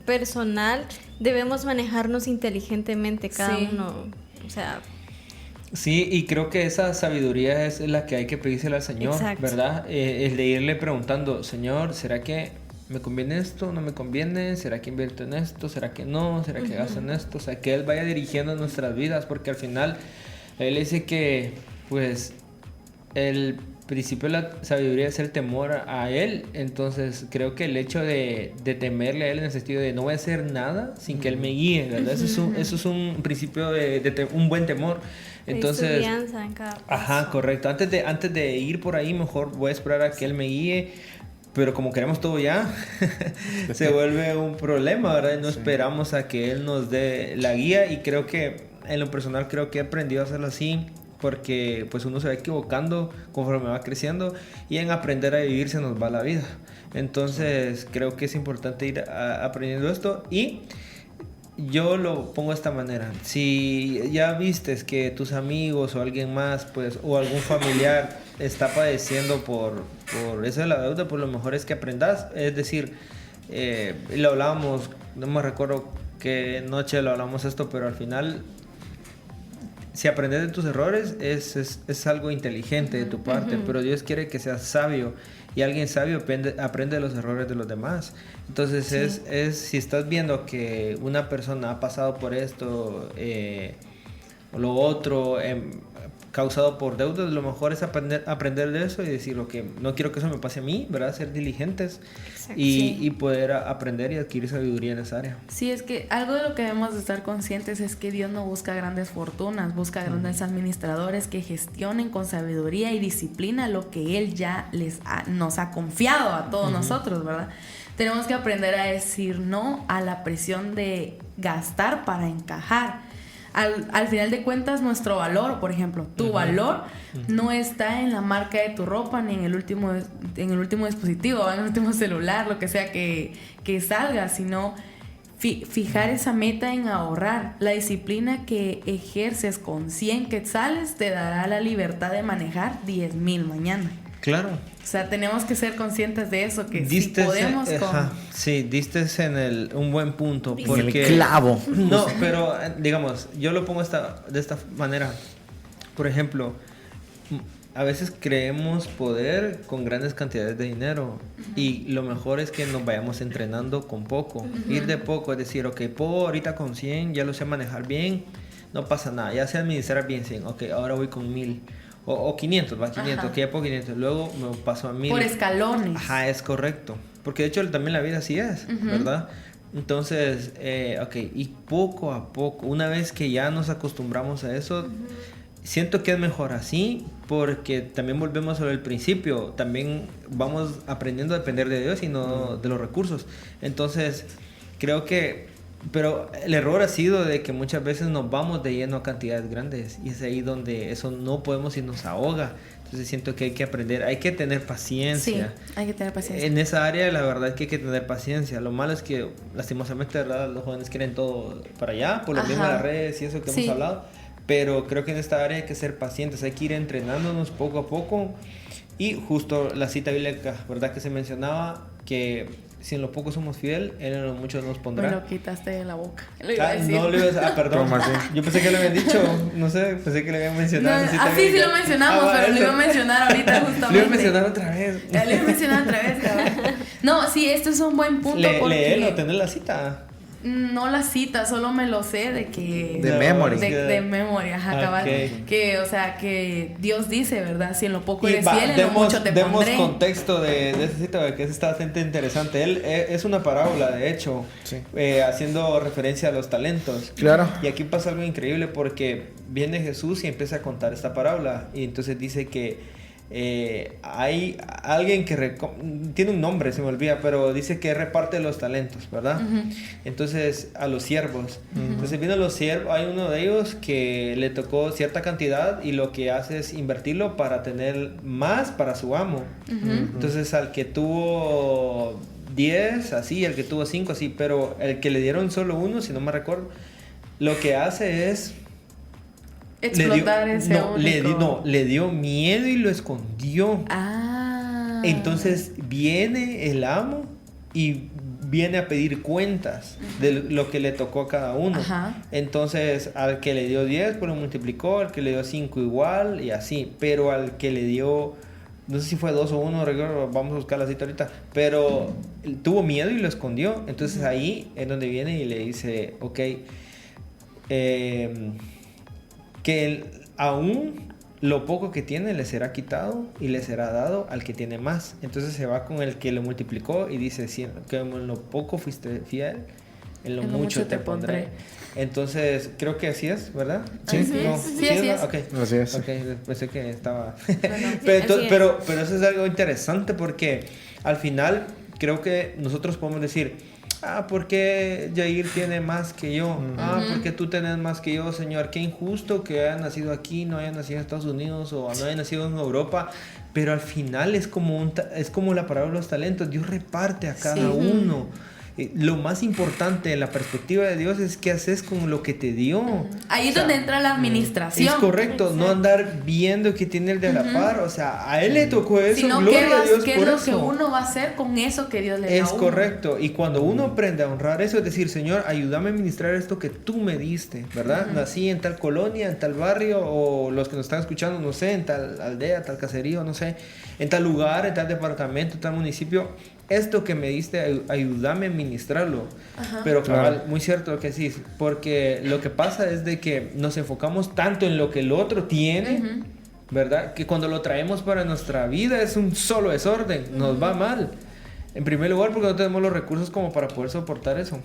[SPEAKER 4] personal debemos manejarnos inteligentemente cada uno, o sea.
[SPEAKER 3] Sí, y creo que esa sabiduría es la que hay que pedírsela al Señor.
[SPEAKER 4] Exacto.
[SPEAKER 3] ¿Verdad? El de irle preguntando, Señor, ¿será que ¿me conviene esto? ¿No me conviene? ¿Será que invierto en esto? ¿Será que no? ¿Será que gasto en esto? O sea, que Él vaya dirigiendo nuestras vidas, porque al final Él dice que, pues, el principio de la sabiduría es el temor a Él. Entonces creo que el hecho de temerle a Él en el sentido de no voy a hacer nada sin que Él me guíe, ¿verdad? Eso es un principio de un buen temor. Entonces,
[SPEAKER 4] en cada paso.
[SPEAKER 3] Ajá, correcto. Antes de ir por ahí, mejor voy a esperar a que Él me guíe. Pero como queremos todo ya, se vuelve un problema, ¿verdad? No esperamos a que Él nos dé la guía, y creo que en lo personal creo que he aprendido a hacerlo así, porque pues uno se va equivocando conforme va creciendo, y en aprender a vivir se nos va la vida. Entonces creo que es importante ir aprendiendo esto, y yo lo pongo de esta manera: si ya vistes que tus amigos o alguien más, pues, o algún familiar está padeciendo por eso de la deuda, pues lo mejor es que aprendas. Es decir, lo hablábamos, no me recuerdo qué noche lo hablamos esto, pero al final, si aprendes de tus errores es algo inteligente de tu parte, pero Dios quiere que seas sabio, y alguien sabio aprende de los errores de los demás. Entonces es si estás viendo que una persona ha pasado por esto o lo otro, causado por deudas, lo mejor es aprender de eso y decir, ok, no quiero que eso me pase a mí, ¿verdad? Ser diligentes y poder aprender y adquirir sabiduría en esa área.
[SPEAKER 5] Sí, es que algo de lo que debemos de estar conscientes es que Dios no busca grandes fortunas, busca grandes administradores que gestionen con sabiduría y disciplina lo que Él ya nos ha confiado a todos nosotros, ¿verdad? Tenemos que aprender a decir no a la presión de gastar para encajar. Al final de cuentas, nuestro valor, por ejemplo, tu valor no está en la marca de tu ropa, ni en el último dispositivo, en el último celular, lo que sea que salga, sino fijar esa meta en ahorrar. La disciplina que ejerces con 100 quetzales te dará la libertad de manejar 10,000 mañana.
[SPEAKER 3] Claro.
[SPEAKER 5] O sea, tenemos que ser conscientes de eso, que si podemos
[SPEAKER 3] diste en un buen punto. Porque,
[SPEAKER 2] el clavo.
[SPEAKER 3] No, pero digamos, yo lo pongo de esta manera. Por ejemplo, a veces creemos poder con grandes cantidades de dinero, y lo mejor es que nos vayamos entrenando con poco. Ir de poco, es decir, ok, puedo ahorita con 100, ya lo sé manejar bien, no pasa nada, ya sé administrar bien 100, ok, ahora voy con 1,000. O 500, va 500, que ya por 500, luego me paso a 1,000.
[SPEAKER 5] Por escalones.
[SPEAKER 3] Ajá, es correcto. Porque de hecho también la vida así es, ¿verdad? Entonces, ok, y poco a poco, una vez que ya nos acostumbramos a eso, siento que es mejor así, porque también volvemos sobre el principio, también vamos aprendiendo a depender de Dios y no de los recursos. Entonces, creo que... Pero el error ha sido de que muchas veces nos vamos de lleno a cantidades grandes, y es ahí donde eso no podemos y nos ahoga. Entonces siento que hay que aprender, hay que tener paciencia.
[SPEAKER 5] Sí, hay que tener paciencia.
[SPEAKER 3] En esa área la verdad es que hay que tener paciencia. Lo malo es que lastimosamente, ¿verdad?, los jóvenes quieren todo para allá, por lo mismo de las redes y eso que hemos hablado. Pero creo que en esta área hay que ser pacientes, hay que ir entrenándonos poco a poco. Y justo la cita bíblica, ¿verdad?, que se mencionaba, que si en lo poco somos fiel, Él en lo mucho nos pondrá.
[SPEAKER 5] Me lo quitaste de la boca. Lo iba a decir.
[SPEAKER 3] No lo ibas a... perdón. Yo pensé que lo habían dicho. No sé, pensé que lo habían mencionado.
[SPEAKER 5] No, sí lo mencionamos, pero lo iba a mencionar ahorita justamente.
[SPEAKER 3] Lo iba a mencionar otra vez.
[SPEAKER 5] Lo iba a mencionar otra vez, cabrón. No, sí, esto es un buen punto porque...
[SPEAKER 3] Léelo, tener la cita.
[SPEAKER 5] No la cita, solo me lo sé de que...
[SPEAKER 2] De memory.
[SPEAKER 5] De memory, ajá, cabal. Que, o sea, que Dios dice, ¿verdad? Si en lo poco eres fiel, en lo mucho te pondré.
[SPEAKER 3] Demos contexto de esa cita, que está bastante interesante. Él es una parábola, de hecho, haciendo referencia a los talentos.
[SPEAKER 2] Claro.
[SPEAKER 3] Y aquí pasa algo increíble, porque viene Jesús y empieza a contar esta parábola. Y entonces dice que hay alguien que tiene un nombre, se me olvida, pero dice que reparte los talentos, ¿verdad? Entonces a los siervos. Entonces vienen los siervos, hay uno de ellos que le tocó cierta cantidad y lo que hace es invertirlo para tener más para su amo. Entonces al que tuvo 10 así, el que tuvo 5 así, pero el que le dieron solo 1, si no me recuerdo, lo que hace es
[SPEAKER 5] explotar
[SPEAKER 3] le dio miedo y lo escondió. Entonces viene el amo y viene a pedir cuentas de lo que le tocó a cada uno. Entonces al que le dio 10 pues lo multiplicó, al que le dio 5 igual y así, pero al que le dio no sé si fue 2 o 1, recuerdo, vamos a buscar la cita ahorita, pero tuvo miedo y lo escondió. Entonces ahí es donde viene y le dice, ok, que aún lo poco que tiene le será quitado y le será dado al que tiene más. Entonces se va con el que lo multiplicó y dice, que en lo poco fuiste fiel, en lo mucho te pondré. Entonces, creo que así es, ¿verdad?
[SPEAKER 5] Sí, así es.
[SPEAKER 3] Okay.
[SPEAKER 2] Así es.
[SPEAKER 3] Ok, pensé que estaba...
[SPEAKER 4] Bueno,
[SPEAKER 3] pero eso es algo interesante porque al final creo que nosotros podemos decir, ¿por qué Yair tiene más que yo? ¿Por qué tú tienes más que yo, Señor? Qué injusto que haya nacido aquí, no haya nacido en Estados Unidos o no haya nacido en Europa. Pero al final es como la parábola de los talentos. Dios reparte a cada uno. Lo más importante en la perspectiva de Dios es qué haces con lo que te dio.
[SPEAKER 5] Ahí es donde entra la administración.
[SPEAKER 3] Es correcto, no andar viendo qué tiene el de la par. O sea, a él le tocó eso.
[SPEAKER 5] Sino
[SPEAKER 3] gloria a Dios
[SPEAKER 5] qué
[SPEAKER 3] por
[SPEAKER 5] es lo
[SPEAKER 3] eso.
[SPEAKER 5] que uno va a hacer con eso que Dios le da a
[SPEAKER 3] Es
[SPEAKER 5] uno.
[SPEAKER 3] correcto. Y cuando uno aprende a honrar eso, es decir, Señor, ayúdame a administrar esto que tú me diste, ¿verdad? Nací en tal colonia, en tal barrio, o los que nos están escuchando, no sé, en tal aldea, tal caserío, no sé, en tal lugar, en tal departamento, en tal municipio. Esto que me diste, ayúdame a administrarlo. Pero cabal, muy cierto lo que decís, porque lo que pasa es de que nos enfocamos tanto en lo que el otro tiene, ¿verdad? Que cuando lo traemos para nuestra vida es un solo desorden, nos va mal. En primer lugar, porque no tenemos los recursos como para poder soportar eso.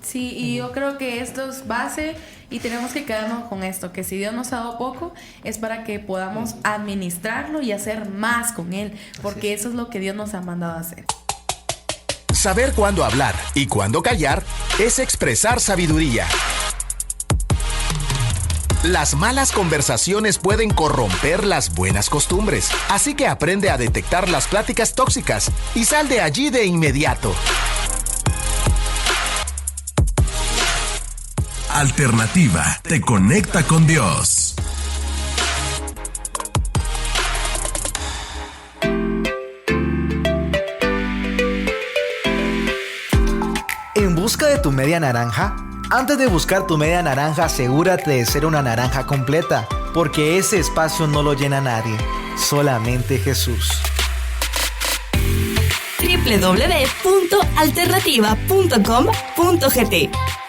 [SPEAKER 5] Sí, y yo creo que esto es base y tenemos que quedarnos con esto, que si Dios nos ha dado poco es para que podamos administrarlo y hacer más con él, porque eso es lo que Dios nos ha mandado a hacer.
[SPEAKER 7] Saber cuándo hablar y cuándo callar es expresar sabiduría. Las malas conversaciones pueden corromper las buenas costumbres, así que aprende a detectar las pláticas tóxicas y sal de allí de inmediato.
[SPEAKER 8] Alternativa te conecta con Dios.
[SPEAKER 2] ¿En busca de tu media naranja? Antes de buscar tu media naranja, asegúrate de ser una naranja completa, porque ese espacio no lo llena nadie, solamente Jesús.
[SPEAKER 1] www.alternativa.com.gt.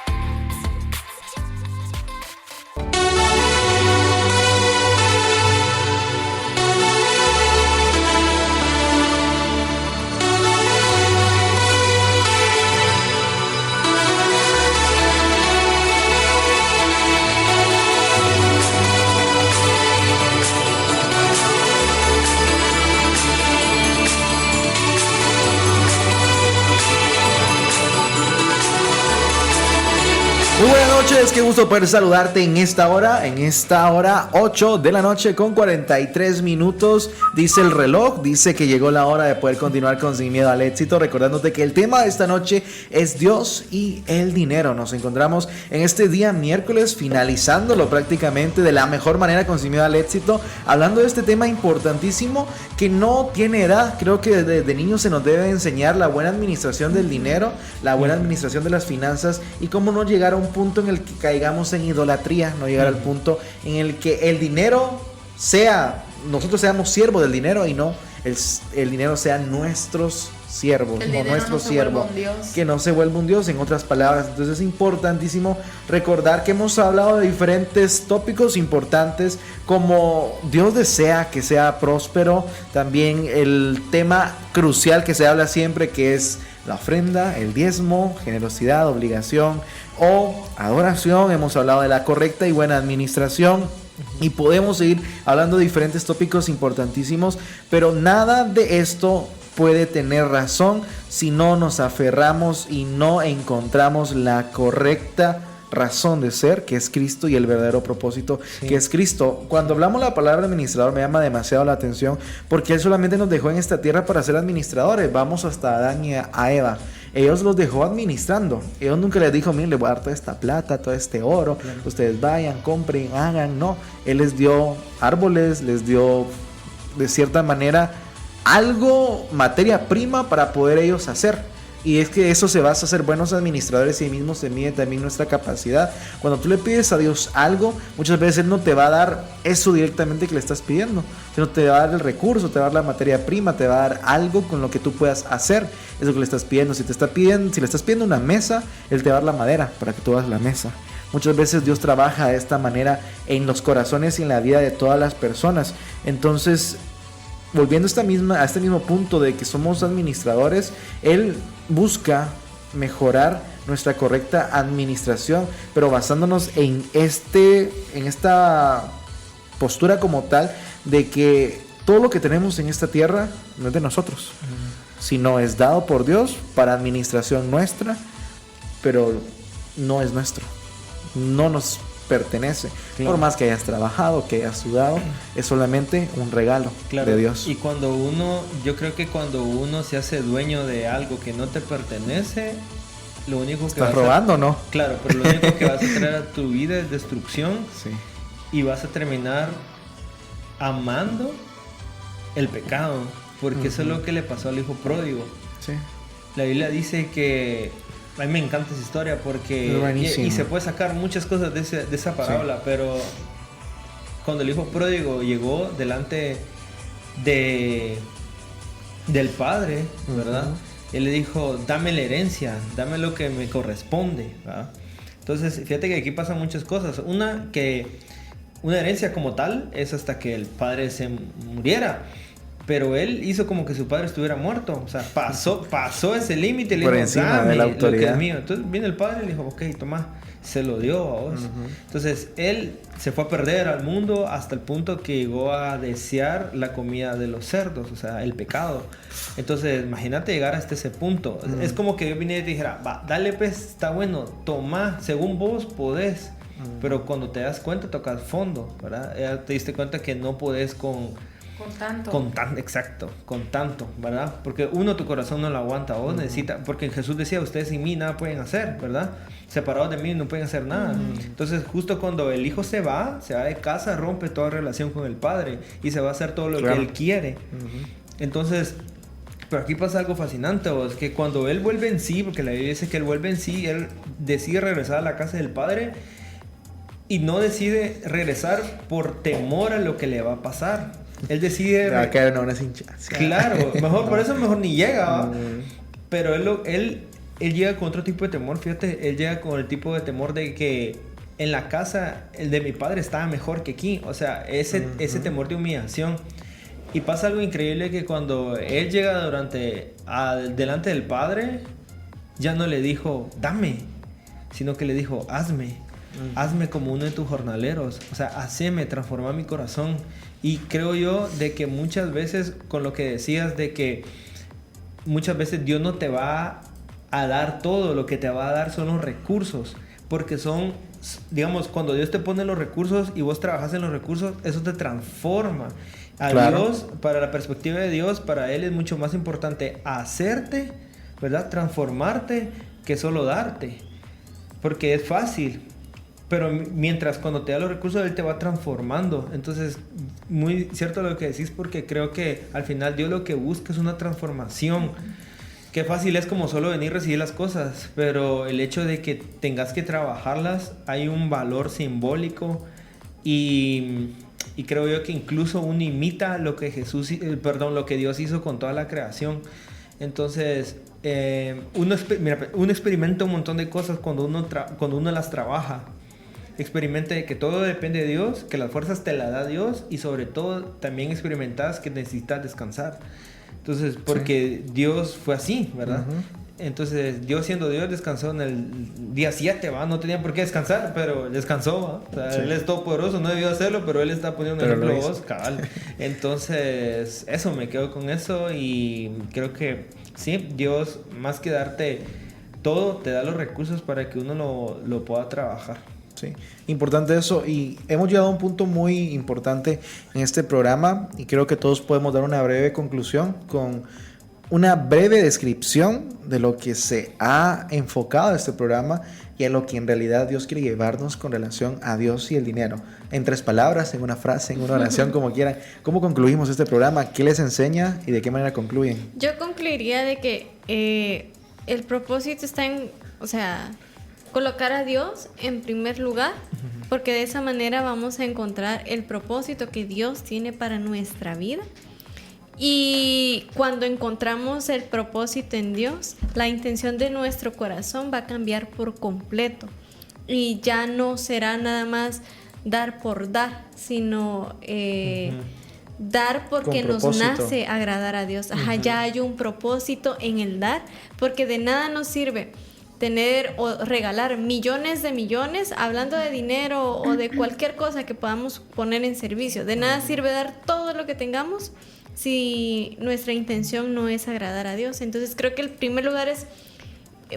[SPEAKER 2] Muy buenas noches, qué gusto poder saludarte en esta hora 8 de la noche con 43 minutos, dice el reloj, dice que llegó la hora de poder continuar con Sin Miedo al Éxito, recordándote que el tema de esta noche es Dios y el dinero. Nos encontramos en este día miércoles, finalizándolo prácticamente de la mejor manera con Sin Miedo al Éxito, hablando de este tema importantísimo que no tiene edad. Creo que desde niños se nos debe enseñar la buena administración del dinero, la buena administración de las finanzas y cómo no llegar a un punto en el que caigamos en idolatría, no llegar al punto en el que el dinero nosotros seamos siervos del dinero y no el dinero sea nuestros siervos, o nuestro siervo, que no se vuelva un Dios, en otras palabras. Entonces es importantísimo recordar que hemos hablado de diferentes tópicos importantes, como Dios desea que sea próspero, también el tema crucial que se habla siempre, que es la ofrenda, el diezmo, generosidad, obligación o adoración. Hemos hablado de la correcta y buena administración y podemos seguir hablando de diferentes tópicos importantísimos, pero nada de esto puede tener razón si no nos aferramos y no encontramos la correcta razón de ser, que es Cristo, y el verdadero propósito, que es Cristo. Cuando hablamos la palabra administrador me llama demasiado la atención, porque Él solamente nos dejó en esta tierra para ser administradores. Vamos hasta Adán y a Eva. Ellos los dejó administrando. Ellos nunca les dijo, miren, les voy a dar toda esta plata, todo este oro, ustedes vayan, compren, hagan. No, Él les dio árboles, les dio de cierta manera algo, materia prima para poder ellos hacer. Y es que eso se basa a ser buenos administradores y ahí mismo se mide también nuestra capacidad. Cuando tú le pides a Dios algo, muchas veces Él no te va a dar eso directamente que le estás pidiendo, sino te va a dar el recurso, te va a dar la materia prima, te va a dar algo con lo que tú puedas hacer eso que le estás pidiendo. Si le estás pidiendo una mesa, Él te va a dar la madera para que tú hagas la mesa. Muchas veces Dios trabaja de esta manera en los corazones y en la vida de todas las personas. Entonces, volviendo a este mismo punto de que somos administradores, Él busca mejorar nuestra correcta administración, pero basándonos en esta postura como tal de que todo lo que tenemos en esta tierra no es de nosotros, sino es dado por Dios para administración nuestra, pero no es nuestro, no nos pertenece. Claro. Por más que hayas trabajado, que hayas sudado, es solamente un regalo de Dios.
[SPEAKER 3] Y yo creo que cuando uno se hace dueño de algo que no te pertenece, lo único que
[SPEAKER 2] estás robando, ¿no?
[SPEAKER 3] Claro, pero lo único que vas a traer a tu vida es destrucción.
[SPEAKER 2] Sí.
[SPEAKER 3] Y vas a terminar amando el pecado, porque eso es lo que le pasó al hijo pródigo.
[SPEAKER 2] Sí.
[SPEAKER 3] La Biblia dice que a mí me encanta esa historia porque y se puede sacar muchas cosas de esa parábola, sí. Pero cuando el hijo pródigo llegó delante del padre, ¿verdad? Él le dijo, dame la herencia, dame lo que me corresponde, ¿verdad? Entonces, fíjate que aquí pasan muchas cosas. Una herencia como tal es hasta que el padre se muriera. Pero él hizo como que su padre estuviera muerto. O sea, pasó ese límite y le dijo, dame lo que es mío. Entonces viene el padre y le dijo, ok, toma, se lo dio a vos. Entonces él se fue a perder al mundo hasta el punto que llegó a desear la comida de los cerdos, o sea, el pecado. Entonces imagínate llegar hasta ese punto. Es como que yo viniera y te dijera, va, dale pues, está bueno, toma, según vos podés. Pero cuando te das cuenta tocas fondo, ¿verdad? Ya te diste cuenta que no podés con tanto, ¿verdad? Porque tu corazón no lo aguanta, vos necesitas, porque Jesús decía, ustedes sin mí nada pueden hacer, ¿verdad? Separados de mí no pueden hacer nada. Entonces, justo cuando el hijo se va de casa, rompe toda relación con el padre y se va a hacer todo lo que él quiere. Entonces, pero aquí pasa algo fascinante, vos, que cuando él vuelve en sí, porque la Biblia dice que él vuelve en sí, él decide regresar a la casa del padre y no decide regresar por temor a lo que le va a pasar. Él decide...
[SPEAKER 2] Va a caer una sin chance.
[SPEAKER 3] Claro, por eso mejor ni llega. Pero él llega con otro tipo de temor. Fíjate, él llega con el tipo de temor de que en la casa el de mi padre estaba mejor que aquí. O sea, ese temor de humillación. Y pasa algo increíble que cuando él llega delante del padre, ya no le dijo, dame, sino que le dijo, hazme. Hazme como uno de tus jornaleros. O sea, haceme, transforma mi corazón. Y creo yo de que muchas veces, con lo que decías, de que muchas veces Dios no te va a dar todo, lo que te va a dar son los recursos, porque son, digamos, cuando Dios te pone los recursos y vos trabajas en los recursos, eso te transforma. Dios, para la perspectiva de Dios, para Él es mucho más importante hacerte, ¿verdad? Transformarte, que solo darte, porque es fácil. Pero mientras cuando te da los recursos, Él te va transformando. Entonces, muy cierto lo que decís, porque creo que al final Dios lo que busca es una transformación. Qué fácil es como solo venir y recibir las cosas, pero el hecho de que tengas que trabajarlas, hay un valor simbólico y creo yo que incluso uno imita lo que lo que Dios hizo con toda la creación. Entonces, uno experimenta un montón de cosas cuando uno las trabaja. Experimente que todo depende de Dios, que las fuerzas te las da Dios y sobre todo también experimentas que necesitas descansar. Entonces, porque Dios fue así, ¿verdad? Entonces, Dios siendo Dios descansó en el día 7, ¿va? No tenía por qué descansar, pero descansó, ¿va? O sea, Él es todopoderoso, no debió hacerlo, pero Él está poniendo un ejemplo a vos, cabal. Entonces, eso, me quedo con eso y creo que sí, Dios, más que darte todo, te da los recursos para que uno lo pueda trabajar.
[SPEAKER 2] Sí, importante eso, y hemos llegado a un punto muy importante en este programa y creo que todos podemos dar una breve conclusión con una breve descripción de lo que se ha enfocado este programa y a lo que en realidad Dios quiere llevarnos con relación a Dios y el dinero. En 3 palabras, en una frase, en una oración, como quieran. ¿Cómo concluimos este programa? ¿Qué les enseña y de qué manera concluyen?
[SPEAKER 4] Yo concluiría de que el propósito está en, o sea, colocar a Dios en primer lugar, porque de esa manera vamos a encontrar el propósito que Dios tiene para nuestra vida. Y cuando encontramos el propósito en Dios, la intención de nuestro corazón va a cambiar por completo. Y ya no será nada más dar por dar, sino dar porque nos nace agradar a Dios. Ya hay un propósito en el dar, porque de nada nos sirve tener o regalar millones de millones, hablando de dinero o de cualquier cosa que podamos poner en servicio. De nada sirve dar todo lo que tengamos si nuestra intención no es agradar a Dios. Entonces creo que el primer lugar es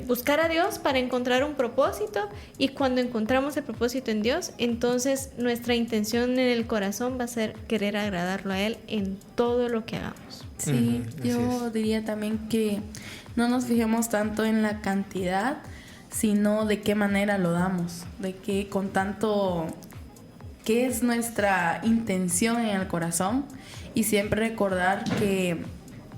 [SPEAKER 4] buscar a Dios para encontrar un propósito, y cuando encontramos el propósito en Dios, entonces nuestra intención en el corazón va a ser querer agradarlo a Él en todo lo que hagamos.
[SPEAKER 5] Sí, yo diría también que no nos fijemos tanto en la cantidad, sino de qué manera lo damos, de qué con tanto, qué es nuestra intención en el corazón, y siempre recordar que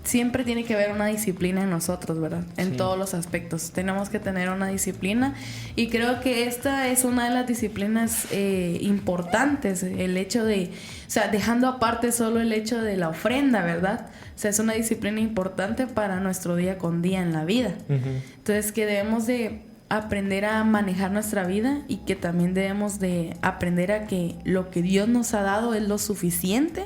[SPEAKER 5] siempre tiene que haber una disciplina en nosotros, ¿verdad? En todos los aspectos. Tenemos que tener una disciplina, y creo que esta es una de las disciplinas importantes, el hecho de, o sea, dejando aparte solo el hecho de la ofrenda, ¿verdad? O sea, es una disciplina importante para nuestro día con día en la vida. Entonces, que debemos de aprender a manejar nuestra vida, y que también debemos de aprender a que lo que Dios nos ha dado es lo suficiente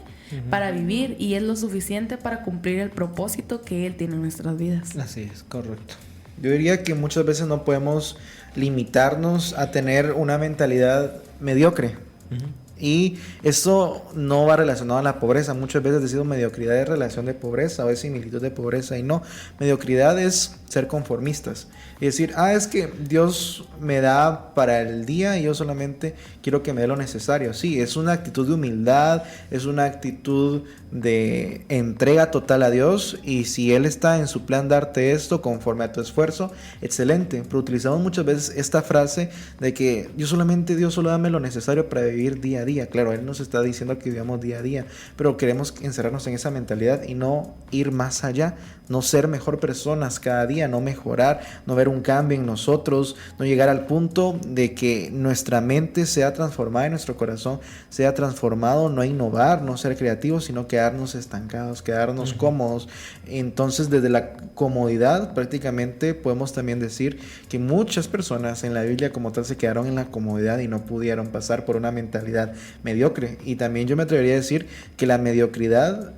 [SPEAKER 5] para vivir, y es lo suficiente para cumplir el propósito que Él tiene en nuestras vidas.
[SPEAKER 3] Así es, correcto.
[SPEAKER 2] Yo diría que muchas veces no podemos limitarnos a tener una mentalidad mediocre. Y eso no va relacionado a la pobreza. Muchas veces decimos mediocridad es relación de pobreza o es similitud de pobreza, y no. Mediocridad es ser conformistas y decir, es que Dios me da para el día y yo solamente quiero que me dé lo necesario. Sí, es una actitud de humildad, es una actitud de entrega total a Dios, y si Él está en su plan darte esto conforme a tu esfuerzo, excelente. Pero utilizamos muchas veces esta frase de que Dios solo dame lo necesario para vivir día a día. Claro, Él nos está diciendo que vivamos día a día, pero queremos encerrarnos en esa mentalidad y no ir más allá, no ser mejor personas cada día, no mejorar, no ver un cambio en nosotros, no llegar al punto de que nuestra mente sea transformada y nuestro corazón sea transformado, no innovar, no ser creativos, sino quedarnos estancados, quedarnos cómodos. Entonces, desde la comodidad prácticamente podemos también decir que muchas personas en la Biblia como tal se quedaron en la comodidad y no pudieron pasar por una mentalidad mediocre. Y también yo me atrevería a decir que la mediocridad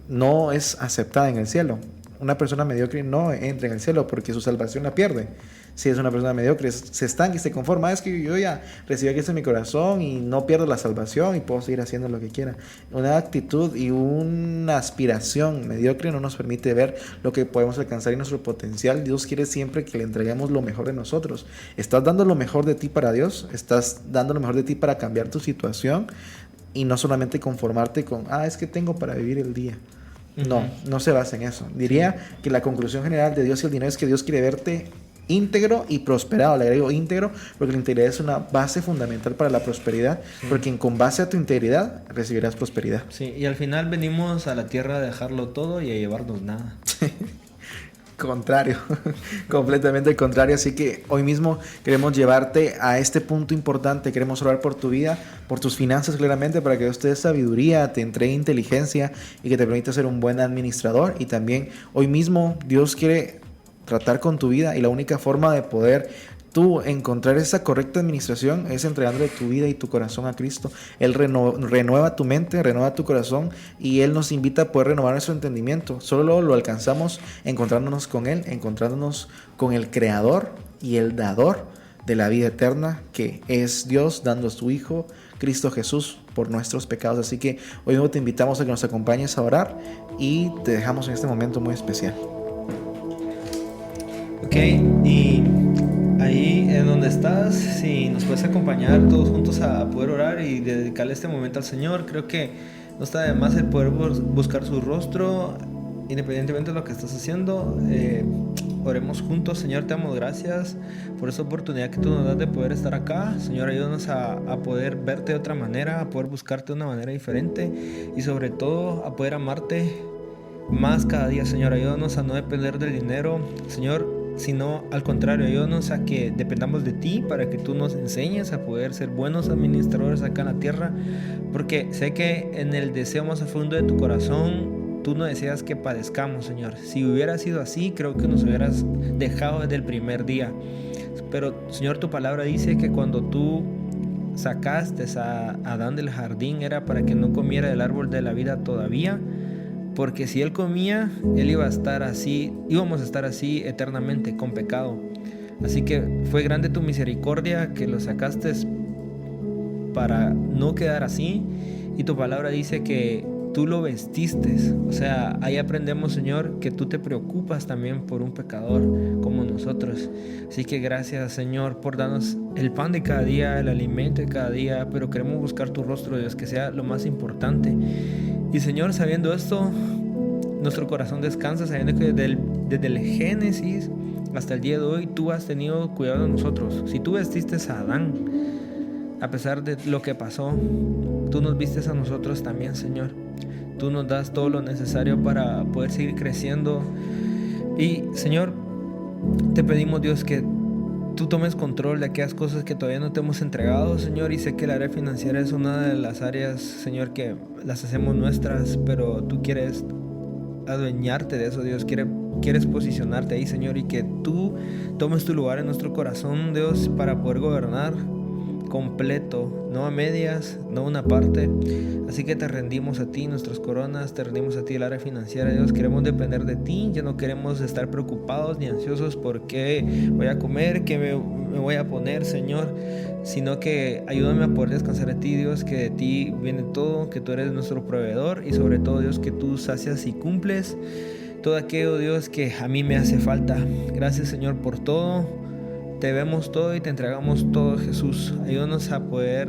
[SPEAKER 2] no es aceptada en el cielo. Una persona mediocre no entra en el cielo porque su salvación la pierde. Si es una persona mediocre, se estanca y se conforma. Es que yo ya recibí a Cristo en mi corazón y no pierdo la salvación y puedo seguir haciendo lo que quiera. Una actitud y una aspiración mediocre no nos permite ver lo que podemos alcanzar y nuestro potencial. Dios quiere siempre que le entreguemos lo mejor de nosotros. ¿Estás dando lo mejor de ti para Dios? ¿Estás dando lo mejor de ti para cambiar tu situación? Y no solamente conformarte con, es que tengo para vivir el día. No se basa en eso. Diría que la conclusión general de Dios y el dinero es que Dios quiere verte íntegro y prosperado. Le agrego íntegro porque la integridad es una base fundamental para la prosperidad, porque con base a tu integridad recibirás prosperidad.
[SPEAKER 3] Sí, y al final venimos a la tierra a dejarlo todo y a llevarnos nada.
[SPEAKER 2] Contrario, completamente contrario. Así que hoy mismo queremos llevarte a este punto importante. Queremos orar por tu vida, por tus finanzas claramente, para que Dios te dé sabiduría, te entregue inteligencia y que te permita ser un buen administrador. Y también hoy mismo Dios quiere tratar con tu vida, y la única forma de poder tú encontrar esa correcta administración es entregándole tu vida y tu corazón a Cristo. Él renueva tu mente, renueva tu corazón, y Él nos invita a poder renovar nuestro entendimiento. Solo lo alcanzamos encontrándonos con Él, encontrándonos con el Creador y el Dador de la vida eterna, que es Dios dando a su Hijo, Cristo Jesús, por nuestros pecados. Así que hoy mismo te invitamos a que nos acompañes a orar, y te dejamos en este momento muy especial.
[SPEAKER 3] Ok, y ahí en donde estás, si nos puedes acompañar todos juntos a poder orar y dedicarle este momento al Señor. Creo que no está de más el poder buscar su rostro independientemente de lo que estás haciendo. Oremos juntos. Señor, te damos gracias por esta oportunidad que tú nos das de poder estar acá. Señor, ayúdanos a poder verte de otra manera, a poder buscarte de una manera diferente, y sobre todo a poder amarte más cada día. Señor, ayúdanos a no depender del dinero. Señor, sino al contrario, ayúdanos a que dependamos de ti para que tú nos enseñes a poder ser buenos administradores acá en la tierra, porque sé que en el deseo más profundo de tu corazón tú no deseas que padezcamos, Señor. Si hubiera sido así, creo que nos hubieras dejado desde el primer día. Pero, Señor, tu palabra dice que cuando tú sacaste a Adán del jardín era para que no comiera del árbol de la vida todavía, porque si él comía, él íbamos a estar así eternamente con pecado. Así que fue grande tu misericordia que lo sacaste para no quedar así, y tu palabra dice que tú lo vestiste. O sea, ahí aprendemos, Señor, que tú te preocupas también por un pecador como nosotros. Así que gracias, Señor, por darnos el pan de cada día, el alimento de cada día, pero queremos buscar tu rostro, Dios, que sea lo más importante. Y, Señor, sabiendo esto, nuestro corazón descansa, sabiendo que desde el Génesis hasta el día de hoy tú has tenido cuidado de nosotros. Si tú vestiste a Adán, a pesar de lo que pasó, tú nos vistes a nosotros también, Señor. Tú nos das todo lo necesario para poder seguir creciendo. Y, Señor, te pedimos, Dios, que tú tomes control de aquellas cosas que todavía no te hemos entregado, Señor. Y sé que el área financiera es una de las áreas, Señor, que las hacemos nuestras, pero tú quieres adueñarte de eso, Dios. Quieres posicionarte ahí, Señor, y que tú tomes tu lugar en nuestro corazón, Dios, para poder gobernar completo, no a medias, no una parte. Así que te rendimos a ti nuestras coronas, te rendimos a ti el área financiera, Dios. Queremos depender de ti, ya no queremos estar preocupados ni ansiosos por qué voy a comer, qué me voy a poner, Señor, sino que ayúdame a poder descansar de ti, Dios, que de ti viene todo, que tú eres nuestro proveedor, y sobre todo, Dios, que tú sacias y cumples todo aquello, Dios, que a mí me hace falta. Gracias, Señor, por todo. Te vemos todo y te entregamos todo, Jesús. Ayúdanos a poder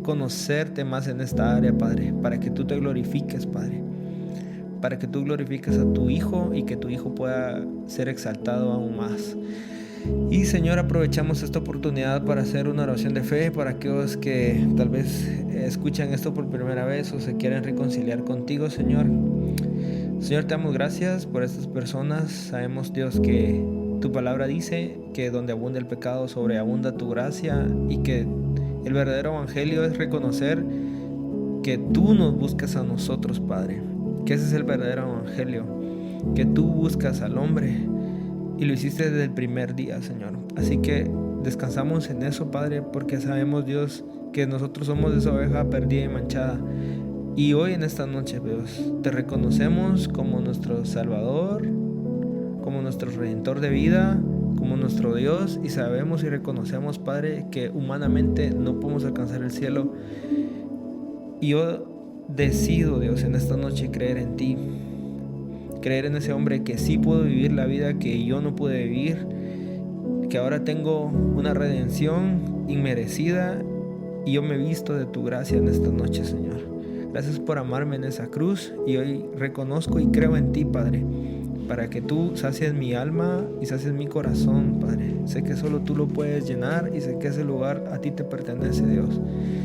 [SPEAKER 3] conocerte más en esta área, Padre, para que tú te glorifiques, Padre, para que tú glorifiques a tu Hijo y que tu Hijo pueda ser exaltado aún más. Y, Señor, aprovechamos esta oportunidad para hacer una oración de fe para aquellos que tal vez escuchan esto por primera vez o se quieren reconciliar contigo, Señor. Señor, te damos gracias por estas personas. Sabemos, Dios, que tu palabra dice que donde abunda el pecado, sobreabunda tu gracia, y que el verdadero evangelio es reconocer que tú nos buscas a nosotros, Padre, que ese es el verdadero evangelio, que tú buscas al hombre y lo hiciste desde el primer día, Señor. Así que descansamos en eso, Padre, porque sabemos, Dios, que nosotros somos esa oveja perdida y manchada. Y hoy en esta noche, Dios, te reconocemos como nuestro Salvador, como nuestro Redentor de vida, como nuestro Dios, y sabemos y reconocemos, Padre, que humanamente no podemos alcanzar el cielo. Y yo decido, Dios, en esta noche creer en ti, creer en ese hombre que sí pudo vivir la vida que yo no pude vivir, que ahora tengo una redención inmerecida, y yo me visto de tu gracia en esta noche, Señor. Gracias por amarme en esa cruz, y hoy reconozco y creo en ti, Padre, para que tú sacies mi alma y sacies mi corazón, Padre. Sé que solo tú lo puedes llenar, y sé que ese lugar a ti te pertenece, Dios.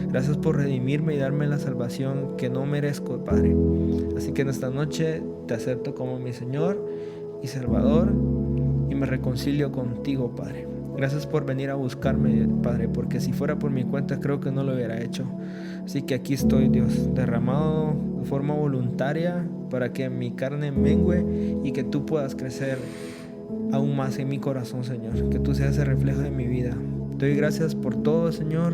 [SPEAKER 3] Gracias por redimirme y darme la salvación que no merezco, Padre. Así que en esta noche te acepto como mi Señor y Salvador, y me reconcilio contigo, Padre. Gracias por venir a buscarme, Padre, porque si fuera por mi cuenta creo que no lo hubiera hecho. Así que aquí estoy, Dios, derramado de forma voluntaria para que mi carne mengue y que tú puedas crecer aún más en mi corazón, Señor. Que tú seas el reflejo de mi vida. Te doy gracias por todo, Señor.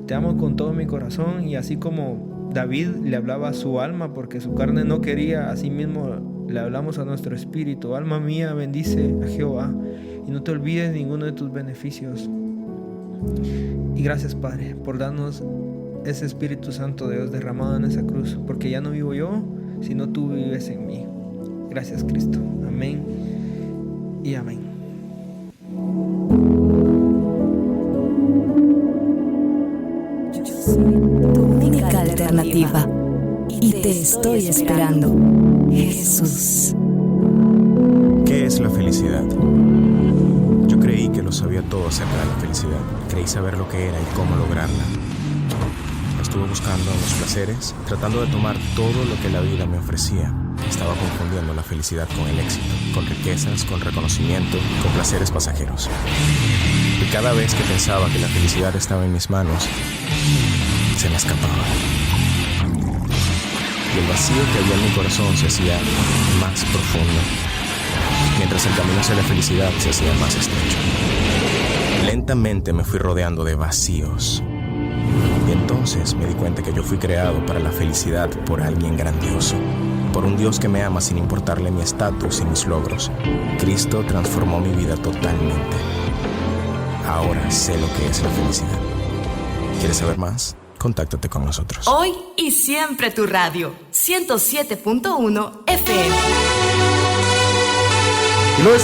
[SPEAKER 3] Te amo con todo mi corazón, y así como David le hablaba a su alma porque su carne no quería, así mismo le hablamos a nuestro espíritu. Alma mía, bendice a Jehová, y no te olvides ninguno de tus beneficios. Y gracias, Padre, por darnos ese Espíritu Santo, Dios, derramado en esa cruz, porque ya no vivo yo, sino tú vives en mí. Gracias, Cristo. Amén y amén.
[SPEAKER 1] Tu única alternativa, y te estoy esperando, Jesús.
[SPEAKER 9] ¿Qué es la felicidad? Yo creí que lo sabía todo acerca de la felicidad. Creí saber lo que era y cómo lograrla. Estuve buscando los placeres, tratando de tomar todo lo que la vida me ofrecía. estaba confundiendo la felicidad con el éxito, con riquezas, con reconocimiento, con placeres pasajeros. Y cada vez que pensaba que la felicidad estaba en mis manos, se me escapaba. Y el vacío que había en mi corazón se hacía más profundo, mientras el camino hacia la felicidad se hacía más estrecho. Lentamente me fui rodeando de vacíos. Y entonces me di cuenta que yo fui creado para la felicidad por alguien grandioso, por un Dios que me ama sin importarle mi estatus y mis logros. Cristo transformó mi vida totalmente. Ahora sé lo que es la felicidad. ¿Quieres saber más? Contáctate con nosotros.
[SPEAKER 1] Hoy y siempre tu radio, 107.1 FM.
[SPEAKER 2] Y luego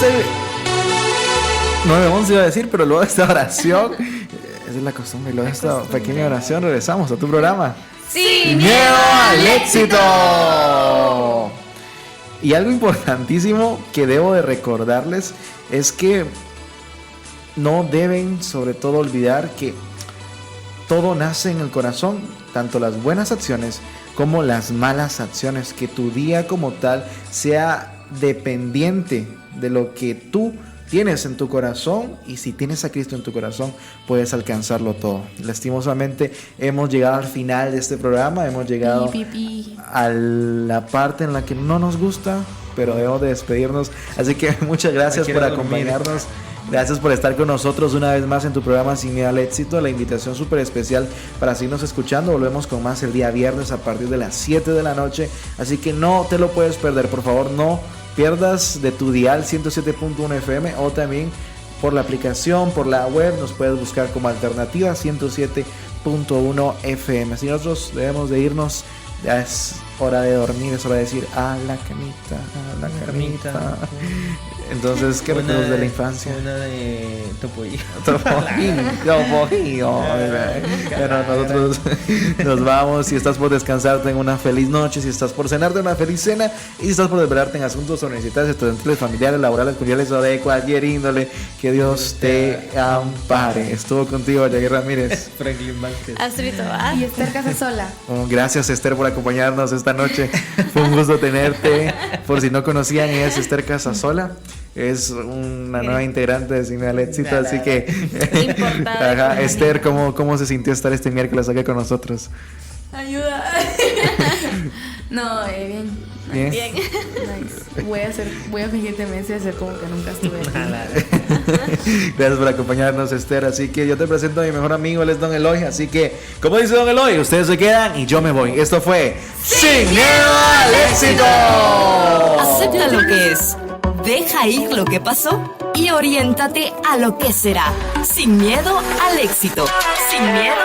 [SPEAKER 2] 9:11 iba a decir, pero luego de esta oración, esa es la costumbre, luego de esta pequeña oración regresamos a tu programa.
[SPEAKER 4] ¡Sin
[SPEAKER 2] miedo al éxito! Y algo importantísimo que debo de recordarles es que no deben sobre todo olvidar que todo nace en el corazón, tanto las buenas acciones como las malas acciones, que tu día como tal sea dependiente de lo que tú tienes en tu corazón, y si tienes a Cristo en tu corazón puedes alcanzarlo todo. Lastimosamente hemos llegado al final de este programa, hemos llegado a la parte en la que no nos gusta, pero debemos de despedirnos, así que muchas gracias por acompañarnos. Gracias por estar con nosotros una vez más en tu programa Sin Miedo al Éxito. La invitación súper especial para seguirnos escuchando. Volvemos con más el día viernes a partir de las 7 de la noche. Así que no te lo puedes perder. Por favor, no pierdas de tu dial 107.1 FM o también por la aplicación, por la web. Nos puedes buscar como alternativa 107.1 FM. Así nosotros debemos de irnos. Ya es hora de dormir, es hora de decir a la camita, a la camita. Entonces, ¿qué recuerdos de la infancia?
[SPEAKER 3] Una de Topollillo.
[SPEAKER 2] Topollillo. Bueno, nosotros nos vamos. Si estás por descansar, ten una feliz noche. Si estás por cenarte, una feliz cena. Y si estás por desvelarte en asuntos universitarios, estudiantiles, familiares, laborales, culturales o de cualquier índole, que Dios te ampare. Estuvo contigo, Yair Ramírez,
[SPEAKER 3] Franklin Vázquez,
[SPEAKER 4] Astrid Tobar
[SPEAKER 5] y Esther Casasola.
[SPEAKER 2] Gracias, Esther, por acompañarnos esta noche. Fue un gusto tenerte. Por si no conocían, es Esther Casasola. Es una nueva integrante de Sin Miedo al Éxito, así que ajá, Esther, ¿cómo se sintió estar este miércoles aquí con nosotros?
[SPEAKER 5] Ayuda. No, bien.
[SPEAKER 4] Bien.
[SPEAKER 5] Nice. Voy a fingir demencia y hacer como que nunca estuve aquí.
[SPEAKER 2] Gracias por acompañarnos, Esther. Así que yo te presento a mi mejor amigo, él es Don Eloy. Así que, como dice Don Eloy, ustedes se quedan y yo me voy. Esto fue Sin Miedo al Éxito.
[SPEAKER 1] Acepta lo que es, deja ir lo que pasó y oriéntate a lo que será. Sin miedo al éxito. Sin miedo